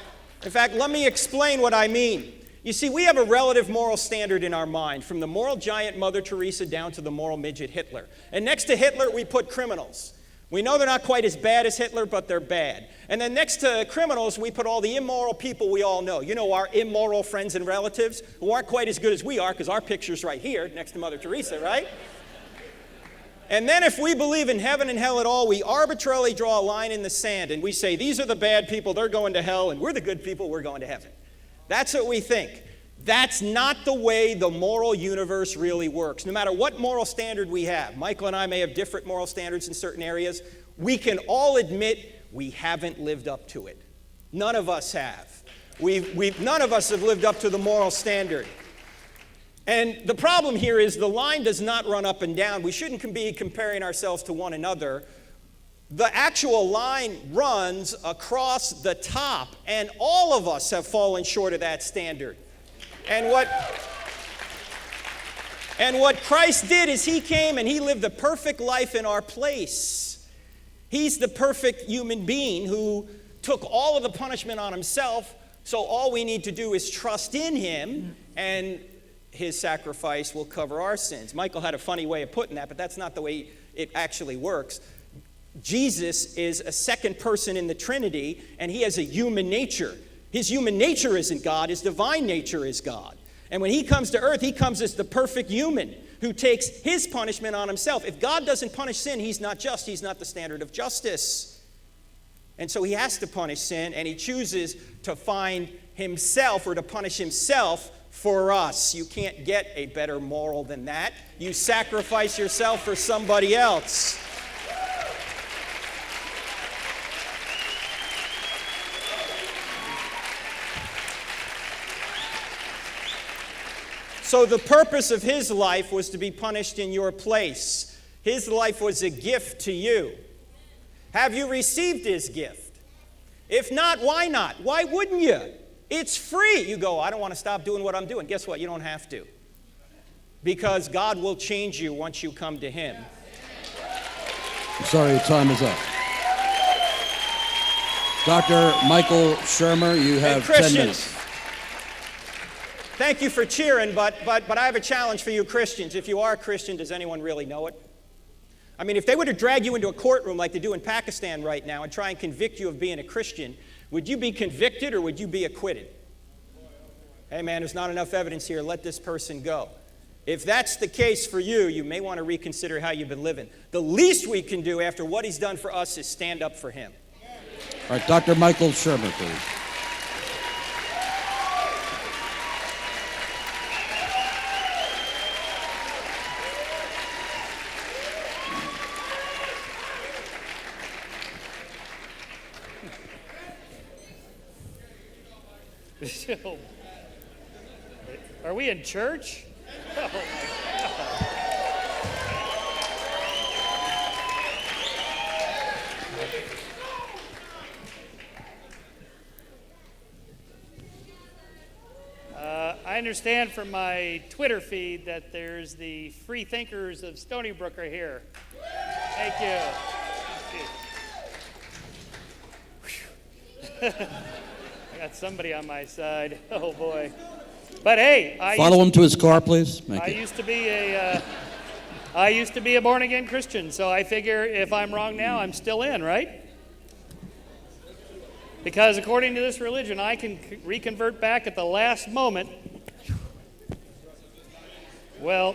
let me explain what I mean. You see, we have a relative moral standard in our mind, from the moral giant Mother Teresa down to the moral midget Hitler. And next to Hitler, we put criminals. We know they're not quite as bad as Hitler, but they're bad. And then next to criminals, we put all the immoral people we all know. You know, our immoral friends and relatives who aren't quite as good as we are, because our picture's right here next to Mother Teresa, right? And then if we believe in heaven and hell at all, we arbitrarily draw a line in the sand, and we say, these are the bad people, they're going to hell, and we're the good people, we're going to heaven. That's what we think. That's not the way the moral universe really works. No matter what moral standard we have, Michael and I may have different moral standards in certain areas, we can all admit we haven't lived up to it. None of us have. None of us have lived up to the moral standard. And the problem here is the line does not run up and down. We shouldn't be comparing ourselves to one another. The actual line runs across the top, and all of us have fallen short of that standard. And what Christ did is he came and he lived the perfect life in our place. He's the perfect human being who took all of the punishment on himself, so all we need to do is trust in him, and his sacrifice will cover our sins. Michael had a funny way of putting that, but that's not the way it actually works. Jesus is a second person in the Trinity, and he has a human nature. His human nature isn't God, his divine nature is God. And when he comes to earth, he comes as the perfect human who takes his punishment on himself. If God doesn't punish sin, he's not just, he's not the standard of justice. And so he has to punish sin, and he chooses to find himself or to punish himself for us. You can't get a better moral than that. You sacrifice yourself for somebody else. So the purpose of his life was to be punished in your place. His life was a gift to you. Have you received his gift? If not, why not? Why wouldn't you? It's free. You go, I don't want to stop doing what I'm doing. Guess what? You don't have to. Because God will change you once you come to him. I'm sorry, your time is up. Dr. Michael Shermer, you have 10 minutes. Thank you for cheering, but I have a challenge for you Christians. If you are a Christian, does anyone really know it? I mean, if they were to drag you into a courtroom like they do in Pakistan right now and try and convict you of being a Christian, would you be convicted or would you be acquitted? Hey man, there's not enough evidence here. Let this person go. If that's the case for you, you may want to reconsider how you've been living. The least we can do after what he's done for us is stand up for him. All right, Dr. Michael Shermer, please. Are we in church? Oh my God. I understand from my Twitter feed that there's the free thinkers of Stony Brook are here. Thank you. Thank you. I got somebody on my side. Oh boy. But hey, follow him to his car, please. I used to be a born again Christian, so I figure if I'm wrong now, I'm still in, right? Because according to this religion, I can reconvert back at the last moment. Well,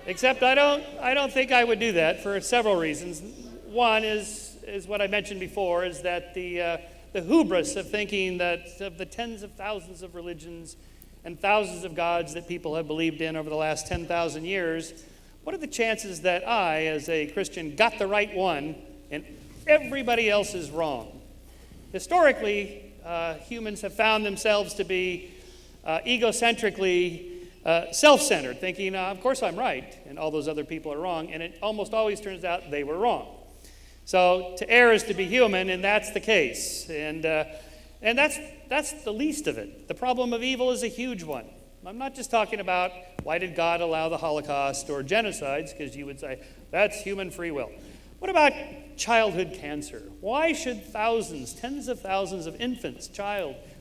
except I don't think I would do that for several reasons. One is what I mentioned before, is that the hubris of thinking that of the tens of thousands of religions and thousands of gods that people have believed in over the last 10,000 years, what are the chances that I, as a Christian, got the right one and everybody else is wrong? Historically, humans have found themselves to be egocentrically self-centered, thinking, of course I'm right, and all those other people are wrong, and it almost always turns out they were wrong. So to err is to be human, and that's the case. And that's the least of it. The problem of evil is a huge one. I'm not just talking about why did God allow the Holocaust or genocides, because you would say that's human free will. What about childhood cancer? Why should thousands, tens of thousands of infants,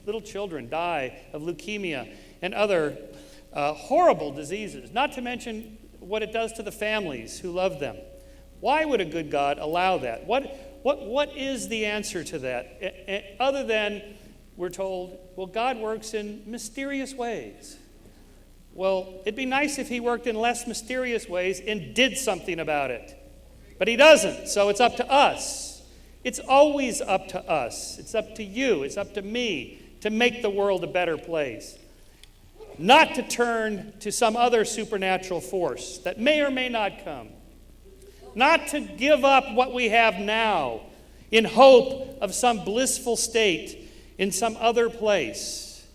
little children die of leukemia and other horrible diseases, not to mention what it does to the families who love them? Why would a good God allow that? What is the answer to that? Other than we're told, well, God works in mysterious ways. Well, it'd be nice if he worked in less mysterious ways and did something about it. But he doesn't, so it's up to us. It's always up to us. It's up to you. It's up to me to make the world a better place. not to turn to some other supernatural force that may or may not come, not to give up what we have now in hope of some blissful state in some other place.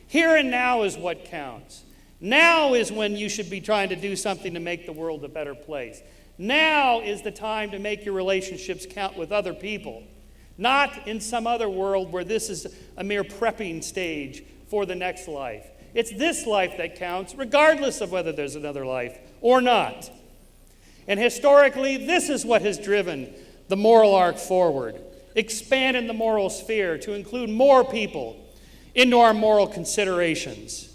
Here and now is what counts. Now is when you should be trying to do something to make the world a better place. Now is the time to make your relationships count with other people, not in some other world where this is a mere prepping stage for the next life. It's this life that counts, regardless of whether there's another life or not. And historically, this is what has driven the moral arc forward, expanding the moral sphere to include more people into our moral considerations.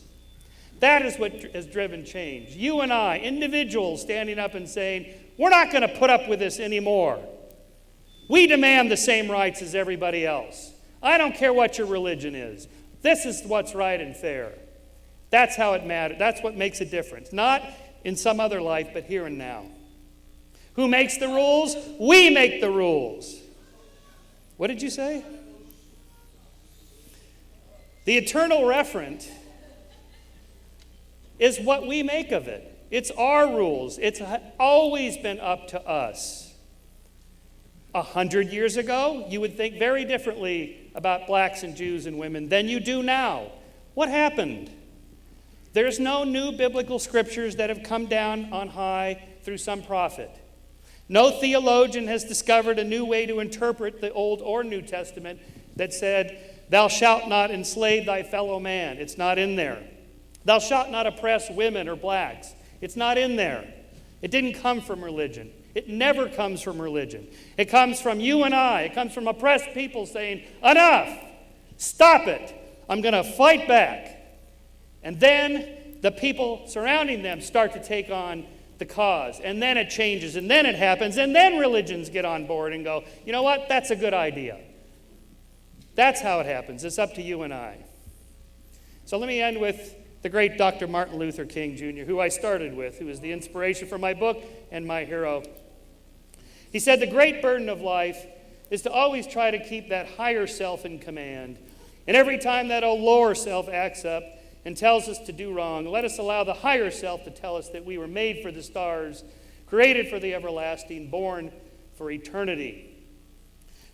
That is what has driven change. You and I, individuals standing up and saying, we're not going to put up with this anymore. We demand the same rights as everybody else. I don't care what your religion is. This is what's right and fair. That's how it matters. That's what makes a difference. Not in some other life, but here and now. Who makes the rules? We make the rules. What did you say? The eternal referent is what we make of it. It's our rules. It's always been up to us. 100 years ago, you would think very differently about blacks and Jews and women than you do now. What happened? There's no new biblical scriptures that have come down on high through some prophet. No theologian has discovered a new way to interpret the Old or New Testament that said, thou shalt not enslave thy fellow man. It's not in there. Thou shalt not oppress women or blacks. It's not in there. It didn't come from religion. It never comes from religion. It comes from you and I. It comes from oppressed people saying, enough, stop it. I'm going to fight back. And then the people surrounding them start to take on the cause. And then it changes, and then it happens, and then religions get on board and go, you know what, that's a good idea. That's how it happens. It's up to you and I. So let me end with the great Dr. Martin Luther King Jr., who I started with, who is the inspiration for my book and my hero. He said, the great burden of life is to always try to keep that higher self in command. And every time that old lower self acts up and tells us to do wrong, let us allow the higher self to tell us that we were made for the stars, created for the everlasting, born for eternity.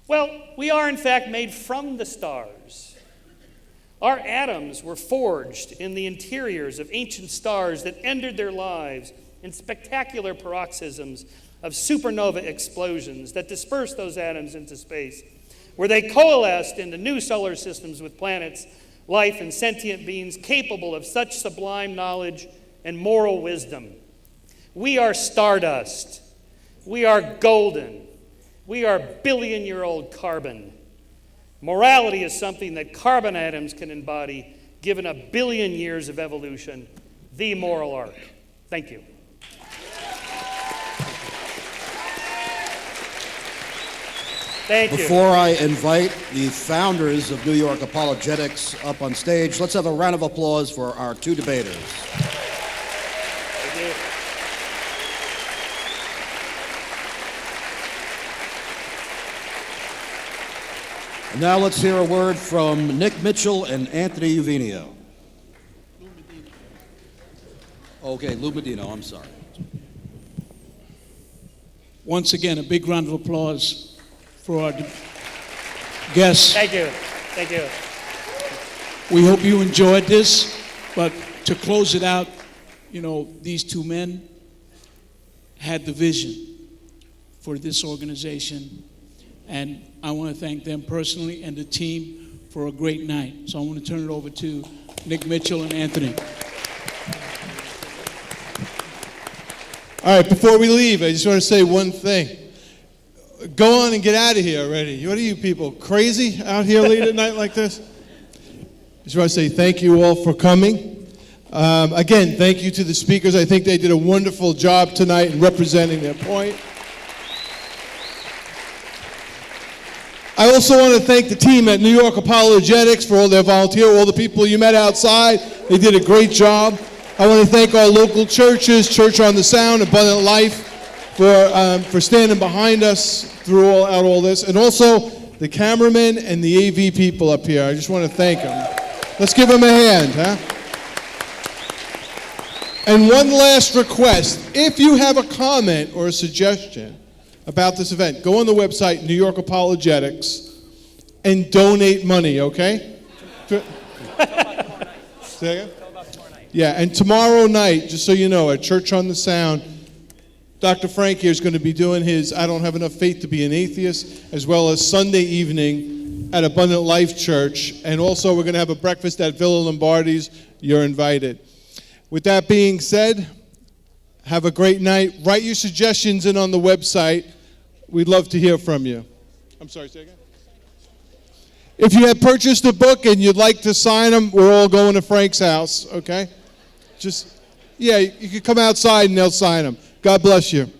Well, we are in fact made from the stars. Our atoms were forged in the interiors of ancient stars that ended their lives in spectacular paroxysms of supernova explosions that dispersed those atoms into space, where they coalesced into new solar systems with planets, life, and sentient beings capable of such sublime knowledge and moral wisdom. We are stardust. We are golden. We are billion-year-old carbon. Morality is something that carbon atoms can embody, given 1 billion years of evolution, the moral arc. Thank you. Thank you. Before I invite the founders of New York Apologetics up on stage, let's have a round of applause for our two debaters. Thank you. And now let's hear a word from Nick Mitchell and Anthony Uvinio. Okay, Lou Medino, I'm sorry. Once again, a big round of applause for our guests. Thank you. Thank you. We hope you enjoyed this, but to close it out, you know, these two men had the vision for this organization, and I want to thank them personally and the team for a great night. So I want to turn it over to Nick Mitchell and Anthony. All right, before we leave, I just want to say one thing. Go on and get out of here already. What are you people, crazy out here late at night like this? Just want to say thank you all for coming. Again, thank you to the speakers. I think they did a wonderful job tonight in representing their point. I also want to thank the team at New York Apologetics for all their volunteers, all the people you met outside. They did a great job. I want to thank our local churches, Church on the Sound, Abundant Life, for standing behind us throughout all this, and also the cameramen and the AV people up here. I just want to thank them. Let's give them a hand, huh? And one last request. If you have a comment or a suggestion about this event, go on the website, New York Apologetics, and donate money, okay? Say again? Yeah, and tomorrow night, just so you know, at Church on the Sound, Dr. Frank here is going to be doing his I Don't Have Enough Faith to Be an Atheist, as well as Sunday evening at Abundant Life Church. And also we're going to have a breakfast at Villa Lombardi's. You're invited. With that being said, have a great night. Write your suggestions in on the website. We'd love to hear from you. I'm sorry, say again? If you have purchased a book and you'd like to sign them, we're all going to Frank's house, okay? You can come outside and they'll sign them. God bless you.